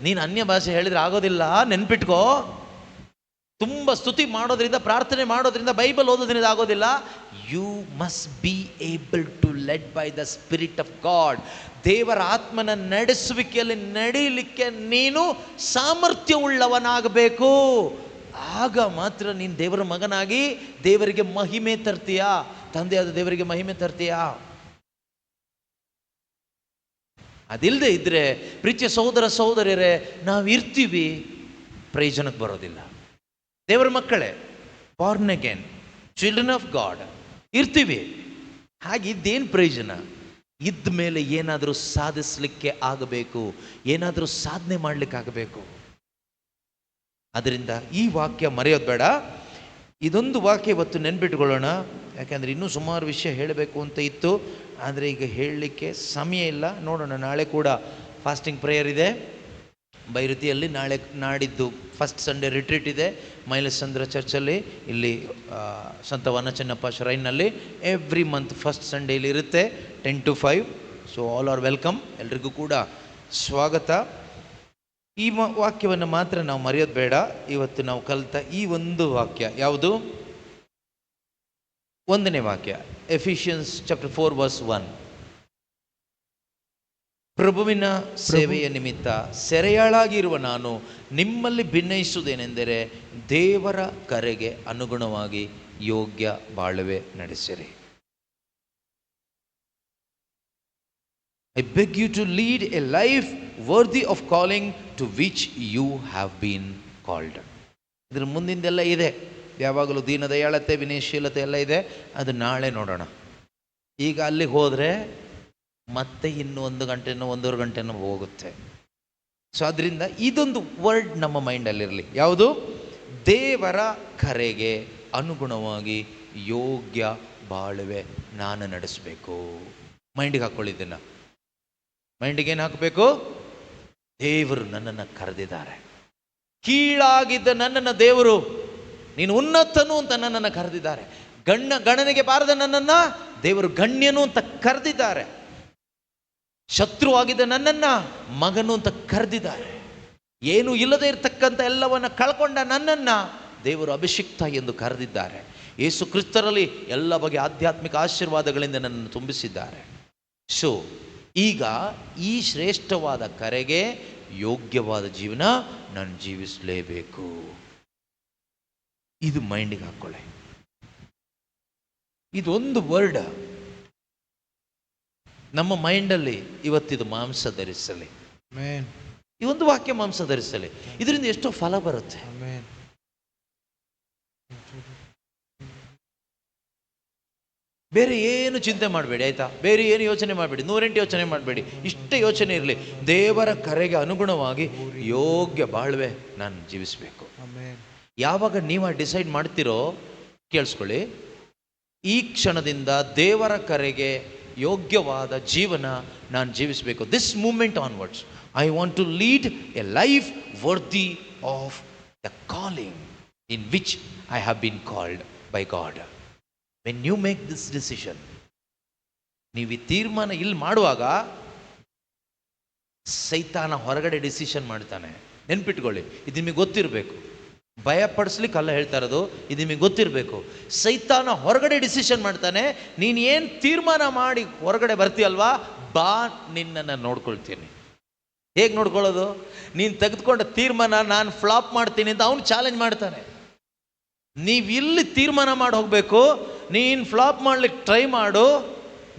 ನೀನು ಅನ್ಯ ಭಾಷೆ ಹೇಳಿದ್ರೆ ಆಗೋದಿಲ್ಲ, ನೆನ್ಪಿಟ್ಕೋ. ತುಂಬ ಸ್ತುತಿ ಮಾಡೋದ್ರಿಂದ, ಪ್ರಾರ್ಥನೆ ಮಾಡೋದ್ರಿಂದ, ಬೈಬಲ್ ಓದೋದ್ರಿಂದ ಆಗೋದಿಲ್ಲ. You must be able to led by the spirit of God. ದೇವರ ಆತ್ಮನ ನಡೆಸುವಿಕೆಯಲ್ಲಿ ನಡೀಲಿಕ್ಕೆ ನೀನು ಸಾಮರ್ಥ್ಯವುಳ್ಳವನಾಗಬೇಕು. ಆಗ ಮಾತ್ರ ನೀನು ದೇವರ ಮಗನಾಗಿ ದೇವರಿಗೆ ಮಹಿಮೆ ತರ್ತೀಯಾ, ತಂದೆಯಾದ ದೇವರಿಗೆ ಮಹಿಮೆ ತರ್ತೀಯಾ. ಅದಿಲ್ಲದೆ ಇದ್ರೆ ಪ್ರೀತಿಯ ಸಹೋದರ ಸಹೋದರಿಯರೇ, ನಾವು ಇರ್ತೀವಿ, ಪ್ರಯೋಜನಕ್ಕೆ ಬರೋದಿಲ್ಲ. ದೇವರ ಮಕ್ಕಳೇ, Born again children of god ಇರ್ತೀವಿ, ಹಾಗಿದ್ದೇನು ಪ್ರಯೋಜನ? ಇದ್ದ ಮೇಲೆ ಏನಾದರೂ ಸಾಧಿಸಲಿಕ್ಕೆ ಆಗಬೇಕು, ಏನಾದರೂ ಸಾಧನೆ ಮಾಡಲಿಕ್ಕಾಗಬೇಕು. ಅದರಿಂದ ಈ ವಾಕ್ಯ ಮರೆಯೋದು ಬೇಡ. ಇದೊಂದು ವಾಕ್ಯ ಇವತ್ತು ನೆನ್ಪಿಟ್ಕೊಳ್ಳೋಣ, ಯಾಕೆಂದರೆ ಇನ್ನೂ ಸುಮಾರು ವಿಷಯ ಹೇಳಬೇಕು ಅಂತ ಇತ್ತು, ಆದರೆ ಈಗ ಹೇಳಲಿಕ್ಕೆ ಸಮಯ ಇಲ್ಲ. ನೋಡೋಣ, ನಾಳೆ ಕೂಡ ಫಾಸ್ಟಿಂಗ್ ಪ್ರೇಯರ್ ಇದೆ ಬೈರುತಿಯಲ್ಲಿ. ನಾಡಿದ್ದು ಫಸ್ಟ್ ಸಂಡೇ ರಿಟ್ರೀಟ್ ಇದೆ ಮೈಲಸಂದ್ರ ಚರ್ಚಲ್ಲಿ, ಇಲ್ಲಿ ಸಂತ ವನಚನ್ನಪ್ಪ ಶ್ರೈನ್ನಲ್ಲಿ. ಎವ್ರಿ ಮಂತ್ ಫಸ್ಟ್ ಸಂಡೇಲಿ ಇರುತ್ತೆ 10 to 5. So all are welcome, ಎಲ್ರಿಗೂ ಕೂಡ ಸ್ವಾಗತ. ಈ ವಾಕ್ಯವನ್ನು ಮಾತ್ರ ನಾವು ಮರೆಯೋದು ಬೇಡ. ಇವತ್ತು ನಾವು ಕಲಿತ ಈ ಒಂದು ವಾಕ್ಯ ಯಾವುದು? 1ನೇ ವಾಕ್ಯ, ಎಫಿಷಿಯನ್ಸ್ ಚಾಪ್ಟರ್ 4 verse 1. ಪ್ರಭುವಿನ ಸೇವೆಯ ನಿಮಿತ್ತ ಸೆರೆಯಾಳಾಗಿರುವ ನಾನು ನಿಮ್ಮಲ್ಲಿ ಭಿನ್ನಯಿಸುವುದೇನೆಂದರೆ, ದೇವರ ಕರೆಗೆ ಅನುಗುಣವಾಗಿ ಯೋಗ್ಯ ಬಾಳುವೆ ನಡೆಸಿರಿ. I beg you to lead a life worthy of calling to which you have been called. ಇದ್ರ ಮುಂದಿಂದೆಲ್ಲ ಇದೆ, ಯಾವಾಗಲೂ ದೀನದಯಾಳತೆ, ವಿನಯಶೀಲತೆ ಎಲ್ಲ ಇದೆ. ಅದು ನಾಳೆ ನೋಡೋಣ. ಈಗ ಅಲ್ಲಿಗೆ ಹೋದರೆ ಮತ್ತೆ ಇನ್ನೂ 1 ಗಂಟೆನೋ 1.5 ಗಂಟೆನೋ ಹೋಗುತ್ತೆ. ಸೊ ಅದರಿಂದ ಇದೊಂದು ವರ್ಡ್ ನಮ್ಮ ಮೈಂಡಲ್ಲಿರಲಿ. ಯಾವುದು? ದೇವರ ಕರೆಗೆ ಅನುಗುಣವಾಗಿ ಯೋಗ್ಯ ಬಾಳುವೆ ನಾನು ನಡೆಸಬೇಕು. ಮೈಂಡಿಗೆ ಹಾಕ್ಕೊಳ್ಳಿದ್ದನ್ನು. ಮೈಂಡಿಗೆ ಏನು ಹಾಕಬೇಕು? ದೇವರು ನನ್ನನ್ನು ಕರೆದಿದ್ದಾರೆ. ಕೀಳಾಗಿದ್ದ ನನ್ನನ್ನು ದೇವರು ನೀನು ಉನ್ನತನು ಅಂತ ನನ್ನನ್ನು ಕರೆದಿದ್ದಾರೆ. ಗಣನೆಗೆ ಬಾರದ ನನ್ನನ್ನು ದೇವರು ಗಣ್ಯನು ಅಂತ ಕರೆದಿದ್ದಾರೆ. ಶತ್ರುವಾಗಿದ್ದ ನನ್ನನ್ನು ಮಗನು ಅಂತ ಕರೆದಿದ್ದಾರೆ. ಏನು ಇಲ್ಲದೆ ಇರತಕ್ಕಂಥ ಎಲ್ಲವನ್ನ ಕಳ್ಕೊಂಡ ನನ್ನನ್ನು ದೇವರು ಅಭಿಷಿಕ್ತ ಎಂದು ಕರೆದಿದ್ದಾರೆ. ಯೇಸು ಕ್ರಿಸ್ತರಲ್ಲಿ ಎಲ್ಲ ಬಗೆಯ ಆಧ್ಯಾತ್ಮಿಕ ಆಶೀರ್ವಾದಗಳಿಂದ ನನ್ನನ್ನು ತುಂಬಿಸಿದ್ದಾರೆ. ಸೊ ಈಗ ಈ ಶ್ರೇಷ್ಠವಾದ ಕರೆಗೆ ಯೋಗ್ಯವಾದ ಜೀವನ ನಾನು ಜೀವಿಸಲೇಬೇಕು. ಇದು ಮೈಂಡಿಗೆ ಹಾಕ್ಕೊಳ್ಳಿ. ಇದೊಂದು ವರ್ಡ್ ನಮ್ಮ ಮೈಂಡಲ್ಲಿ ಇವತ್ತಿದು ಮಾಂಸ ಧರಿಸಲಿ. ಈ ಒಂದು ವಾಕ್ಯ ಮಾಂಸ ಧರಿಸಲಿ. ಇದರಿಂದ ಎಷ್ಟೋ ಫಲ ಬರುತ್ತೆ. ಬೇರೆ ಏನು ಚಿಂತೆ ಮಾಡಬೇಡಿ, ಆಯ್ತಾ? ಬೇರೆ ಏನು ಯೋಚನೆ ಮಾಡಬೇಡಿ, 108 ಯೋಚನೆ ಮಾಡಬೇಡಿ. ಇಷ್ಟೇ ಯೋಚನೆ ಇರಲಿ, ದೇವರ ಕರೆಗೆ ಅನುಗುಣವಾಗಿ ಯೋಗ್ಯ ಬಾಳ್ವೆ ನಾನು ಜೀವಿಸಬೇಕು. ಯಾವಾಗ ನೀವು ಡಿಸೈಡ್ ಮಾಡ್ತಿರೋ, ಕೇಳಿಸ್ಕೊಳ್ಳಿ, ಈ ಕ್ಷಣದಿಂದ ದೇವರ ಕರೆಗೆ ಯೋಗ್ಯವಾದ ಜೀವನ ನಾನು ಜೀವಿಸಬೇಕು. This moment onwards I want to lead a life worthy of the calling in which I have been called by God. When you make this decision, ನೀವು ಈ ತೀರ್ಮಾನ ಇಲ್ಲಿ ಮಾಡುವಾಗ ಸೈತಾನ ಹೊರಗಡೆ ಡಿಸಿಷನ್ ಮಾಡ್ತಾನೆ. ನೆನ್ಪಿಟ್ಕೊಳ್ಳಿ, ಇದು ನಿಮಗೆ ಗೊತ್ತಿರಬೇಕು. ಭಯಪಡಿಸ್ಲಿಕ್ಕೆ ಅಲ್ಲ ಹೇಳ್ತಾ ಇರೋದು, ಇದು ನಿಮಗೆ ಗೊತ್ತಿರಬೇಕು. ಸೈತಾನ ಹೊರಗಡೆ ಡಿಸಿಷನ್ ಮಾಡ್ತಾನೆ. ನೀನು ಏನು ತೀರ್ಮಾನ ಮಾಡಿ ಹೊರಗಡೆ ಬರ್ತೀಯಲ್ವಾ, ಬಾ ನಿನ್ನನ್ನು ನೋಡ್ಕೊಳ್ತೀನಿ. ಹೇಗೆ ನೋಡ್ಕೊಳ್ಳೋದು? ನೀನು ತೆಗೆದುಕೊಂಡ ತೀರ್ಮಾನ ನಾನು ಫ್ಲಾಪ್ ಮಾಡ್ತೀನಿ ಅಂತ ಅವನು ಚಾಲೆಂಜ್ ಮಾಡ್ತಾನೆ. ನೀವು ಇಲ್ಲಿ ತೀರ್ಮಾನ ಮಾಡಿ ಹೋಗಬೇಕು, ನೀನು ಫ್ಲಾಪ್ ಮಾಡ್ಲಿಕ್ಕೆ ಟ್ರೈ ಮಾಡು,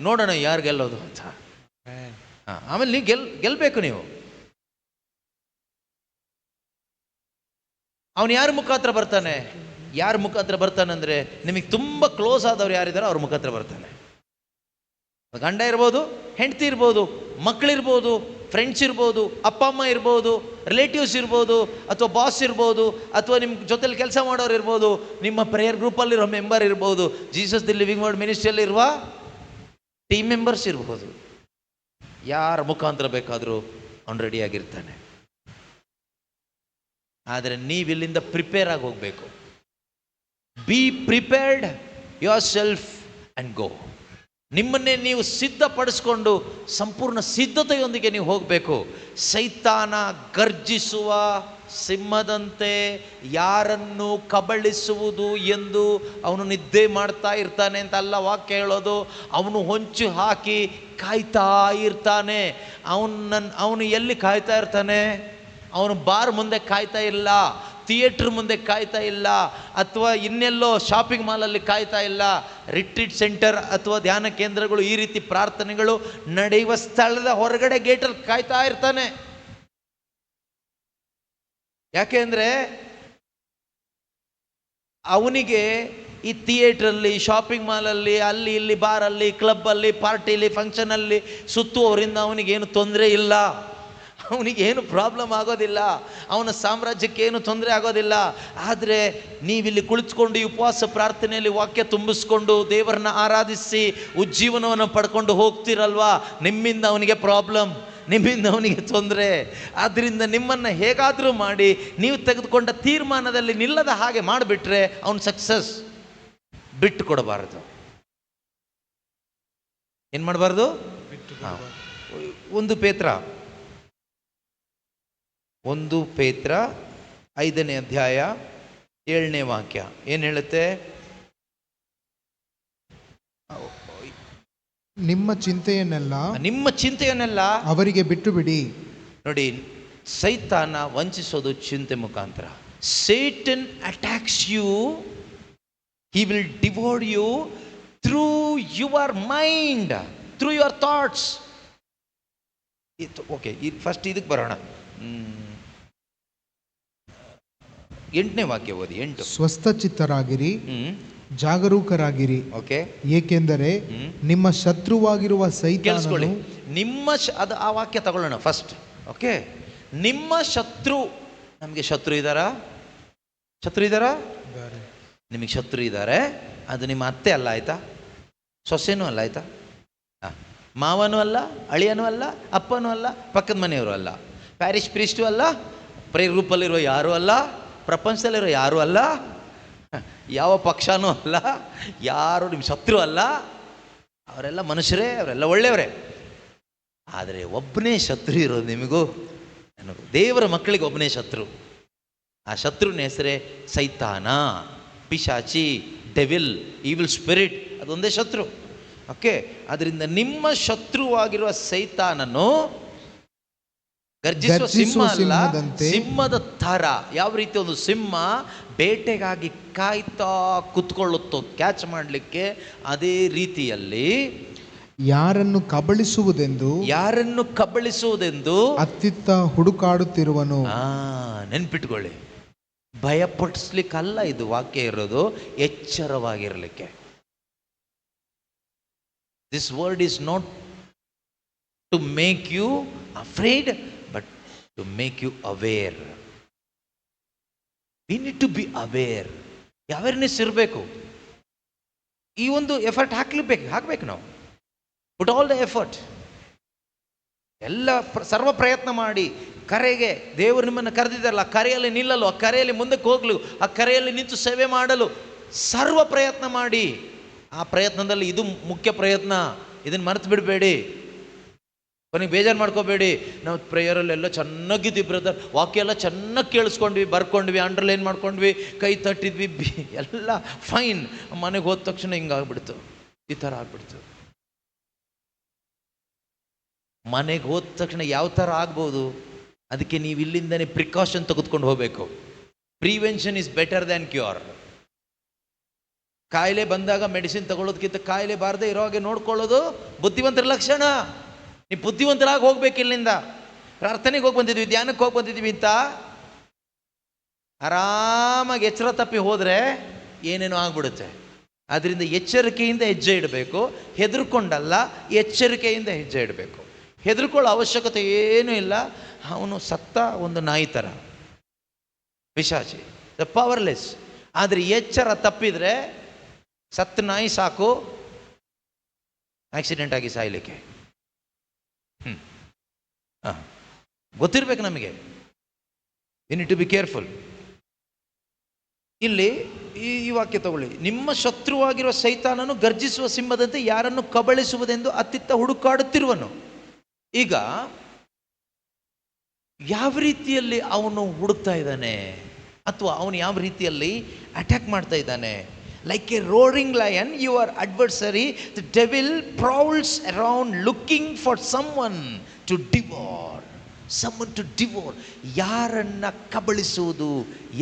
ನೋಡೋಣ ಯಾರು ಗೆಲ್ಲೋದು ಅಂತ. ಆಮೇಲೆ ನೀವು ಗೆಲ್ಲಬೇಕು. ನೀವು ಅವನು ಯಾರ ಮುಖಾಂತರ ಬರ್ತಾನೆ? ಯಾರ ಮುಖಾಂತರ ಬರ್ತಾನೆ ಅಂದರೆ, ನಿಮಗೆ ತುಂಬ ಕ್ಲೋಸ್ ಆದವ್ರು ಯಾರಿದ್ದಾರೋ ಅವ್ರ ಮುಖಾಂತರ ಬರ್ತಾನೆ. ಗಂಡ ಇರ್ಬೋದು, ಹೆಂಡತಿ ಇರ್ಬೋದು, ಮಕ್ಕಳಿರ್ಬೋದು, ಫ್ರೆಂಡ್ಸ್ ಇರ್ಬೋದು, ಅಪ್ಪ ಅಮ್ಮ ಇರ್ಬೋದು, ರಿಲೇಟಿವ್ಸ್ ಇರ್ಬೋದು, ಅಥವಾ ಬಾಸ್ ಇರ್ಬೋದು, ಅಥವಾ ನಿಮ್ಮ ಜೊತೆಲಿ ಕೆಲಸ ಮಾಡೋರು ಇರ್ಬೋದು, ನಿಮ್ಮ ಪ್ರೇಯರ್ ಗ್ರೂಪಲ್ಲಿರೋ ಮೆಂಬರ್ ಇರ್ಬೋದು, ಜೀಸಸ್ ದಿ ಲಿವಿಂಗ್ ವರ್ಡ್ ಮಿನಿಸ್ಟ್ರಿಯಲ್ಲಿ ಇರುವ ಟೀಮ್ ಮೆಂಬರ್ಸ್ ಇರ್ಬೋದು. ಯಾರ ಮುಖಾಂತರ ಬೇಕಾದರೂ ಅವ್ನು ರೆಡಿಯಾಗಿರ್ತಾನೆ. ಆದರೆ ನೀವಿಲ್ಲಿಂದ ಪ್ರಿಪೇರ್ ಆಗಿ ಹೋಗಬೇಕು. Be prepared your self and go. ನಿಮ್ಮನ್ನೇ ನೀವು ಸಿದ್ಧಪಡಿಸ್ಕೊಂಡು ಸಂಪೂರ್ಣ ಸಿದ್ಧತೆಯೊಂದಿಗೆ ನೀವು ಹೋಗಬೇಕು. ಸೈತಾನ ಗರ್ಜಿಸುವ ಸಿಂಹದಂತೆ ಯಾರನ್ನು ಕಬಳಿಸುವುದು ಎಂದು ಅವನು ನಿದ್ದೆ ಮಾಡ್ತಾ ಇರ್ತಾನೆ ಅಂತ ಅಲ್ಲ ವಾಕ್ಯ ಹೇಳೋದು. ಅವನು ಹೊಂಚು ಹಾಕಿ ಕಾಯ್ತಾ ಇರ್ತಾನೆ. ಅವನು ಎಲ್ಲಿ ಕಾಯ್ತಾ ಇರ್ತಾನೆ? ಅವನು ಬಾರ್ ಮುಂದೆ ಕಾಯ್ತಾ ಇಲ್ಲ, ಥಿಯೇಟ್ರ್ ಮುಂದೆ ಕಾಯ್ತಾ ಇಲ್ಲ, ಅಥವಾ ಇನ್ನೆಲ್ಲೋ ಶಾಪಿಂಗ್ ಮಾಲಲ್ಲಿ ಕಾಯ್ತಾ ಇಲ್ಲ. ರಿಟ್ರೀಟ್ ಸೆಂಟರ್ ಅಥವಾ ಧ್ಯಾನ ಕೇಂದ್ರಗಳು, ಈ ರೀತಿ ಪ್ರಾರ್ಥನೆಗಳು ನಡೆಯುವ ಸ್ಥಳದ ಹೊರಗಡೆ ಗೇಟಲ್ಲಿ ಕಾಯ್ತಾ ಇರ್ತಾನೆ. ಯಾಕೆ ಅಂದರೆ ಅವನಿಗೆ ಈ ಥಿಯೇಟ್ರಲ್ಲಿ, ಶಾಪಿಂಗ್ ಮಾಲಲ್ಲಿ, ಅಲ್ಲಿ ಇಲ್ಲಿ ಬಾರಲ್ಲಿ, ಕ್ಲಬ್ಬಲ್ಲಿ, ಪಾರ್ಟಿಲಿ, ಫಂಕ್ಷನಲ್ಲಿ ಸುತ್ತುವವರಿಂದ ಅವನಿಗೇನು ತೊಂದರೆ ಇಲ್ಲ, ಅವನಿಗೇನು ಪ್ರಾಬ್ಲಮ್ ಆಗೋದಿಲ್ಲ, ಅವನ ಸಾಮ್ರಾಜ್ಯಕ್ಕೆ ಏನು ತೊಂದರೆ ಆಗೋದಿಲ್ಲ. ಆದರೆ ನೀವಿಲ್ಲಿ ಕುಳಿತುಕೊಂಡು ಈ ಉಪವಾಸ ಪ್ರಾರ್ಥನೆಯಲ್ಲಿ ವಾಕ್ಯ ತುಂಬಿಸ್ಕೊಂಡು ದೇವರನ್ನ ಆರಾಧಿಸಿ ಉಜ್ಜೀವನವನ್ನು ಪಡ್ಕೊಂಡು ಹೋಗ್ತಿರಲ್ವಾ, ನಿಮ್ಮಿಂದ ಅವನಿಗೆ ಪ್ರಾಬ್ಲಮ್, ನಿಮ್ಮಿಂದ ಅವನಿಗೆ ತೊಂದರೆ. ಆದ್ದರಿಂದ ನಿಮ್ಮನ್ನು ಹೇಗಾದರೂ ಮಾಡಿ ನೀವು ತೆಗೆದುಕೊಂಡ ತೀರ್ಮಾನದಲ್ಲಿ ನಿಲ್ಲದ ಹಾಗೆ ಮಾಡಿಬಿಟ್ರೆ ಅವನು ಸಕ್ಸಸ್. ಬಿಟ್ಟು ಕೊಡಬಾರದು. ಏನು ಮಾಡಬಾರ್ದು? 1 ಪೇತ್ರ 5ನೇ ಅಧ್ಯಾಯ 7ನೇ ವಾಕ್ಯ ಏನು ಹೇಳುತ್ತೆ? ನಿಮ್ಮ ಚಿಂತೆಯನ್ನೆಲ್ಲ ಅವರಿಗೆ ಬಿಟ್ಟು ಬಿಡಿ. ನೋಡಿ, ಸೈತಾನ ವಂಚಿಸೋದು ಚಿಂತೆ ಮುಖಾಂತರ. Satan attacks you, he will devour you through your mind, through your thoughts. Okay, first ಇದಕ್ಕೆ ಬರೋಣ. 8ನೇ ವಾಕ್ಯ ಓದಿ. 8. ಸ್ವಸ್ಥಚಿತ್ತರಾಗಿರಿ, ಜಾಗರೂಕರಾಗಿರಿ. ಓಕೆ, ಏಕೆಂದರೆ ನಿಮ್ಮ ಶತ್ರುವಾಗಿರುವ ಸೈತಾನನು ಅದು ಆ ವಾಕ್ಯ ತಗೊಳ್ಳೋಣ ಫಸ್ಟ್. ಓಕೆ, ನಿಮ್ಮ ಶತ್ರು. ನಮಗೆ ಶತ್ರು ಇದ್ದಾರಾ? ನಿಮಗೆ ಶತ್ರು ಇದ್ದಾರೆ. ಅದು ನಿಮ್ಮ ಅತ್ತೆ ಅಲ್ಲ, ಆಯ್ತಾ? ಸೊಸೆನೂ ಅಲ್ಲ, ಆಯ್ತಾ? ಮಾವನೂ ಅಲ್ಲ, ಅಳಿಯನೂ ಅಲ್ಲ, ಅಪ್ಪನೂ ಅಲ್ಲ, ಪಕ್ಕದ ಮನೆಯವರು ಅಲ್ಲ, ಪ್ಯಾರಿಶ್ ಪ್ರೀಸ್ಟು ಅಲ್ಲ, ಪ್ರೇಯರ್ ಗ್ರೂಪಲ್ಲಿರೋ ಯಾರೂ ಅಲ್ಲ, ಪ್ರಪಂಚದಲ್ಲಿರೋ ಯಾರೂ ಅಲ್ಲ, ಯಾವ ಪಕ್ಷನೂ ಅಲ್ಲ, ಯಾರು ನಿಮ್ಮ ಶತ್ರು ಅಲ್ಲ. ಅವರೆಲ್ಲ ಮನುಷ್ಯರೇ, ಅವರೆಲ್ಲ ಒಳ್ಳೆಯವರೇ. ಆದರೆ ಒಬ್ಬನೇ ಶತ್ರು ಇರೋದು ನಿಮಗೂ ನನಗೂ. ದೇವರ ಮಕ್ಕಳಿಗೆ ಒಬ್ಬನೇ ಶತ್ರು. ಆ ಶತ್ರುವಿನ ಹೆಸರೇ ಸೈತಾನ, ಪಿಶಾಚಿ, ಡೆವಿಲ್, ಈವಿಲ್ ಸ್ಪಿರಿಟ್. ಅದೊಂದೇ ಶತ್ರು. ಓಕೆ, ಅದರಿಂದ ನಿಮ್ಮ ಶತ್ರುವಾಗಿರುವ ಸೈತಾನನು ಗರ್ಜಿಸುವ ಸಿಂಹ ಅಲ್ಲ, ಸಿಂಹದ ಥರ. ಯಾವ ರೀತಿ ಒಂದು ಸಿಂಹ ಬೇಟೆಗಾಗಿ ಕಾಯ್ತಾ ಕುತ್ಕೊಳ್ಳುತ್ತೋ ಕ್ಯಾಚ್ ಮಾಡಲಿಕ್ಕೆ, ಅದೇ ರೀತಿಯಲ್ಲಿ ಯಾರನ್ನು ಕಬಳಿಸುವುದೆಂದು ಅತ್ತಿತ್ತ ಹುಡುಕಾಡುತ್ತಿರುವನು. ನೆನ್ಪಿಟ್ಕೊಳ್ಳಿ, ಭಯಪಡಿಸ್ಲಿಕ್ಕಲ್ಲ ಇದು ವಾಕ್ಯ ಇರೋದು, ಎಚ್ಚರವಾಗಿರಲಿಕ್ಕೆ. This word is not to make you afraid, but to make you aware. We need to be aware. Awareness ಇರಬೇಕು. ಈ ಒಂದು ಎಫರ್ಟ್ ಹಾಕ್ಬೇಕು ನಾವು. Put all the effort. ಎಲ್ಲ ಸರ್ವ ಪ್ರಯತ್ನ ಮಾಡಿ ಕರೆಗೆ, ದೇವರು ನಿಮ್ಮನ್ನು ಕರೆದಿದ್ದಾರಲ್ಲ, ಆ ಕರೆಯಲ್ಲಿ ನಿಲ್ಲಲು, ಆ ಕರೆಯಲ್ಲಿ ಮುಂದಕ್ಕೆ ಹೋಗಲು, ಆ ಕರೆಯಲ್ಲಿ ನಿಂತು ಸೇವೆ ಮಾಡಲು ಸರ್ವ ಪ್ರಯತ್ನ ಮಾಡಿ. ಆ ಪ್ರಯತ್ನದಲ್ಲಿ ಇದು ಮುಖ್ಯ ಪ್ರಯತ್ನ. ಇದನ್ನು ಮರೆತು ಬಿಡಬೇಡಿ. ಕೊನೆಗೆ ಬೇಜಾರು ಮಾಡ್ಕೋಬೇಡಿ. ನಾವು ಪ್ರೇಯರಲ್ಲೆಲ್ಲ ಚೆನ್ನಾಗಿದ್ವಿ ಬ್ರದರ್, ವಾಕ್ಯ ಎಲ್ಲ ಚೆನ್ನಾಗಿ ಕೇಳಿಸ್ಕೊಂಡ್ವಿ, ಬರ್ಕೊಂಡ್ವಿ, ಅಂಡರ್ಲೈನ್ ಮಾಡ್ಕೊಂಡ್ವಿ, ಕೈ ತಟ್ಟಿದ್ವಿ, ಎಲ್ಲ ಫೈನ್. ಮನೆಗೆ ಹೋದ ತಕ್ಷಣ ಹಿಂಗಾಗ್ಬಿಡ್ತು, ಈ ಥರ ಆಗ್ಬಿಡ್ತು. ಮನೆಗೆ ಹೋದ ತಕ್ಷಣ ಯಾವ ಥರ ಆಗ್ಬೋದು? ಅದಕ್ಕೆ ನೀವು ಇಲ್ಲಿಂದನೇ ಪ್ರಿಕಾಷನ್ ತೆಗೆದುಕೊಂಡು ಹೋಗಬೇಕು. Prevention is better than cure. ಕಾಯಿಲೆ ಬಂದಾಗ ಮೆಡಿಸಿನ್ ತಗೊಳ್ಳೋದಕ್ಕಿಂತ ಕಾಯಿಲೆ ಬಾರದೆ ಇರೋ ಹಾಗೆ ನೋಡ್ಕೊಳ್ಳೋದು ಬುದ್ಧಿವಂತರ ಲಕ್ಷಣ. ನೀವು ಬುದ್ಧಿವಂತರಾಗಿ ಹೋಗ್ಬೇಕು. ಇಲ್ಲಿಂದ ಪ್ರಾರ್ಥನೆಗೆ ಹೋಗಿ ಬಂದಿದ್ವಿ, ಧ್ಯಾನಕ್ಕೆ ಹೋಗಿ ಬಂದಿದ್ವಿ ಅಂತ ಆರಾಮಾಗಿ ಎಚ್ಚರ ತಪ್ಪಿ ಹೋದರೆ ಏನೇನೋ ಆಗ್ಬಿಡುತ್ತೆ. ಅದರಿಂದ ಎಚ್ಚರಿಕೆಯಿಂದ ಹೆಜ್ಜೆ ಇಡಬೇಕು, ಹೆದರ್ಕೊಂಡಲ್ಲ, ಎಚ್ಚರಿಕೆಯಿಂದ ಹೆಜ್ಜೆ ಇಡಬೇಕು. ಹೆದರ್ಕೊಳ್ಳೋ ಅವಶ್ಯಕತೆ ಏನೂ ಇಲ್ಲ. ಅವನು ಸತ್ತ ಒಂದು ನಾಯಿ ಥರ, ಪಿಶಾಚಿ, ಪವರ್ಲೆಸ್. ಆದರೆ ಎಚ್ಚರ ತಪ್ಪಿದರೆ ಸತ್ತ ನಾಯಿ ಸಾಕು ಆಕ್ಸಿಡೆಂಟ್ ಆಗಿ ಸಾಯಲಿಕ್ಕೆ. ಗೊತ್ತಿರ್ಬೇಕು ನಮಗೆ. You need to be careful. ಇಲ್ಲಿ ಈ ವಾಕ್ಯ ತಗೊಳ್ಳಿ. ನಿಮ್ಮ ಶತ್ರುವಾಗಿರುವ ಸೈತಾನನು ಗರ್ಜಿಸುವ ಸಿಂಹದಂತೆ ಯಾರನ್ನು ಕಬಳಿಸುವುದೆಂದು ಅತ್ತಿತ್ತ ಹುಡುಕಾಡುತ್ತಿರುವನು. ಈಗ ಯಾವ ರೀತಿಯಲ್ಲಿ ಅವನು ಹುಡುಕ್ತಾ ಇದ್ದಾನೆ, ಅಥವಾ ಅವನು ಯಾವ ರೀತಿಯಲ್ಲಿ ಅಟ್ಯಾಕ್ ಮಾಡ್ತಾ ಇದ್ದಾನೆ? Like a roaring lion, your adversary, the devil, prowls around looking for someone to devour. someone to devour, ಯಾರನ್ನ ಕಬಳಿಸುವುದು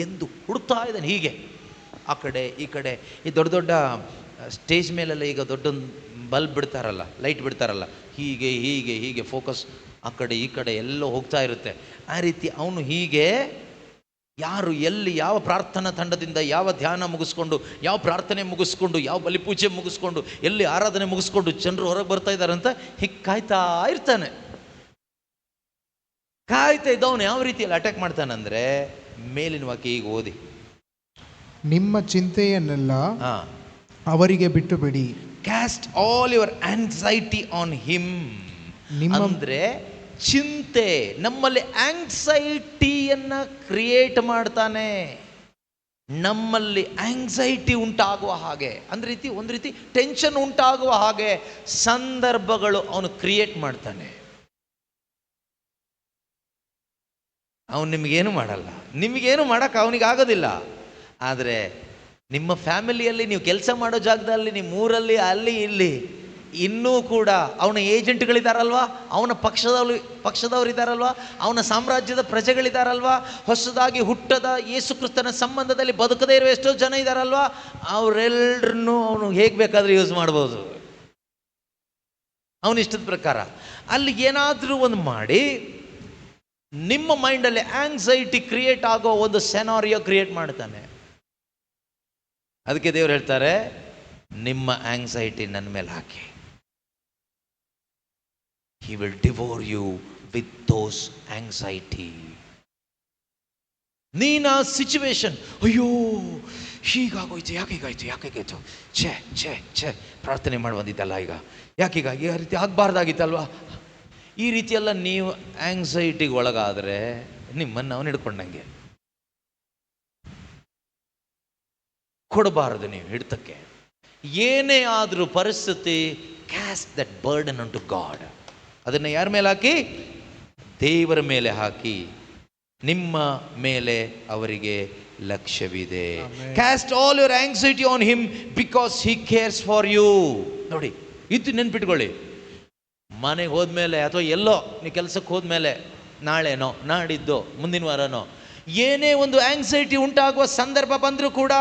ಎಂದು ಹುಡುಕ್ತಾ ಇದ್ದಾನೆ. ಹೀಗೆ ಆ ಕಡೆ ಈ ಕಡೆ, ಈ ದೊಡ್ಡ ದೊಡ್ಡ ಸ್ಟೇಜ್ ಮೇಲೆಲ್ಲ ಈಗ ದೊಡ್ಡೊಂದು ಬಲ್ಬ್ ಬಿಡ್ತಾರಲ್ಲ, ಲೈಟ್ ಬಿಡ್ತಾರಲ್ಲ, ಹೀಗೆ ಹೀಗೆ ಹೀಗೆ ಫೋಕಸ್ ಆ ಕಡೆ ಈ ಕಡೆ ಎಲ್ಲ ಹೋಗ್ತಾ ಇರುತ್ತೆ. ಆ ರೀತಿ ಅವನು ಹೀಗೆ ಯಾರು ಎಲ್ಲಿ ಯಾವ ಪ್ರಾರ್ಥನಾ ತಂಡದಿಂದ ಯಾವ ಧ್ಯಾನ ಮುಗಿಸ್ಕೊಂಡು, ಯಾವ ಪ್ರಾರ್ಥನೆ ಮುಗಿಸ್ಕೊಂಡು, ಯಾವ ಬಲಿಪೂಜೆ ಮುಗಿಸ್ಕೊಂಡು, ಎಲ್ಲಿ ಆರಾಧನೆ ಮುಗಿಸ್ಕೊಂಡು ಜನರು ಹೊರಗೆ ಬರ್ತಾ ಇದ್ದಾರೆ ಅಂತ ಹೀಗೆ ಕಾಯ್ತಾ ಇರ್ತಾನೆ. ಕಾಯ್ತಾ ಇದ್ದವನು ಯಾವ ರೀತಿಯಲ್ಲಿ ಅಟ್ಯಾಕ್ ಮಾಡ್ತಾನಂದ್ರೆ, ಮೇಲಿನ ವಾಕ್ಯ ಈಗ ಓದಿ, ನಿಮ್ಮ ಚಿಂತೆಯನ್ನೆಲ್ಲ ಅವರಿಗೆ ಬಿಟ್ಟು ಬಿಡಿ. Caste all your anxiety on him. ಅಂದ್ರೆ ಚಿಂತೆ ನಮ್ಮಲ್ಲಿ ಆಂಗ್ಸೈಟಿಯನ್ನ ಕ್ರಿಯೇಟ್ ಮಾಡ್ತಾನೆ, ನಮ್ಮಲ್ಲಿ ಆಂಗ್ಸೈಟಿ ಉಂಟಾಗುವ ಹಾಗೆ, ಒಂದು ರೀತಿ ಟೆನ್ಷನ್ ಉಂಟಾಗುವ ಹಾಗೆ ಸಂದರ್ಭಗಳು ಅವನು ಕ್ರಿಯೇಟ್ ಮಾಡ್ತಾನೆ. ಅವನು ನಿಮಗೇನು ಮಾಡಲ್ಲ, ನಿಮಗೇನು ಮಾಡಕ್ಕೆ ಅವನಿಗೆ ಆಗೋದಿಲ್ಲ. ಆದರೆ ನಿಮ್ಮ ಫ್ಯಾಮಿಲಿಯಲ್ಲಿ, ನೀವು ಕೆಲಸ ಮಾಡೋ ಜಾಗದಲ್ಲಿ, ನಿಮ್ಮ ಊರಲ್ಲಿ, ಅಲ್ಲಿ ಇಲ್ಲಿ ಇನ್ನೂ ಕೂಡ ಅವನ ಏಜೆಂಟ್ಗಳಿದ್ದಾರಲ್ವಾ, ಅವನ ಪಕ್ಷದವರು ಇದ್ದಾರಲ್ವಾ, ಅವನ ಸಾಮ್ರಾಜ್ಯದ ಪ್ರಜೆಗಳಿದ್ದಾರಲ್ವಾ, ಹೊಸದಾಗಿ ಹುಟ್ಟದ ಯೇಸು ಕ್ರಿಸ್ತನ ಸಂಬಂಧದಲ್ಲಿ ಬದುಕದೇ ಇರುವ ಎಷ್ಟೋ ಜನ ಇದ್ದಾರಲ್ವಾ, ಅವರೆಲ್ಲರನ್ನೂ ಅವನು ಹೇಗೆ ಬೇಕಾದರೂ ಯೂಸ್ ಮಾಡ್ಬೋದು ಅವನ ಇಷ್ಟದ ಪ್ರಕಾರ. ಅಲ್ಲಿ ಏನಾದರೂ ಒಂದು ಮಾಡಿ ನಿಮ್ಮ ಮೈಂಡಲ್ಲಿ ಆಂಗ್ಸೈಟಿ ಕ್ರಿಯೇಟ್ ಆಗೋ ಒಂದು ಸೆನಾರಿಯೋ ಕ್ರಿಯೇಟ್ ಮಾಡ್ತಾನೆ. ಅದಕ್ಕೆ ದೇವರು ಹೇಳ್ತಾರೆ, ನಿಮ್ಮ ಆಂಗ್ಸೈಟಿ ನನ್ನ ಮೇಲೆ ಹಾಕಿ. He will devour you with those anxiety. ನೀನಾ ಸಿಚುವೇಶನ್, ಅಯ್ಯೋ ಹೀಗಾಗೋಯ್ತು, ಯಾಕೀಗಾಯ್ತು, ಛೇ ಛೇ ಛೇ ಪ್ರಾರ್ಥನೆ ಮಾಡಿ ಬಂದಿದ್ದಲ್ಲ, ಈಗ ಯಾಕೀಗ ಈ ರೀತಿ ಆಗಬಾರ್ದಾಗಿತ್ತಲ್ವಾ, ಈ ರೀತಿಯೆಲ್ಲ ನೀವು ಆಂಗ್ಸೈಟಿಗೆ ಒಳಗಾದರೆ ನಿಮ್ಮನ್ನು ಅವನು ಹಿಡ್ಕೊಂಡಂಗೆ. ಕೊಡಬಾರದು ನೀವು ಹಿಡ್ತಕ್ಕೆ. ಏನೇ ಆದರೂ ಪರಿಸ್ಥಿತಿ, cast that burden on to God. ಅದನ್ನು ಯಾರ ಮೇಲೆ ಹಾಕಿ? ದೇವರ ಮೇಲೆ ಹಾಕಿ. ನಿಮ್ಮ ಮೇಲೆ ಅವರಿಗೆ ಲಕ್ಷ್ಯವಿದೆ. Cast all your anxiety on him because he cares for you. ನೋಡಿ, ಇದು ನೆನ್ಪಿಟ್ಕೊಳ್ಳಿ. ಮನೆಗೆ ಹೋದ್ಮೇಲೆ ಅಥವಾ ಎಲ್ಲೋ ನೀವು ಕೆಲಸಕ್ಕೆ ಹೋದ್ಮೇಲೆ, ನಾಳೆನೋ ನಾಡಿದ್ದೋ ಮುಂದಿನ ವಾರನೋ ಏನೇ ಒಂದು ಆಂಗ್ಸೈಟಿ ಉಂಟಾಗುವ ಸಂದರ್ಭ ಬಂದರೂ ಕೂಡ,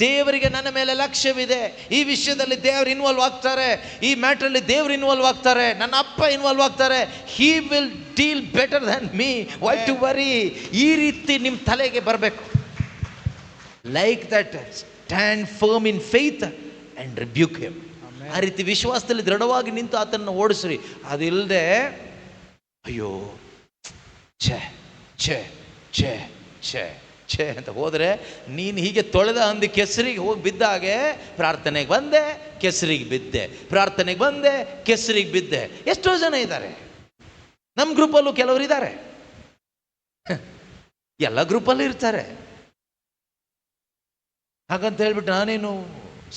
ದೇವರಿಗೆ ನನ್ನ ಮೇಲೆ ಲಕ್ಷ್ಯವಿದೆ, ಈ ವಿಷಯದಲ್ಲಿ ದೇವರು ಇನ್ವಾಲ್ವ್ ಆಗ್ತಾರೆ, ಈ ಮ್ಯಾಟ್ರಲ್ಲಿ ದೇವರು ಇನ್ವಾಲ್ವ್ ಆಗ್ತಾರೆ, ನನ್ನ ಅಪ್ಪ ಇನ್ವಾಲ್ವ್ ಆಗ್ತಾರೆ, he will deal better than me, why to worry. ಈ ರೀತಿ ನಿಮ್ಮ ತಲೆಗೆ ಬರಬೇಕು. Like that, stand firm in faith and rebuke him. ಆ ರೀತಿ ವಿಶ್ವಾಸದಲ್ಲಿ ದೃಢವಾಗಿ ನಿಂತು ಆತನನ್ನು ಓಡಿಸ್ರಿ. ಅದಿಲ್ಲದೆ ಅಯ್ಯೋ ಛೇ ಛೇ ಛೇ ಛೇ ಛೇ ಅಂತ ಹೋದರೆ, ನೀನು ಹೀಗೆ ತೊಳೆದ ಅಂದು ಕೆಸರಿಗೆ ಹೋಗಿ ಬಿದ್ದಾಗೆ, ಪ್ರಾರ್ಥನೆಗೆ ಬಂದೆ ಕೆಸರಿಗೆ ಬಿದ್ದೆ, ಪ್ರಾರ್ಥನೆಗೆ ಬಂದೆ ಕೆಸರಿಗೆ ಬಿದ್ದೆ. ಎಷ್ಟೋ ಜನ ಇದ್ದಾರೆ ನಮ್ಮ ಗ್ರೂಪಲ್ಲೂ, ಕೆಲವರು ಇದ್ದಾರೆ, ಎಲ್ಲ ಗ್ರೂಪಲ್ಲೂ ಇರ್ತಾರೆ. ಹಾಗಂತ ಹೇಳ್ಬಿಟ್ಟು ನಾನೇನು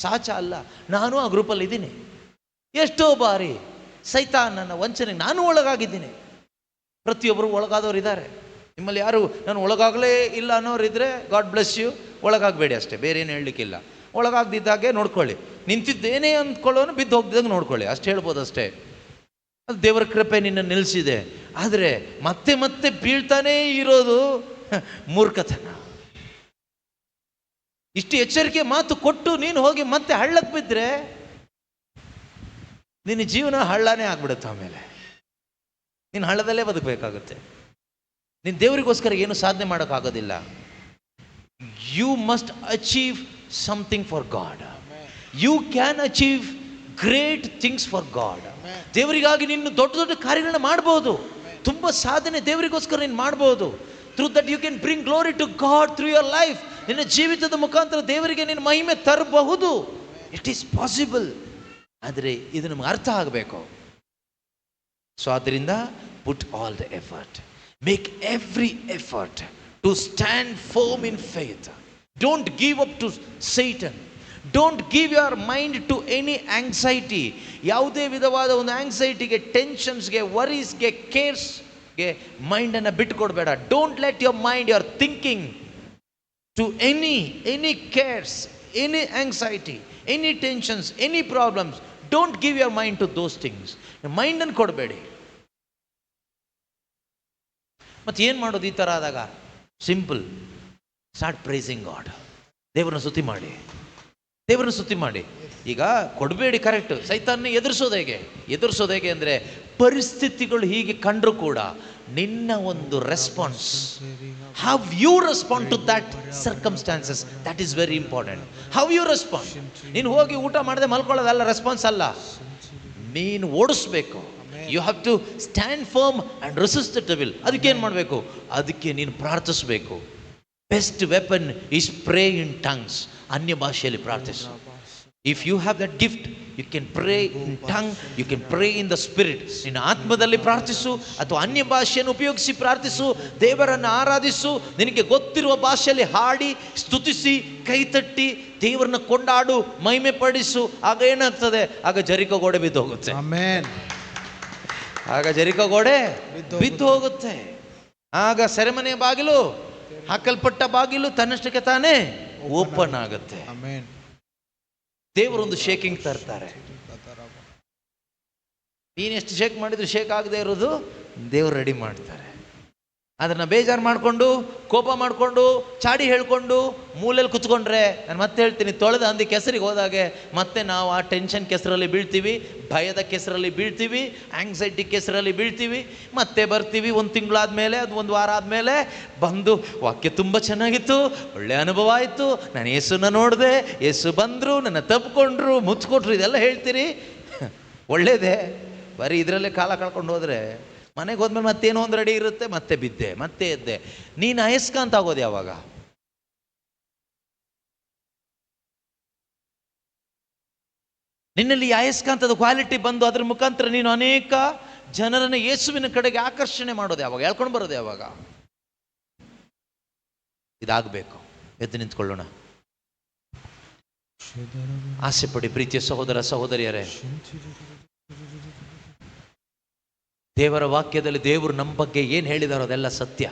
ಸಾಚ ಅಲ್ಲ, ನಾನು ಆ ಗ್ರೂಪಲ್ಲಿ ಇದ್ದೀನಿ. ಎಷ್ಟೋ ಬಾರಿ ಸೈತಾನನ ವಂಚನೆಗೆ ನಾನು ಒಳಗಾಗಿದ್ದೀನಿ. ಪ್ರತಿಯೊಬ್ಬರು ಒಳಗಾದವರು ಇದ್ದಾರೆ. ನಿಮ್ಮಲ್ಲಿ ಯಾರು ನಾನು ಒಳಗಾಗಲೇ ಇಲ್ಲ ಅನ್ನೋರು ಇದ್ದರೆ ಗಾಡ್ ಬ್ಲೆಸ್ ಯು, ಒಳಗಾಗಬೇಡಿ ಅಷ್ಟೇ, ಬೇರೆ ಏನು ಹೇಳಲಿಕ್ಕಿಲ್ಲ. ಒಳಗಾಗ್ದಿದ್ದಾಗೆ ನೋಡ್ಕೊಳ್ಳಿ, ನಿಂತಿದ್ದೇನೇ ಅಂದ್ಕೊಳ್ಳೋನು ಬಿದ್ದು ಹೋಗ್ದಿದ್ದಂಗೆ ನೋಡ್ಕೊಳ್ಳಿ, ಅಷ್ಟು ಹೇಳ್ಬೋದು ಅಷ್ಟೇ. ಅದು ದೇವರ ಕೃಪೆ ನಿನ್ನ ನಿಲ್ಲಿಸಿದೆ. ಆದರೆ ಮತ್ತೆ ಮತ್ತೆ ಬೀಳ್ತಾನೇ ಇರೋದು ಮೂರ್ಖತನ. ಇಷ್ಟು ಎಚ್ಚರಿಕೆ ಮಾತು ಕೊಟ್ಟು ನೀನು ಹೋಗಿ ಮತ್ತೆ ಹಳ್ಳಕ್ಕೆ ಬಿದ್ದರೆ ನಿನ್ನ ಜೀವನ ಹಳ್ಳನೇ ಆಗ್ಬಿಡುತ್ತೆ. ಆಮೇಲೆ ನೀನು ಹಳ್ಳದಲ್ಲೇ ಬದುಕಬೇಕಾಗುತ್ತೆ. ನೀನು ದೇವರಿಗೋಸ್ಕರ ಏನು ಸಾಧನೆ ಮಾಡೋಕ್ಕಾಗೋದಿಲ್ಲ. You must achieve something for God. You can achieve great things for God. ದೇವರಿಗಾಗಿ ನೀನು ದೊಡ್ಡ ದೊಡ್ಡ ಕಾರ್ಯಗಳನ್ನ ಮಾಡ್ಬೋದು. ತುಂಬ ಸಾಧನೆ ದೇವರಿಗೋಸ್ಕರ ನೀನು ಮಾಡ್ಬೋದು. Through that you can bring glory to God through your life. ನಿನ್ನ ಜೀವಿತದ ಮುಖಾಂತರ ದೇವರಿಗೆ ನಿನ್ನ ಮಹಿಮೆ ತರಬಹುದು. It is possible. ಆದರೆ ಇದು ನಮ್ಗೆ ಅರ್ಥ ಆಗಬೇಕು. ಸೊ ಆದ್ದರಿಂದ put all the effort, make every effort to stand firm in faith. Don't give up to Satan. Don't give your mind to any anxiety. ಯಾವುದೇ ವಿಧವಾದ ಒಂದು ಆಂಗ್ಸೈಟಿಗೆ, ಟೆನ್ಷನ್ಸ್ಗೆ, ವರೀಸ್ಗೆ, ಕೇರ್ಸ್ಗೆ ಮೈಂಡನ್ನು ಬಿಟ್ಟುಕೊಡ್ಬೇಡ. Don't let your mind, your thinking to any cares, any anxiety, any tensions, any problems. Don't give your mind to those things. Mind and kodbedi. ಮತ್ತು ಏನು ಮಾಡೋದು ಈ ಥರ ಆದಾಗ? Simple, start pricing god. ದೇವರನ್ನ ಸ್ತುತಿ ಮಾಡಿ, ದೇವರನ್ನ ಸ್ತುತಿ ಮಾಡಿ. ಈಗ ಕೊಡಬೇಡಿ, ಕರೆಕ್ಟ್. ಸೈತಾನ್ನ ಎದುರಿಸೋದು ಹೇಗೆ ಅಂದರೆ, ಪರಿಸ್ಥಿತಿಗಳು ಹೀಗೆ ಕಂಡ್ರೂ ಕೂಡ ನಿನ್ನ ಒಂದು response, how you respond to that circumstances, that is very important. How you respond. ನೀನು ಹೋಗಿ ಊಟ ಮಾಡದೆ ಮಲ್ಕೊಳ್ಳೋದಲ್ಲ ರೆಸ್ಪಾನ್ಸ್ ಅಲ್ಲ, ನೀನು ಓಡಿಸ್ಬೇಕು. You have to stand firm and resist the devil. ಅದಕ್ಕೇನು ಮಾಡಬೇಕು? ಅದಕ್ಕೆ ನೀನು ಪ್ರಾರ್ಥಿಸಬೇಕು. Best weapon is pray in tongues. ಅನ್ಯ ಭಾಷೆಯಲ್ಲಿ ಪ್ರಾರ್ಥಿಸು. If you have that gift, you can pray in tongue, you can pray in the spirit. ನಿನ್ನ ಆತ್ಮದಲ್ಲಿ ಪ್ರಾರ್ಥಿಸು ಅಥವಾ ಅನ್ಯ ಭಾಷೆಯನ್ನು ಉಪಯೋಗಿಸಿ ಪ್ರಾರ್ಥಿಸು. ದೇವರನ್ನು ಆರಾಧಿಸು. ನಿನಗೆ ಗೊತ್ತಿರುವ ಭಾಷೆಯಲ್ಲಿ ಹಾಡಿ, ಸ್ತುತಿಸಿ, ಕೈತಟ್ಟಿ ದೇವರನ್ನ ಕೊಂಡಾಡು, ಮಹಿಮೆ ಪಡಿಸು. ಆಗ ಏನಾಗ್ತದೆ? ಆಗ ಜೆರಿಕೋ ಗೋಡೆ ಬಿದ್ದು ಹೋಗುತ್ತೆ. ಆಗ ಜೆರಿಕೋ ಗೋಡೆ ಬಿದ್ದು ಹೋಗುತ್ತೆ. ಆಗ ಸೆರೆಮನೆಯ ಬಾಗಿಲು, ಹಾಕಲ್ಪಟ್ಟ ಬಾಗಿಲು ತನ್ನಷ್ಟಕ್ಕೆ ತಾನೇ ಓಪನ್ ಆಗುತ್ತೆ. ದೇವರೊಂದು ಶೇಕಿಂಗ್ ತರ್ತಾರೆ. ನೀನೆಷ್ಟು ಶೇಕ್ ಮಾಡಿದ್ರು ಶೇಕ್ ಆಗದೆ ಇರೋದು ದೇವರು ರೆಡಿ ಮಾಡ್ತಾರೆ. ಅದನ್ನು ಬೇಜಾರು ಮಾಡಿಕೊಂಡು, ಕೋಪ ಮಾಡಿಕೊಂಡು, ಚಾಡಿ ಹೇಳ್ಕೊಂಡು ಮೂಲೆಯಲ್ಲಿ ಕುತ್ಕೊಂಡ್ರೆ, ನಾನು ಮತ್ತೆ ಹೇಳ್ತೀನಿ, ತೊಳೆದ ಹಂದಿ ಕೆಸರಿಗೆ ಹೋದಾಗೆ ಮತ್ತೆ ನಾವು ಆ ಟೆನ್ಷನ್ ಕೆಸರಲ್ಲಿ ಬೀಳ್ತೀವಿ, ಭಯದ ಕೆಸರಲ್ಲಿ ಬೀಳ್ತೀವಿ, ಆಂಗ್ಸೈಟಿ ಕೆಸರಲ್ಲಿ ಬೀಳ್ತೀವಿ. ಮತ್ತೆ ಬರ್ತೀವಿ ಒಂದು ತಿಂಗಳಾದಮೇಲೆ, ಅದು ಒಂದು ವಾರ ಆದಮೇಲೆ ಬಂದು, ವಾಕ್ಯ ತುಂಬ ಚೆನ್ನಾಗಿತ್ತು, ಒಳ್ಳೆ ಅನುಭವ ಆಯಿತು, ನಾನು ಯೇಸುನ ನೋಡಿದೆ, ಯೇಸು ಬಂದರು, ನನ್ನ ತಪ್ಪಿಕೊಂಡ್ರು, ಮುಚ್ಕೊಟ್ರು, ಇದೆಲ್ಲ ಹೇಳ್ತೀರಿ. ಒಳ್ಳೇದೇ. ಬರೀ ಇದರಲ್ಲೇ ಕಾಲ ಕಳ್ಕೊಂಡು ಹೋದರೆ ಮನೆಗೆ ಹೋದ್ಮೇಲೆ ಮತ್ತೇನೋ ಒಂದು ರೆಡಿ ಇರುತ್ತೆ, ಮತ್ತೆ ಬಿದ್ದೆ, ಮತ್ತೆ ಎದ್ದೆ. ನೀನು ಅಯಸ್ಕಾಂತ ಆಗೋದು ಯಾವಾಗ? ನಿನ್ನಲ್ಲಿ ಅಯಸ್ಕಾಂತದ ಕ್ವಾಲಿಟಿ ಬಂದು ಅದರ ಮುಖಾಂತರ ನೀನು ಅನೇಕ ಜನರನ್ನು ಯೇಸುವಿನ ಕಡೆಗೆ ಆಕರ್ಷಣೆ ಮಾಡೋದು ಯಾವಾಗ? ಹೇಳ್ಕೊಂಡು ಬರೋದು ಯಾವಾಗ? ಇದಾಗಬೇಕು. ಎದ್ದು ನಿಂತ್ಕೊಳ್ಳೋಣ. ಆಸೆ ಪಡಿ ಪ್ರೀತಿಯ ಸಹೋದರ ಸಹೋದರಿಯರೇ. ದೇವರ ವಾಕ್ಯದಲ್ಲಿ ದೇವರು ನಮ್ಮ ಬಗ್ಗೆ ಏನು ಹೇಳಿದಾರೋ ಅದೆಲ್ಲ ಸತ್ಯ.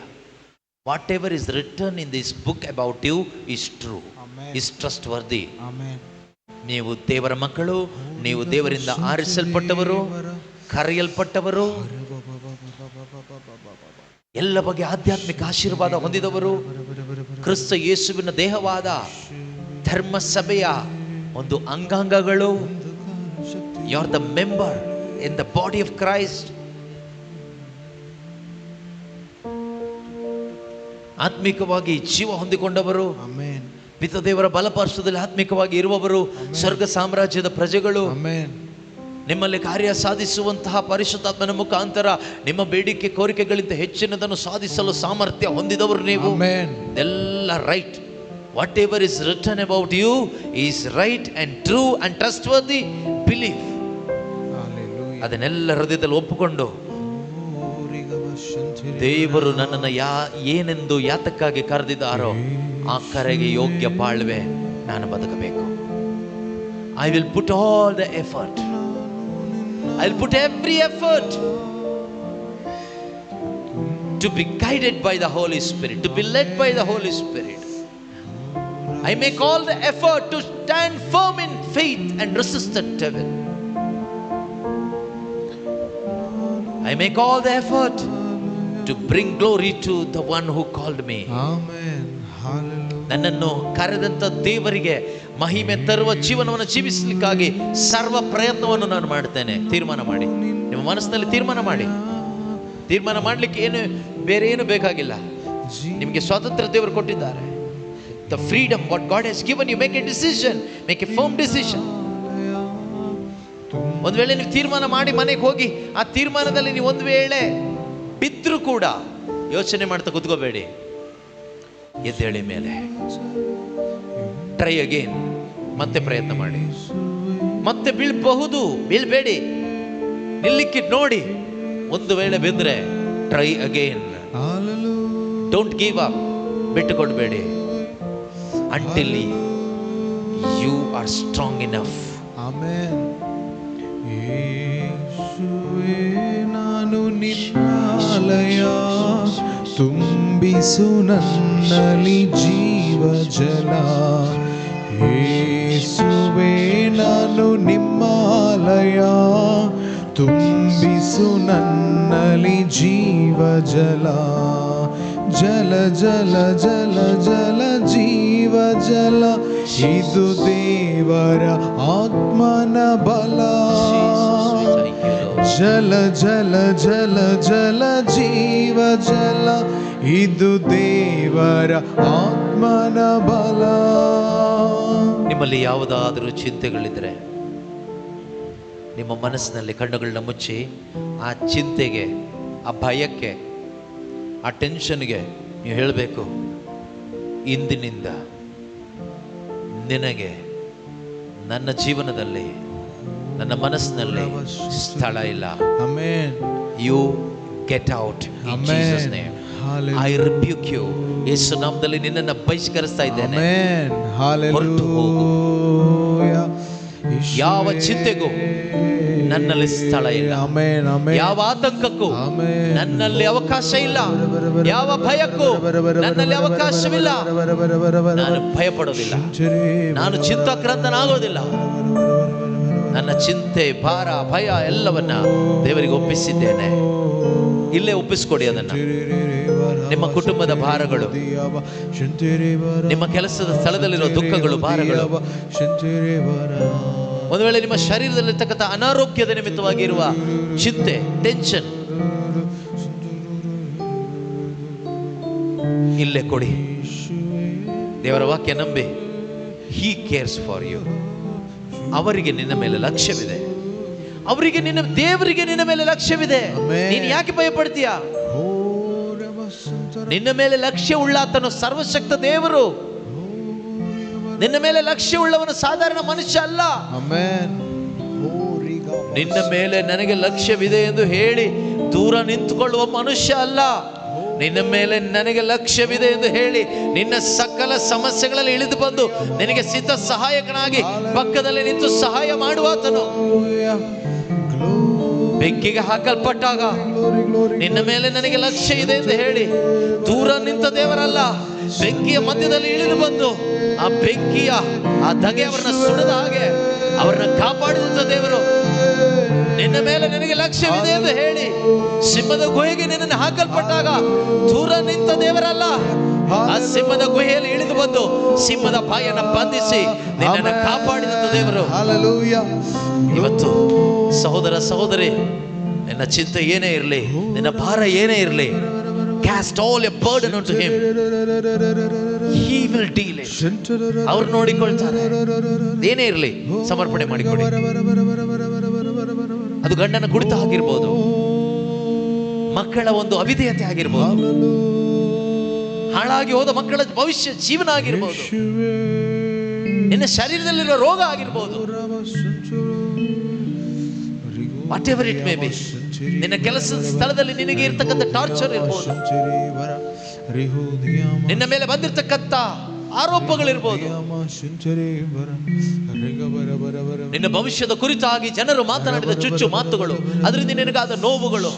Whatever is written in this book about you is true, is trustworthy. ನೀವು ದೇವರ ಮಕ್ಕಳು, ನೀವು ದೇವರಿಂದ ಆರಿಸಲ್ಪಟ್ಟವರು, ಕರೆಯಲ್ಪಟ್ಟವರು, ಎಲ್ಲ ಬಗ್ಗೆ ಆಧ್ಯಾತ್ಮಿಕ ಆಶೀರ್ವಾದ ಹೊಂದಿದವರು, ಕ್ರಿಸ್ತ ಯೇಸುವಿನ ದೇಹವಾದ ಧರ್ಮ ಸಭೆಯ ಒಂದು ಅಂಗಾಂಗಗಳು. You are the member in the body of Christ. ಆತ್ಮಿಕವಾಗಿ ಜೀವ ಹೊಂದಿಕೊಂಡವರು, ಪಿತ ದೇವರ ಬಲಪಾರ್ಶ್ವದಲ್ಲಿ ಆತ್ಮಿಕವಾಗಿ ಇರುವವರು, ಸ್ವರ್ಗ ಸಾಮ್ರಾಜ್ಯದ ಪ್ರಜೆಗಳು. ನಿಮ್ಮಲ್ಲಿ ಕಾರ್ಯ ಸಾಧಿಸುವಂತಹ ಪರಿಶುದ್ಧಾತ್ಮನ ಮುಖಾಂತರ ನಿಮ್ಮ ಬೇಡಿಕೆ ಕೋರಿಕೆಗಳಿಂದ ಹೆಚ್ಚಿನದನ್ನು ಸಾಧಿಸಲು ಸಾಮರ್ಥ್ಯ ಹೊಂದಿದವರು ನೀವು. All right. Whatever is written about you is right and true and trustworthy. Believe. ಅದನ್ನೆಲ್ಲ ಹೃದಯದಲ್ಲಿ ಒಪ್ಪಿಕೊಂಡು, ದೇವರು ನನ್ನನ್ನು ಏನೆಂದು ಯಾತಕ್ಕಾಗಿ ಕರೆದಿದ್ದಾರೋ ಆ ಕರೆಗೆ ಯೋಗ್ಯ ಬಾಳ್ವೆ ನಾನು ಬದುಕಬೇಕು. I will put all the effort, I will put every effort to be guided by the Holy Spirit, to be led by the Holy Spirit. I make all the effort to stand firm in faith and resist the devil. I make all the effort to bring glory to the one who called me. Amen. Hallelujah. ನನ್ನನ್ನು ಕರೆದಂತ ದೇವರಿಗೆ ಮಹಿಮೆ ತರುವ ಜೀವನವನ್ನು ಜೀವಿಸಲಿಕ್ಕಾಗಿ ಸರ್ವ ಪ್ರಯತ್ನವನ್ನು ನಾನು ಮಾಡ್ತೇನೆ. ತೀರ್ಮಾನ ಮಾಡಿ, ನಿಮ್ಮ ಮನಸ್ಸಿನಲ್ಲಿ ತೀರ್ಮಾನ ಮಾಡಿ. ತೀರ್ಮಾನ ಮಾಡಲಿಕ್ಕೆ ಬೇರೆ ಏನು ಬೇಕಾಗಿಲ್ಲ. ನಿಮಗೆ ಸ್ವಾತಂತ್ರ್ಯ ದೇವರು ಕೊಟ್ಟಿದ್ದಾರೆ. The freedom what God has given you, make a decision, make a firm decision. ಒಂದು ವೇಳೆ ನೀವು ತೀರ್ಮಾನ ಮಾಡಿ ಮನೆಗೆ ಹೋಗಿ ಆ ತೀರ್ಮಾನದಲ್ಲಿ ನೀವು ಒಂದು ವೇಳೆ ಬಿದ್ದರೂ ಕೂಡ ಯೋಚನೆ ಮಾಡ್ತಾ ಕೂತ್ಕೋಬೇಡಿ. ಎದ್ದೇಳಿ ಮೇಲೆ, ಟ್ರೈ ಅಗೇನ್. ಮತ್ತೆ ಪ್ರಯತ್ನ ಮಾಡಿ. ಮತ್ತೆ ಬೀಳ್ಬಹುದು, ಬೀಳ್ಬೇಡಿ, ನಿಲ್ಲಿಕ್ಕೆ ನೋಡಿ. ಒಂದು ವೇಳೆ ಬಿದ್ದರೆ try again. Don't give up. ಬಿಟ್ಟುಕೊಡ್ಬೇಡಿ. Until you are strong enough. Amen. ಯೇಸುವೇ ನಾನು ನಿನ್ನಾಲಯ, ತುಂಬಿಸು ನನ್ನಲ್ಲಿ ಜೀವ ಜಲ. ಯೇಸುವೇ ನಾನು ನಿಮ್ಮಾಲಯ, ತುಂಬಿಸು ನನ್ನಲ್ಲಿ ಜೀವ ಜಲ, ಜಲ ಜಲ ಜಲ ಜಲ ಜೀವ ಜಲ, ಇದು ದೇವರ ಆತ್ಮನ ಬಲ. ಜಲ ಜಲ ಜಲ ಜಲ ಜೀವ ಜಲ, ಇದು ದೇವರ ಆತ್ಮನ ಬಲ. ನಿಮ್ಮಲ್ಲಿ ಯಾವುದಾದರೂ ಚಿಂತೆಗಳಿದ್ರೆ ನಿಮ್ಮ ಮನಸ್ಸಿನಲ್ಲಿ ಕಣ್ಣುಗಳನ್ನ ಮುಚ್ಚಿ ಆ ಚಿಂತೆಗೆ, ಆ ಭಯಕ್ಕೆ, ಆ ಟೆನ್ಷನ್ಗೆ ನೀವು ಹೇಳಬೇಕು, ಇಂದಿನಿಂದ ನಿನಗೆ ನನ್ನ ಜೀವನದಲ್ಲಿ, ನನ್ನ ಮನಸ್ಸಿನಲ್ಲಿ ಸ್ಥಳ ಇಲ್ಲ. Amen. You get out in Jesus name. I rebuke you. Yesu ನಾಮದಲ್ಲಿ ನಿನ್ನನ್ನು ಬಹಿಷ್ಕರಿಸ್ತಾ ಇದ್ದೇನೆ. ಆಮೆನ್. ಹಲ್ಲೆಲೂಯಾ. ಯಾವ ಚಿಂತೆಗೂ ನನ್ನಲ್ಲಿ ಸ್ಥಳ ಇಲ್ಲ. ಯಾವ ಆತಂಕಕ್ಕೂ ನನ್ನಲ್ಲಿ ಅವಕಾಶ ಇಲ್ಲ. ಯಾವ ಭಯಕ್ಕೂ ನನ್ನಲ್ಲಿ ಅವಕಾಶವಿಲ್ಲ. ನಾನು ಭಯಪಡೋದಿಲ್ಲ. ನಾನು ಚಿಂತಾಕ್ರಾಂತನಾಗೋದಿಲ್ಲ. ನನ್ನ ಚಿಂತೆ, ಭಾರ, ಭಯ ಎಲ್ಲವನ್ನ ದೇವರಿಗೆ ಒಪ್ಪಿಸಿದ್ದೇನೆ. ಇಲ್ಲೇ ಒಪ್ಪಿಸ್ಕೊಡಿ ಅದನ್ನ. ನಿಮ್ಮ ಕುಟುಂಬದ ಭಾರಗಳು, ನಿಮ್ಮ ಕೆಲಸದ ಸ್ಥಳದಲ್ಲಿರುವ ದುಃಖಗಳು, ಭಾರಗಳು, ಒಂದು ವೇಳೆ ನಿಮ್ಮ ಶರೀರದಲ್ಲಿರ್ತಕ್ಕಂಥ ಅನಾರೋಗ್ಯದ ನಿಮಿತ್ತವಾಗಿ ಇರುವ ಚಿಂತೆ, ಟೆನ್ಷನ್, ಇಲ್ಲೇ ಕೊಡಿ. ದೇವರ ವಾಕ್ಯ ನಂಬಿ, ಹಿ ಕೇರ್ಸ್ ಫಾರ್ ಯು. ಅವರಿಗೆ ನಿನ್ನ ಮೇಲೆ ಲಕ್ಷ್ಯವಿದೆ. ಅವರಿಗೆ ನಿನ್ನ, ದೇವರಿಗೆ ನಿನ್ನ ಮೇಲೆ ಲಕ್ಷ್ಯವಿದೆ. ನೀನು ಯಾಕೆ ಭಯಪಡ್ತೀಯ? ನಿನ್ನ ಮೇಲೆ ಲಕ್ಷ್ಯ ಉಳ್ಳಾತನು ಸರ್ವಶಕ್ತ ದೇವರು. ನಿನ್ನ ಮೇಲೆ ಲಕ್ಷ್ಯ ಉಳ್ಳವನು ಸಾಧಾರಣ ಮನುಷ್ಯ ಅಲ್ಲ. ನಿನ್ನ ಮೇಲೆ ನನಗೆ ಲಕ್ಷ್ಯವಿದೆ ಎಂದು ಹೇಳಿ ದೂರ ನಿಂತುಕೊಳ್ಳುವ ಮನುಷ್ಯ ಅಲ್ಲ. ನಿನ್ನ ಮೇಲೆ ನನಗೆ ಲಕ್ಷ್ಯವಿದೆ ಎಂದು ಹೇಳಿ ನಿನ್ನ ಸಕಲ ಸಮಸ್ಯೆಗಳಲ್ಲಿ ಇಳಿದು ಬಂದು ನಿನಗೆ ಸಿದ್ಧ ಸಹಾಯಕನಾಗಿ ಪಕ್ಕದಲ್ಲಿ ನಿಂತು ಸಹಾಯ ಮಾಡುವಾತನು. ಬೆಂಕಿಗೆ ಹಾಕಲ್ಪಟ್ಟಾಗ ನಿನ್ನ ಮೇಲೆ ನನಗೆ ಲಕ್ಷ್ಯ ಇದೆ ಎಂದು ಹೇಳಿ ದೂರ ನಿಂತ ದೇವರಲ್ಲ, ಬೆಂಕಿಯ ಮಧ್ಯದಲ್ಲಿ ಇಳಿದು ಬಂದು ಆ ಬೆಂಕಿಯ ಆ ಧಗೆ ಅವರನ್ನ ಸುಡದ ಹಾಗೆ ಅವರನ್ನ ಕಾಪಾಡಿದಂತ ದೇವರು. ನಿನ್ನ ಮೇಲೆ ನನಗೆ ಲಕ್ಷ್ಯವಿದೆ ಎಂದು ಹೇಳಿ ಸಿಂಹದ ಗುಹೆಗೆ ನಿನ್ನನ್ನು ಹಾಕಲ್ಪಟ್ಟಾಗ ದೂರ ನಿಂತ ದೇವರಲ್ಲ, ಆ ಸಿಂಹದ ಗುಹೆಯಲ್ಲಿ ಇಳಿದು ಬಂದು ಸಿಂಹದ ಬಾಯನ್ನ ಬಂಧಿಸಿ ನಿನ್ನನ್ನು ಕಾಪಾಡಿದಂತ ದೇವರು. ಇವತ್ತು ಸಹೋದರ ಸಹೋದರಿ, ನಿನ್ನ ಚಿಂತೆ ಏನೇ ಇರಲಿ, ನಿನ್ನ ಭಾರ ಏನೇ ಇರಲಿ, cast all your burden unto him. He will deal it. ಅವರು ನೋಡಿಕೊಳ್ತಾರೆ. ಏನೇ ಇರಲಿ ಸಮರ್ಪಣೆ ಮಾಡಿಕೊಡಿ. ಅದು ಗಂಡನ ಕುಡಿತ ಆಗಿರ್ಬೋದು, ಮಕ್ಕಳ ಒಂದು ಅವಿಧೇಯತೆ ಆಗಿರ್ಬೋದು, ಹಾಳಾಗಿ ಹೋದ ಮಕ್ಕಳ ಭವಿಷ್ಯ ಜೀವನ ಆಗಿರ್ಬೋದು, ನಿನ್ನ ಶರೀರದಲ್ಲಿರುವ ರೋಗ ಆಗಿರ್ಬೋದು, what ever it may be, ನಿನ್ನ ಕೆಲಸದ ಸ್ಥಳದಲ್ಲಿ ನಿನಗೆ ಇರ್ತಕ್ಕಂಥ ಟಾರ್ಚರ್ ಇರ್ಬೋದು, ನಿನ್ನ ಮೇಲೆ ಬಂದಿರತಕ್ಕಂಥ ಆರೋಪಗಳಿರ್ಬೋದು, ನಿನ್ನ ಭವಿಷ್ಯದ ಕುರಿತಾಗಿ ಜನರು ಮಾತನಾಡಿದ ಚುಚ್ಚು ಮಾತುಗಳು, ಅದರಿಂದ ನಿನಗಾದ ನೋವುಗಳು,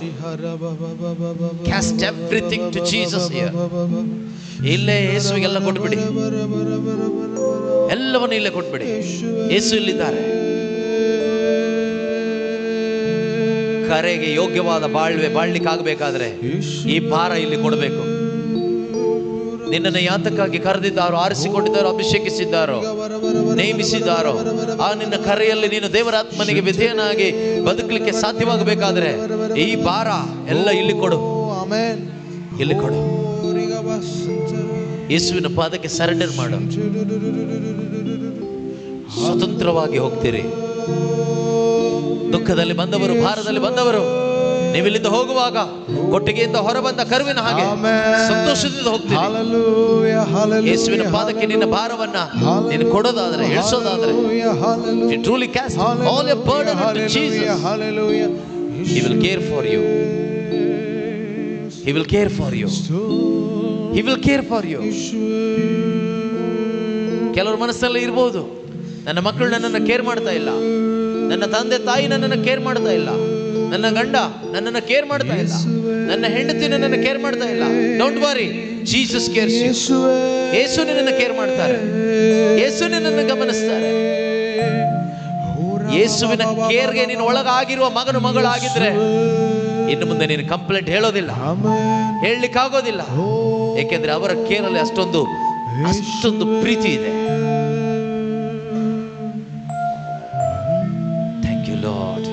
cast everything to Jesus here. ಇಲ್ಲೇ ಯೇಸುವಿಗೆಲ್ಲ ಕೊಟ್ಬಿಡಿ. ಎಲ್ಲವನ್ನು ಇಲ್ಲೇ ಕೊಟ್ಬಿಡಿ. ಯೇಸು ಇಲ್ಲಿದ್ದಾರೆ. ಕರೆಗೆ ಯೋಗ್ಯವಾದ ಬಾಳ್ಲಿಕ್ಕಾಗಬೇಕಾದ್ರೆ ಈ ಭಾರ ಇಲ್ಲಿ ಕೊಡಬೇಕು. ನಿನ್ನನ್ನು ಯಾತಕ್ಕಾಗಿ ಕರೆದಿದ್ದಾರೋ, ಆರಿಸಿಕೊಂಡಿದ್ದಾರೋ, ಅಭಿಷೇಕಿಸಿದ್ದಾರೋ, ನೇಮಿಸಿದ್ದಾರೋ, ಆ ನಿನ್ನ ಕರೆಯಲ್ಲಿ ನೀನು ದೇವರಾತ್ಮನಿಗೆ ವಿಧೇಯನಾಗಿ ಬದುಕಲಿಕ್ಕೆ ಸಾಧ್ಯವಾಗಬೇಕಾದ್ರೆ ಈ ಭಾರ ಎಲ್ಲ ಇಲ್ಲಿ ಕೊಡು. ಇಲ್ಲಿ ಕೊಡು. ಯೇಸುವಿನ ಪಾದಕ್ಕೆ ಸರೆಂಡರ್ ಮಾಡು. ಸ್ವತಂತ್ರವಾಗಿ ಹೋಗ್ತೀರಿ. ದುಃಖದಲ್ಲಿ ಬಂದವರು, ಭಾರದಲ್ಲಿ ಬಂದವರು, ನೀವಿಲ್ಲಿಂದ ಹೋಗುವಾಗ ಕೊಟ್ಟಿಗೆಯಿಂದ ಹೊರಬಂದ ಕರುವಿನ ಹಾಗೆ ಸಂತೋಷದಿಂದ ಹೋಗ್ತೀರಿ. ಯೇಸುವಿನ ಪಾದಕ್ಕೆ ನಿನ್ನ ಭಾರವನ್ನ ನೀನು ಕೊಡೋದಾದ್ರೆ, ಇಳಿಸೋದಾದ್ರೆ, you truly cast all your burden unto Jesus. He will care for you. He will care for you. He will care for you. ಕೆಲವರು ಮನಸ್ಸಲ್ಲಿ ಇರ್ಬೋದು, ನನ್ನ ಮಕ್ಕಳು ನನ್ನನ್ನು ಕೇರ್ ಮಾಡ್ತಾ ಇಲ್ಲ, ನನ್ನ ತಂದೆ ತಾಯಿ ನನ್ನನ್ನು ಕೇರ್ ಮಾಡ್ತಾ ಇಲ್ಲ, ನನ್ನ ಗಂಡ ನನ್ನನ್ನು ಕೇರ್ ಮಾಡ್ತಾ ಇಲ್ಲ, ನನ್ನ ಹೆಂಡತಿ ನನ್ನನ್ನು ಕೇರ್ ಮಾಡ್ತಾ ಇಲ್ಲ. Don't worry, Jesus cares you. Yesu ನಿನ್ನನ್ನು ಕೇರ್ ಮಾಡ್ತಾರೆ. ಯೇಸು ನಿನ್ನನ್ನು ಗಮನಿಸ್ತಾರೆ. ಯೇಸುವಿನ ಕೇರ್ಗೆ ನೀನು ಒಳಗಾಗಿರುವ ಮಗನು ಮಗಳಾಗಿದ್ರೆ ಇನ್ನು ಮುಂದೆ ನೀನು ಕಂಪ್ಲೇಂಟ್ ಹೇಳೋದಿಲ್ಲ, ಹೇಳಲಿಕ್ಕಾಗೋದಿಲ್ಲ. ಏಕೆಂದ್ರೆ ಅವರ ಕೇರಲ್ಲಿ ಅಷ್ಟೊಂದು ಪ್ರೀತಿ ಇದೆ. Thank you Lord.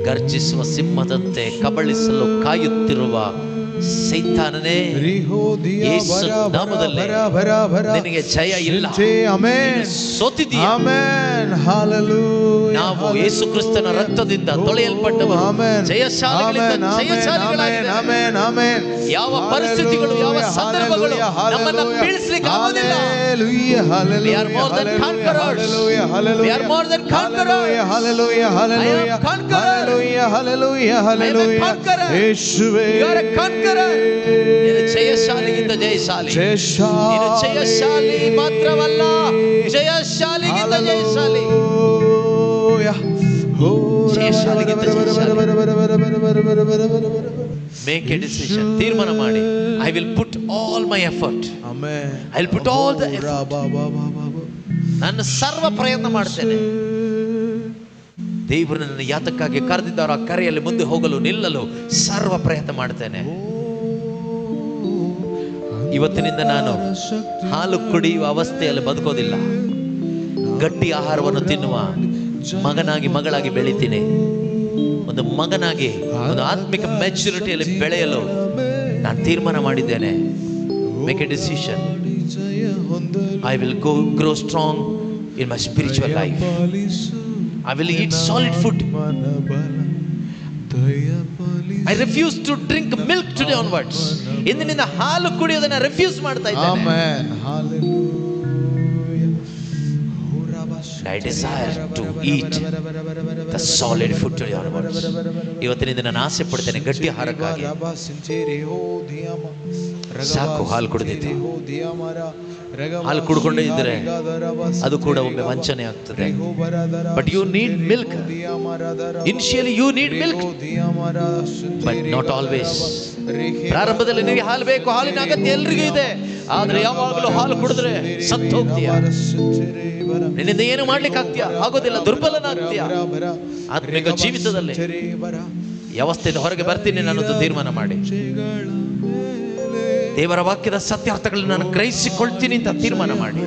ಗರ್ಜಿಸುವ ಸಿಂಹದಂತೆ ಕಬಳಿಸಲು ಕಾಯುತ್ತಿರುವ ಸೈತಾನನೇ, ಯೇಸು ನಾಮದಲ್ಲಿ ನಿನಗೆ ಜಯ ಇಲ್ಲ, ಸೋತಿದ್ದೀಯ. ನಾವು ಯೇಸು ಕ್ರಿಸ್ತನ ರಕ್ತದಿಂದ ತೊಳೆಯಲ್ಪಟ್ಟವರು, ಜಯಶಾಲಿಗಳಾಗಿದ್ದೇವೆ. ಯಾವ ಪರಿಸ್ಥಿತಿಗಳು, ಯಾವ ಸಂದರ್ಭಗಳು ನಮ್ಮನ್ನು ಬೀಳಿಸಲಿಕ್ಕೆ ಆಗೋದಿಲ್ಲ. We are more than conquerors. We are more than conquerors. I am conqueror. I am a conqueror. You are a conqueror. ನೀನು ಜಯಶಾಲಿಗಿಂತ ಜಯಶಾಲಿ. ನೀನು ಜಯಶಾಲಿ ಮಾತ್ರವಲ್ಲ, ಜಯಶಾಲಿಗಿಂತ ಜಯಶಾಲಿ. ಜಯಶಾಲಿಗಿಂತ ಜಯಶಾಲಿ. Make a decision. ತೀರ್ಮಾನ ಮಾಡಿ. I will put all my effort. I will put all the effort. ನಾನು ಸರ್ವ ಪ್ರಯತ್ನ ಮಾಡ್ತೇನೆ. ದೇವರು ನನ್ನ ಯಾತಕ್ಕಾಗಿ ಕರೆದಿದ್ದಾರೋ ಆ ಕರೆಯಲ್ಲಿ ಮುಂದೆ ಹೋಗಲು ನಿಲ್ಲಲು ಸರ್ವ ಪ್ರಯತ್ನ ಮಾಡ್ತೇನೆ. ಇವತ್ತಿನಿಂದ ನಾನು ಹಾಲು ಕುಡಿಯುವ ಅವಸ್ಥೆಯಲ್ಲಿ ಬದುಕೋದಿಲ್ಲ. ಗಟ್ಟಿ ಆಹಾರವನ್ನು ತಿನ್ನುವ ಮಗನಾಗಿ ಮಗಳಾಗಿ ಬೆಳಿತೀನಿ. ಒಂದು ಮಗನಾಗಿ ಒಂದು ಆತ್ಮಿಕ ಮೆಚುರಿಟಿಯಲ್ಲಿ ಬೆಳೆಯಲು ನಾನು ತೀರ್ಮಾನ ಮಾಡಿದ್ದೇನೆ. Make A decision. I will grow strong in my spiritual life. I will eat solid food. I refuse to drink milk today onwards. ಇಂದಿನಿಂದ ಹಾಲು ಕುಡಿಯೋದನ್ನ ರಿಫ್ಯೂಸ್ ಮಾಡ್ತಾ ಇದ್ದೇನೆ. Amen. Hallelujah. I desire to eat the solid food today onwards. ಇವತ್ತಿನಿಂದ ನಾನು ಆಸೆ ಪಡ್ತೇನೆ ಗಟ್ಟಿ ಆಹಾರಕ್ಕಾಗಿ. ಸಾಕು ಹಾಲು ಕುಡಿದಿತ್ತು. ಹಾಲು ಕುಡ್ಕೊಂಡೇ ಇದ್ರೆ ಅದು ಕೂಡ ಒಮ್ಮೆ ವಂಚನೆ ಆಗ್ತದೆ. But you need milk. Initially you need milk, but not always. ಪ್ರಾರಂಭದಲ್ಲಿ ನಿನಗೆ ಹಾಲು ಬೇಕು, ಹಾಲಿನ ಅಗತ್ಯ ಎಲ್ರಿಗೂ ಇದೆ. ಆದ್ರೆ ಯಾವಾಗಲೂ ಹಾಲು ಕುಡಿದ್ರೆ ಸತ್ತು ಹೋಗ್ತೀಯ. ನಿನ್ನಿಂದ ಏನು ಮಾಡ್ಲಿಕ್ಕೆ ಆಗೋದಿಲ್ಲ, ದುರ್ಬಲನಾಗ್ತೀಯ. ಆತ್ಮಿಕ ಜೀವಿತದಲ್ಲಿ ವ್ಯವಸ್ಥೆಯಿಂದ ಹೊರಗೆ ಬರ್ತೀನಿ ನಾನೊಂದು ತೀರ್ಮಾನ ಮಾಡಿ. ದೇವರ ವಾಕ್ಯದ ಸತ್ಯಾರ್ಥಗಳನ್ನು ನಾನು ಗ್ರಹಿಸಿಕೊಳ್ತೀನಿ ಅಂತ ತೀರ್ಮಾನ ಮಾಡಿ.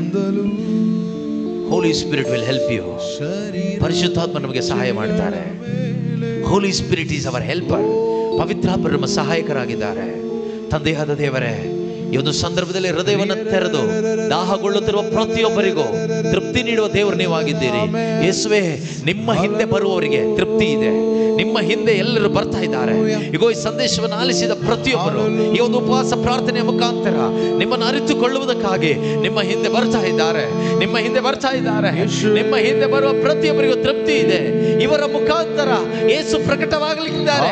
ಹೋಲಿ ಸ್ಪಿರಿಟ್ ವಿಲ್ ಹೆಲ್ಪ್ ಯು. ಪರಿಶುದ್ಧಾತ್ಮ ನಮಗೆ ಸಹಾಯ ಮಾಡ್ತಾರೆ. ಹೋಲಿ ಸ್ಪಿರಿಟ್ ಈಸ್ ಅವರ್ ಹೆಲ್ಪರ್. ಪವಿತ್ರಾತ್ಮರು ನಮ್ಮ ಸಹಾಯಕರಾಗಿದ್ದಾರೆ. ತಂದೆಯಾದ ದೇವರೇ, ಈ ಒಂದು ಸಂದರ್ಭದಲ್ಲಿ ಹೃದಯವನ್ನು ತೆರೆದು ದಾಹಗೊಳ್ಳುತ್ತಿರುವ ಪ್ರತಿಯೊಬ್ಬರಿಗೂ ತೃಪ್ತಿ ನೀಡುವ ದೇವರು ನೀವಾಗಿದ್ದೀರಿ. ಯೇಸುವೇ, ನಿಮ್ಮ ಹಿಂದೆ ಬರುವವರಿಗೆ ತೃಪ್ತಿ ಇದೆ. ನಿಮ್ಮ ಹಿಂದೆ ಎಲ್ಲರೂ ಬರ್ತಾ ಇದ್ದಾರೆ. ಈಗ ಈ ಸಂದೇಶವನ್ನು ಆಲಿಸಿದ ಪ್ರತಿಯೊಬ್ಬರು ಈ ಒಂದು ಉಪವಾಸ ಪ್ರಾರ್ಥನೆಯ ಮುಖಾಂತರ ನಿಮ್ಮನ್ನು ಅರಿತುಕೊಳ್ಳುವುದಕ್ಕಾಗಿ ನಿಮ್ಮ ಹಿಂದೆ ಬರ್ತಾ ಇದ್ದಾರೆ. ನಿಮ್ಮ ಹಿಂದೆ ಬರ್ತಾ ಇದ್ದಾರೆ. ನಿಮ್ಮ ಹಿಂದೆ ಬರುವ ಪ್ರತಿಯೊಬ್ಬರಿಗೂ ತೃಪ್ತಿ ಇದೆ. ಇವರ ಮುಖಾಂತರ ಯೇಸು ಪ್ರಕಟವಾಗಲಿಕ್ಕಿದ್ದಾರೆ.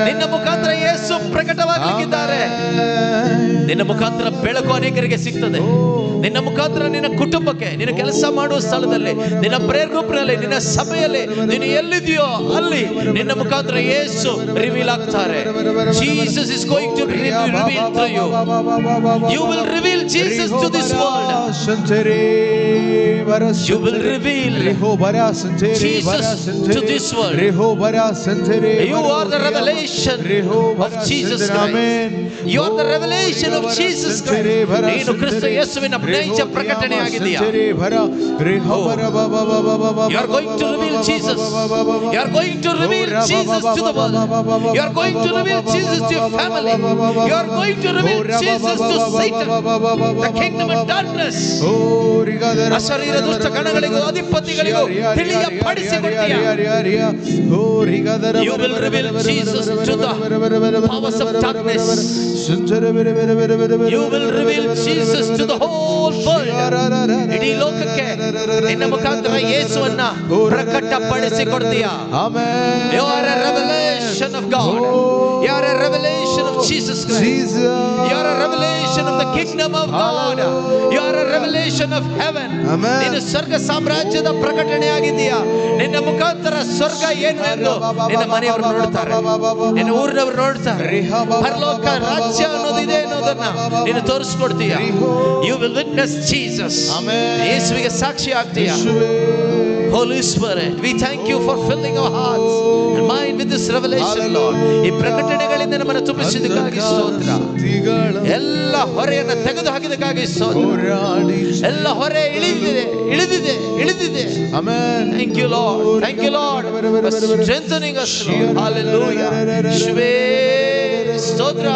ನಿನ್ನ ಮುಖಾಂತರ ಯೇಸು ಪ್ರಕಟವಾಗಲಿಕ್ಕಿದ್ದಾರೆ. ನಿನ್ನ ಮುಖಾಂತರ ಬೆಳಕು ಅನೇಕರಿಗೆ ಸಿಗ್ತದೆ. ನಿನ್ನ ಮುಖಾಂತರ ನಿನ್ನ ಕುಟುಂಬಕ್ಕೆ, ನಿನ್ನ ಕೆಲಸ ಮಾಡುವ ಸ್ಥಳದಲ್ಲಿ, ನಿನ್ನ ಪ್ರೇಯರ್ ಗ್ರೂಪ್ನಲ್ಲಿ, ನಿನ್ನ ಸಭೆಯಲ್ಲಿ, ನೀನು ಎಲ್ಲಿದೆಯೋ ಅಲ್ಲಿ ನಿನ್ನ ಮುಖಾಂತರ ಯೇಸು ರಿವೀಲ್ ಆಗ್ತಾರೆ. Jesus is going to reveal to you. You will reveal Jesus to this world. You will reveal Jesus to this world. You are the revelation of Jesus Christ. You are the revelation of Jesus Christ. ನೀನು ಕ್ರಿಸ್ತ ಯೇಸುವಿನ ನೈಜ ಪ್ರಕಟಣೆಯಾಗಿದ್ದೀಯಾ? You are going to reveal Jesus. You are going to reveal Jesus to the world. You are going to reveal Jesus to your family. You are going to reveal Jesus to Satan, the kingdom of darkness. ಅಶರೀರ ದುಷ್ಟ ಗಣಗಳಿಗೂ ಅಧಿಪತಿಗಳಿಗೂ ತಿಳಿಯಪಡಿಸಿಕೊಟ್ಟಿಯಾ? You will reveal Jesus to the powers of darkness. You will reveal Jesus to the whole world. ಇಡೀ ಲೋಕಕ್ಕೆ ನಿನ್ನ ಮುಖಾಂತರ ಯೇಸುವನ್ನ ಪ್ರಕಟಪಡಿಸಿಕೊಡ್ತೀಯಾ? You are a revelation of God. You are a revelation of Jesus Christ. You are a revelation of the kingdom of God. You are a revelation of heaven. ನೀನು ಸ್ವರ್ಗ ಸಾಮ್ರಾಜ್ಯದ ಪ್ರಕಟಣೆಯಾಗಿದ್ದೀಯಾ? ನಿನ್ನ ಮುಖಾಂತರ ಸ್ವರ್ಗ ಏನು ಎಂದು ನಿನ್ನ ಮನೆಯವರು ನೋಡ್ತಾರೆ, ನಿನ್ನ ಊರಿನವರು ನೋಡ್ತಾರೆ. ಪರಲೋಕ ರಾಜ್ಯ ಅನ್ನೋದು ಇದೆ ಅನ್ನೋದನ್ನ ನೀನು ತೋರಿಸ್ಕೊಡ್ತೀಯಾ? You will witness Jesus. ಯೇಸುವಿಗೆ ಸಾಕ್ಷಿ ಆಗ್ತೀಯಾ? Holy Spirit, we thank you for filling our hearts and mind with this revelation, Lord. ಈ ಪ್ರಕಟಣೆಗಳಿಂದ ನಮ್ಮನ್ನು ತುಂಬಿಸಿದ್ದಕ್ಕಾಗಿ ಸ್ತೋತ್ರ. ಎಲ್ಲ ಹೊರೆಯನ್ನು ತೆಗೆದು ಹಾಕಿದ್ದಕ್ಕಾಗಿ ಸ್ತೋತ್ರ. ಎಲ್ಲ ಹೊರೆ ಇಳಿದಿದೆ. Amen. Thank you, Lord. Thank you, Lord, for strengthening us, Lord. Hallelujah. ಶಿವೇ ಸ್ತೋತ್ರ.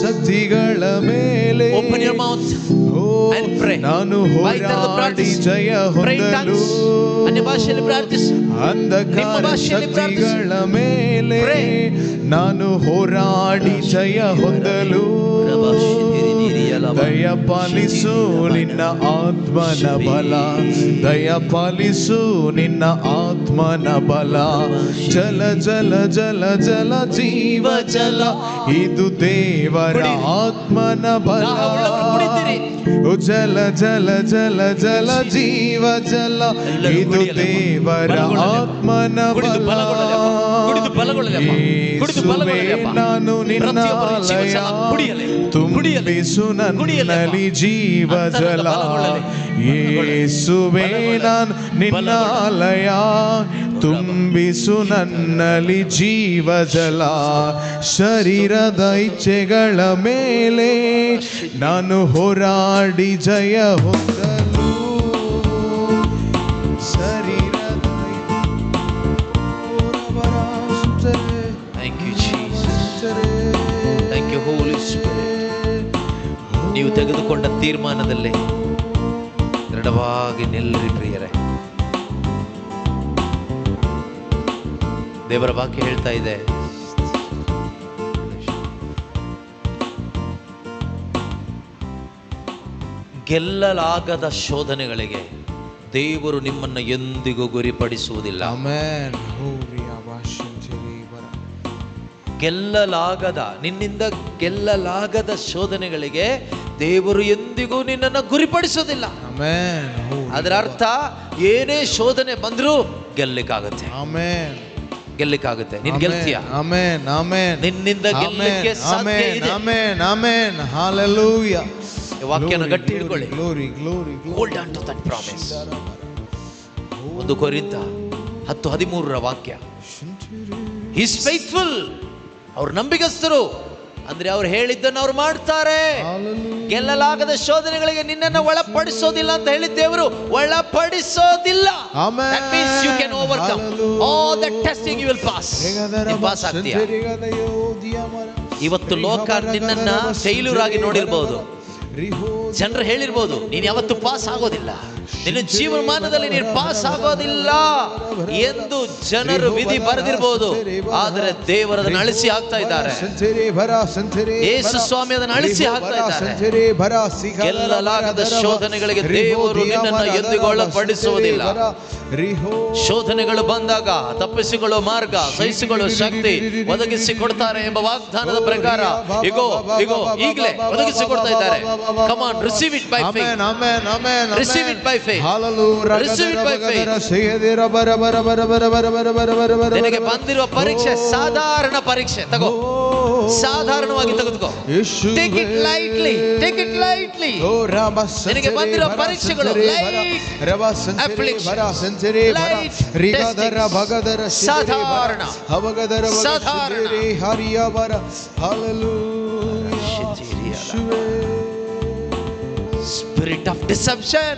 ಶಕ್ತಿಗಳ ಮೇಲೆ Open your mouth and pray. ನಾನು ಹೋರಾಡಿ ಜಯ ಹೊಂದಲು ಅನ್ಯ ಭಾಷೆಯಲ್ಲಿ ಪ್ರಾರ್ಥಿಸು. ಅಂಧಕಾರ ಶಕ್ತಿಗಳ ಮೇಲೆ ನಾನು ಹೋರಾಡಿ ಜಯ ಹೊಂದಲು ದಯಪಾಲಿಸು ನಿನ್ನ ಆತ್ಮನ ಬಲ, ದಯಪಾಲಿಸು ನಿನ್ನ ಆತ್ಮನ ಬಲ. ಜಲ ಜಲ ಜಲ ಜಲ ಜೀವ ಜಲ, ಇದು ದೇವರ ಆತ್ಮನ ಬಲ. ಜಲ ಜಲ ಜಲ ಜಲ ಜೀವ ಜಲ, ಇದು ದೇವರ ಆತ್ಮನ ಬಲ. ಯೇಸುವೇ ನಾನು ನಿನ್ನ ಆಲಯ, ತುಂಬಿಸು ನನ್ನಲ್ಲಿ ಜೀವ ಜಲ. ಯೇಸುವೇ ನಾನು ನಿನ್ನ ಆಲಯ, ತುಂಬಿಸು ನನ್ನಲ್ಲಿ ಜೀವ ಜಲ. ಶರೀರದ ಇಚ್ಛೆಗಳ ಮೇಲೆ ನಾನು ಹೋರಾಡಿ ಜಯ ಹೊಂದಲು. ಶರೀರದ Thank you, Jesus. Thank you, Holy Spirit. ನೀವು ತೆಗೆದುಕೊಂಡ ತೀರ್ಮಾನದಲ್ಲಿ ದೃಢವಾಗಿ ನಿಲ್ಲರಿ ಪ್ರಿಯರೇ. ದೇವರ ವಾಕ್ಯ ಹೇಳ್ತಾ ಇದೆ, ಗೆಲ್ಲಲಾಗದ ಶೋಧನೆಗಳಿಗೆ ದೇವರು ನಿಮ್ಮನ್ನು ಎಂದಿಗೂ ಗುರಿಪಡಿಸುವುದಿಲ್ಲ. ನಿನ್ನಿಂದ ಗೆಲ್ಲಲಾಗದ ಶೋಧನೆಗಳಿಗೆ ದೇವರು ಎಂದಿಗೂ ನಿನ್ನನ್ನು ಗುರಿಪಡಿಸೋದಿಲ್ಲ. ಅದರ ಅರ್ಥ ಏನೇ ಶೋಧನೆ ಬಂದರೂ ಗೆಲ್ಲಕ್ಕಾಗತ್ತೆ. ನೀನು ಗೆಲ್ತೀಯ. ನಿನ್ನಿಂದ ಗೆಲ್ಲಕ್ಕೆ ಸಾಧ್ಯ ಇದೆ. ವಾಕ್ಯನ ಗಟ್ಟಿ ಹಿಡ್ಕೊಳ್ಳಿ. Hold on to that promise. 1 ಕೊರಿಂಥ 10:13 ವಾಕ್ಯ. He is faithful. ಅವ್ರು ನಂಬಿಗಸ್ತರು, ಅಂದ್ರೆ ಅವ್ರು ಹೇಳಿದ್ದನ್ನು ಅವ್ರು ಮಾಡ್ತಾರೆ. ಗೆಲ್ಲಲಾಗದ ಶೋಧನೆಗಳಿಗೆ ನಿನ್ನನ್ನು ಒಳಪಡಿಸೋದಿಲ್ಲ ಅಂತ ಹೇಳಿದ ದೇವರು ಒಳಪಡಿಸೋದಿಲ್ಲ. That means you can overcome all the testing, you will pass. Pass ಆಗ್ತೀಯ. ಇವತ್ತು ಲೋಕ ನಿನ್ನನ್ನ ಫೇಲ್ಯೂರ್ ಆಗಿ ನೋಡಿರ್ಬಹುದು. ಜನರು ಹೇಳಿರ್ಬೋದು ನೀನು ಯಾವತ್ತು ಪಾಸ್ ಆಗೋದಿಲ್ಲ, ನಿನ್ನ ಜೀವಮಾನದಲ್ಲಿ ನೀನು ಪಾಸ್ ಆಗೋದಿಲ್ಲ ಎಂದು ಜನರು ವಿಧಿ ಬರೆದಿರಬಹುದು. ಆದರೆ ದೇವರದನ್ನು ಅಳಿಸಿ ಹಾಕ್ತಾ ಇದ್ದಾರೆ. ಯೇಸು ಸ್ವಾಮಿ ಅದನ್ನು ಅಳಿಸಿ ಹಾಕ್ತಾ ಇದ್ದಾರೆ. ಗೆಲ್ಲಲಾಗದ ಶೋಧನೆಗಳಿಗೆ ದೇವರು ನಿನ್ನನ್ನು ಎಂದಿಗೂ ಒಳಪಡಿಸುವುದಿಲ್ಲ. ಶೋಧನೆಗಳು ಬಂದಾಗ ತಪ್ಪಿಸಿಕೊಳ್ಳೋ ಮಾರ್ಗ, ಸಹಿಸಿಕೊಳ್ಳೋ ಶಕ್ತಿ ಒದಗಿಸಿ ಕೊಡ್ತಾರೆ ಎಂಬ ವಾಗ್ದಾನದ ಪ್ರಕಾರ ಈಗಲೇ ಒದಗಿಸಿ ಕೊಡ್ತಾ ಇದ್ದಾರೆ. Come on, receive it by faith. Receive it by faith. Receive it by faith. ನಿನಗೆ ಬಂದಿರುವ ಪರೀಕ್ಷೆ ಸಾಧಾರಣ ಪರೀಕ್ಷೆ, ತಗೋ, ಸಾಧಾರಣವಾಗಿ ತೆಗೆದುಕೋ. Take it lightly. Take it lightly. ನಿನಗೆ ಬಂದಿರುವ ಪರೀಕ್ಷೆಗಳು light affliction, light testing, ಸಾಧಾರಣ. Spirit of deception,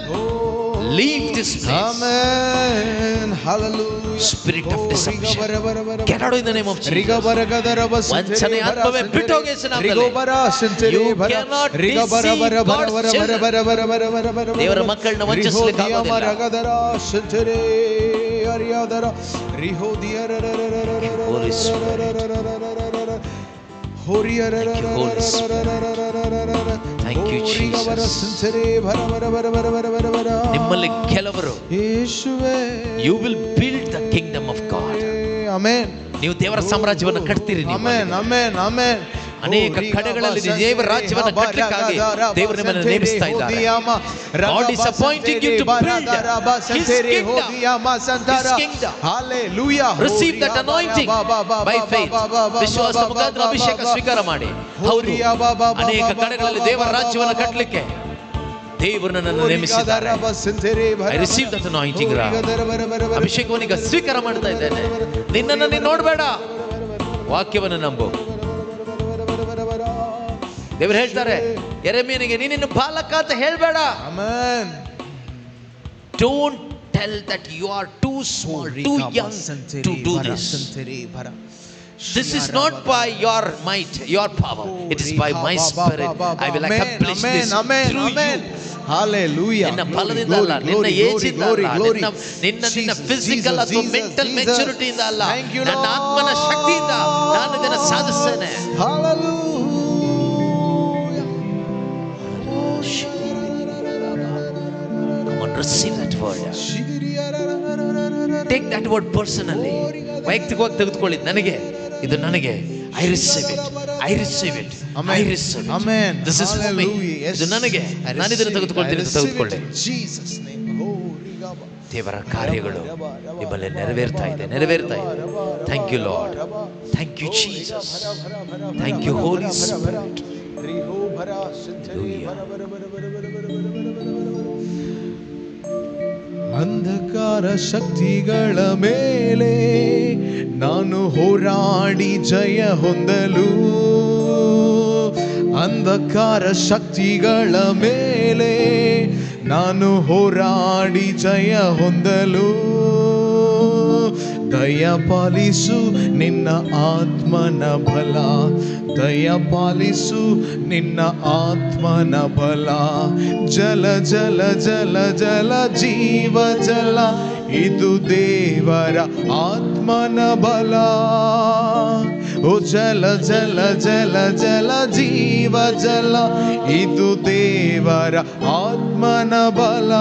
leave this place. Amen. Hallelujah. Spirit of deception, get out in the name of Jesus. ವಂಚನೆ ಆತ್ಮವೇ ಬಿಟ್ಟು ಹೋಗಿ ಯೇಸುನಾಮದಲ್ಲಿ. You cannot deceive God's children. ದೇವರ ಮಕ್ಕಳನ್ನ ವಂಚಿಸಲಿಕ್ಕೆ ಆಗೋದಿಲ್ಲ. Holy Spirit. Thank you, Jesus. ನಿಮ್ಮಲ್ಲಿ ಕೆಲವರು you will build the kingdom of God. Amen. ನೀವು ದೇವರ ಸಾಮ್ರಾಜ್ಯವನ್ನು ಕಟ್ತೀರಿ. ಅನೇಕ ಕಡೆಗಳಲ್ಲಿ ದೇವರ ರಾಜ್ಯವನ್ನು ಕಟ್ಟಲಿಕ್ಕಾಗಿ ದೇವರು ನಿಮ್ಮನ್ನು ನೇಮಿಸ್ತಾ ಇದ್ದಾರೆ. God is appointing you to build His kingdom. Hallelujah. Receive that anointing by faith. ವಿಶ್ವಾಸ ಮುಖಾಂತರ ಅಭಿಷೇಕ ಸ್ವೀಕಾರ ಮಾಡಿ. ಹೌದು, ಅನೇಕ ಕಡೆಗಳಲ್ಲಿ ದೇವರ ರಾಜ್ಯವನ್ನು ಕಟ್ಟಲಿಕ್ಕೆ ದೇವರು ನನ್ನನ್ನು ನೇಮಿಸಿದ್ದಾರೆ. I receive that anointing. ಅಭಿಷೇಕವನ್ನೀಗ ಸ್ವೀಕಾರ ಮಾಡ್ತಾ ಇದ್ದೇನೆ. ನಿನ್ನನ್ನು ನೀನು ನೋಡಬೇಡ, ವಾಕ್ಯವನ್ನು ನಂಬು. ದೇವರು ಹೇಳ್ತಾರೆ ಯೆರೆಮೀಯನಿಗೆ, ನೀನಿನ್ನು ಬಾಲಕ ಅಂತ ಹೇಳ್ಬೇಡ. Don't tell that you are too small, too young to do this. This is not by your might, your power. It is by my spirit. I will accomplish this through you. Hallelujah. ನಿನ್ನ ಬಲದಿಂದ ಅಲ್ಲ, ನಿನ್ನ age ಇಂದ ಅಲ್ಲ, ನಿನ್ನ physical ಅಥವಾ mental maturity ಇಂದ ಅಲ್ಲ, ನನ್ನ ಆತ್ಮನ ಶಕ್ತಿಯಿಂದ ನಾನು ಇದನ್ನು ಸಾಧಿಸ್ತೇನೆ. Come on, receive that word. Take that word personally. ವೈಯಕ್ತಿಕವಾಗಿ ತೆಗೆದುಕೊಳ್ಳಿ. ನನಗೆ ಇದು, ನನಗೆ I receive it. I receive it. I receive it. Amen. This is for me. ಇದು ನನಗೆ, ನಾನು ಇದನ್ನು ತೆಗೆದುಕೊಳ್ತೀನಿ ಅಂತ ತೆಗೆದುಕೊಳ್ಳಿ. ದೇವರ ಕಾರ್ಯಗಳು ನಿಮ್ಮಲ್ಲಿ ನೆರವೇರ್ತಾ ಇದೆ. Thank you Lord. Thank you Jesus. Thank you Holy Spirit. ಅಂಧಕಾರ ಶಕ್ತಿಗಳ ಮೇಲೆ ನಾನು ಹೋರಾಡಿ ಜಯ ಹೊಂದಲು, ಅಂಧಕಾರ ಶಕ್ತಿಗಳ ಮೇಲೆ ನಾನು ಹೋರಾಡಿ ಜಯ ಹೊಂದಲು, ದಯಪಾಲಿಸು ನಿನ್ನ ಆತ್ಮನ ಬಲ, ದಯಪಾಲಿಸು ನಿನ್ನ ಆತ್ಮನ ಬಲ. ಜಲ ಜಲ ಜಲ ಜಲ ಜೀವ ಜಲ, ಇದು ದೇವರ ಆತ್ಮನ ಬಲ. ಓ ಜಲ ಜಲ ಜಲ ಜಲ ಜೀವ ಜಲ, ಇದು ದೇವರ ಆತ್ಮನ ಬಲ.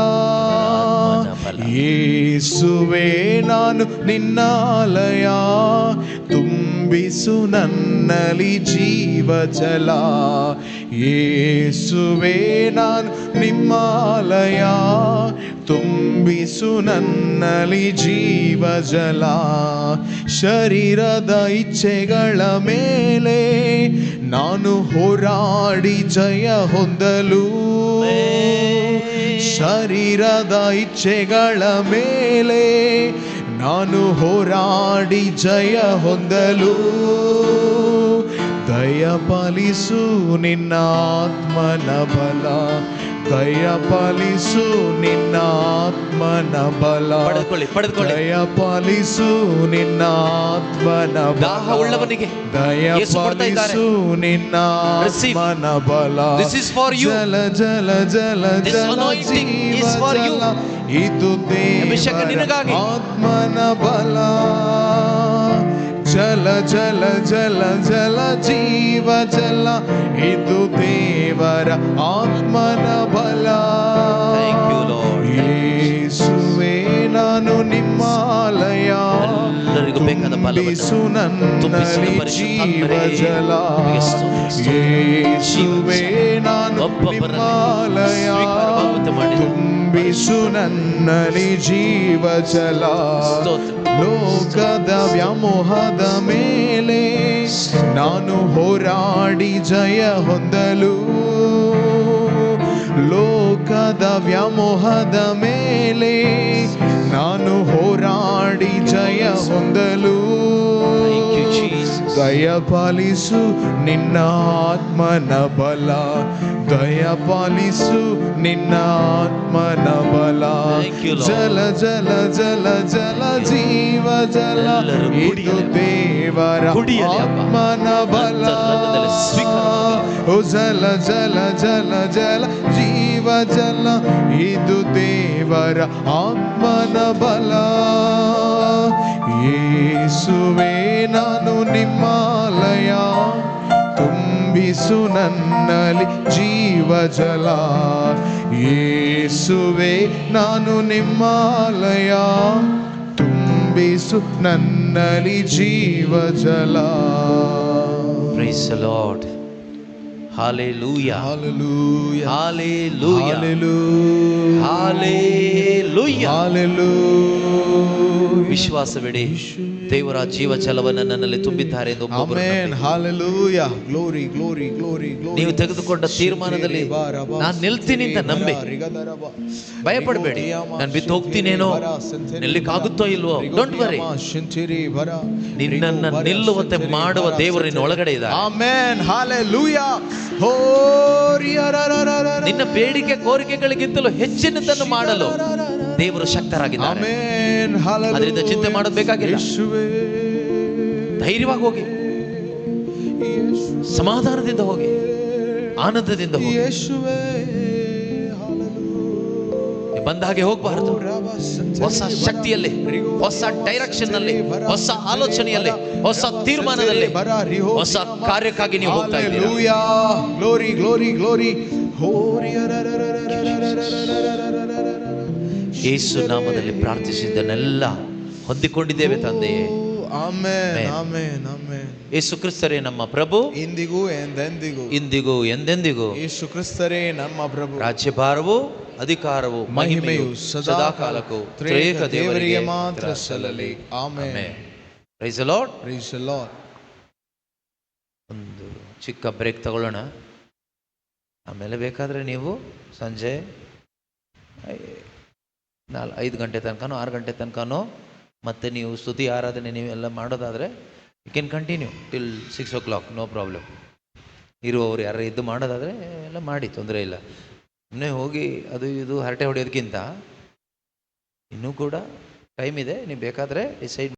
ಯೇಸುವೇ ನಾನು ನಿನ್ನ ಆಲಯ, ತುಂಬಿಸು ನನ್ನಲ್ಲಿ ಜೀವ ಜಲ. ಯೇಸುವೇ ನಾನು ನಿಮ್ಮ ಆಲಯ, ತುಂಬಿಸು ನನ್ನಲ್ಲಿ ಜೀವ ಜಲ. ಶರೀರದ ಇಚ್ಛೆಗಳ ಮೇಲೆ ನಾನು ಹೋರಾಡಿ ಜಯ ಹೊಂದಲು, ಶರೀರದ ಇಚ್ಛೆಗಳ ಮೇಲೆ ನಾನು ಹೋರಾಡಿ ಜಯ ಹೊಂದಲು, ದಯಪಾಲಿಸು ನಿನ್ನ ಆತ್ಮನ ಬಲ, ದಯಪಾಲಿಸು ನಿನ್ನ ಆತ್ಮನ ಬಲ. ದಯಪಾಲಿಸು ನಿನ್ನ ಆತ್ಮನ ಬಲ, ದಯಪಾಲಿಸು ನಿನ್ನ ಆತ್ಮನ ಬಲ. ಜಲ ಜಲ ಜಲ ಜಲ ಜೀವ ಜಲ, ಇದು ದೇವರ ಆತ್ಮನ ಬಲ. ಜಲ ಜಲ ಜಲ ಜಲ ಜೀವ ಜಲ, ಇದು ದೇವರ ಆತ್ಮನ ಬಲ. ಯೇಸುವೇ ನಾನು ನಿಮ್ಮ ಆಲಯ, ತುಂಬಿಸು ನನ್ನಲ್ಲಿ ಜೀವ ಜಲ. ಯೇಸುವೇ ನಾನು ನಿಮ್ಮ ಆಲಯ, ತುಂಬಿಸು ನನ್ನಲ್ಲಿ ಜೀವ ಜಲ. ಲೋಕದ ವ್ಯಾಮೋಹದ ಮೇಲೆ ನಾನು ಹೋರಾಡಿ ಜಯ ಹೊಂದಲು, ಲೋಕದ ವ್ಯಾಮೋಹದ ಮೇಲೆ ನಾನು ಹೋರಾಡಿ ಜಯ ಹೊಂದಲು, ದಯಪಾಲಿಸು ನಿನ್ನ ಆತ್ಮನ ಬಲ, ದಯಪಾಲಿಸು ನಿನ್ನ ಆತ್ಮನ ಬಲ. ಜಲ ಜಲ ಜಲ ಜಲ ಜೀವ ಜಲ, ಇದು ದೇವರ ಆತ್ಮನ ಬಲ. ಓ ಜಲ ಜಲ ಜಲ ಜಲ ಜೀವ ಜಲ, ಇದು ದೇವರ ಆತ್ಮನ ಬಲ. ಯೇಸುವೇ ನಾನು ನಿಮ್ಮ ಆಲಯ, ತುಂಬಿಸು ನನ್ನಲ್ಲಿ ಜೀವ ಜಲ. ಯೇಸುವೇ ನಾನು ನಿಮ್ಮ ಆಲಯ, ತುಂಬಿಸು ನನ್ನಲ್ಲಿ ಜೀವ ಜಲ. Praise the Lord. Hallelujah. Hallelujah. Hallelujah. Hallelujah. Hallelujah. Hallelujah. ವಿಶ್ವಾಸವಿಡಿ, ದೇವರ ಜೀವ ಜಲವನ್ನು ನನ್ನಲ್ಲಿ ತುಂಬಿದ್ದಾರೆ ಎಂದು ಒಬ್ಬೊಬ್ಬರು Amen. ನಂಬಿ. Hallelujah. Glory, glory, glory, glory. ನೀವು ತೆಗೆದುಕೊಂಡ ತೀರ್ಮಾನದಲ್ಲಿ ನಾನು ನಿಲ್ತೀನಿ ಅಂತ ನಂಬಿ, ಭಯಪಡಬೇಡಿ. ನಾನು ಬಿದ್ದು ಹೋಗ್ತೀನೇನೋ, ನಿಲ್ಲಿಕ್ಕಾಗುತ್ತೋ ಇಲ್ವೋ, ಡೋಂಟ್ ವರಿ. ನಿನ್ನನ್ನು ನಿಲ್ಲುವಂತೆ ಮಾಡುವ ದೇವರು ನಿನ್ನ ಒಳಗಡೆ ಇದ್ದಾರೆ. Amen. Hallelujah. ನಿನ್ನ ಬೇಡಿಕೆ ಕೋರಿಕೆಗಳಿಗಿಂತಲೂ ಹೆಚ್ಚಿನದನ್ನು ಮಾಡಲು ದೇವರು ಶಕ್ತರಾಗಿದ್ದಾರೆ. Amen. Hallelujah. ಅದರಿಂದ ಚಿಂತೆ ಮಾಡೋದು ಬೇಕಾಗಿಲ್ಲ. ಧೈರ್ಯವಾಗಿ ಹೋಗಿ, ಸಮಾಧಾನದಿಂದ ಹೋಗಿ, ಆನಂದದಿಂದ ಹೋಗಿ. ನೀವು ಬಂದ ಹಾಗೆ ಹೋಗಬಾರದು. ಹೊಸ ಶಕ್ತಿಯಲ್ಲಿ, ಹೊಸ ಡೈರೆಕ್ಷನ್ ನಲ್ಲಿ, ಹೊಸ ಆಲೋಚನೆಯಲ್ಲಿ, ಹೊಸ ತೀರ್ಮಾನದಲ್ಲಿ, ಹೊಸ ಕಾರ್ಯಕ್ಕಾಗಿ ನೀವು ಹೋಗ್ತಾ ಇದ್ದೀರಾ. Glory, glory, glory. ಯೇಸು ನಾಮದಲ್ಲಿ ಪ್ರಾರ್ಥಿಸಿದ್ದನ್ನೆಲ್ಲ ಹೊಂದಿಕೊಂಡಿದ್ದೇವೆ ತಂದೆಯೇ. Amen, amen, amen. ಯೇಸು ಕ್ರಿಸ್ತರೇ ನಮ್ಮ ಪ್ರಭು, ಇಂದಿಗೂ ಎಂದೆಂದಿಗೂ, ಇಂದಿಗೂ ಎಂದೆಂದಿಗೂ. ಯೇಸು ಕ್ರಿಸ್ತರೇ ನಮ್ಮ ಪ್ರಭು. ರಾಜ್ಯಭಾರವು, ಅಧಿಕಾರವು, ಮಹಿಮೆಯು ಸದಾಕಾಲಕ್ಕೂ ತ್ರಿಯೇಕ ದೇವರಿಗೆ ಮಾತ್ರ ಸಲ್ಲಲಿ. Amen. Praise the Lord. Praise the Lord. ಒಂದು ಚಿಕ್ಕ ಬ್ರೇಕ್ ತಗೊಳ್ಳೋಣ. ಆಮೇಲೆ ಬೇಕಾದರೆ ನೀವು ಸಂಜೆ 5 ಗಂಟೆ ತನಕನೋ 6 ಗಂಟೆ ತನಕನೋ ಮತ್ತೆ ನೀವು ಸ್ತುತಿ ಆರಾಧನೆ ನೀವೆಲ್ಲ ಮಾಡೋದಾದರೆ you can continue till 6 o'clock, no problem. ಇರುವವರು ಯಾರು ಇದ್ದು ಮಾಡೋದಾದರೆ ಎಲ್ಲ ಮಾಡಿ, ತೊಂದರೆ ಇಲ್ಲ. ಸುಮ್ಮನೆ ಹೋಗಿ ಅದು ಇದು ಹರಟೆ ಹೊಡೆಯೋದಕ್ಕಿಂತ ಇನ್ನೂ ಕೂಡ ಟೈಮ್ ಇದೆ. ನೀವು ಬೇಕಾದರೆ ಡಿಸೈಡ್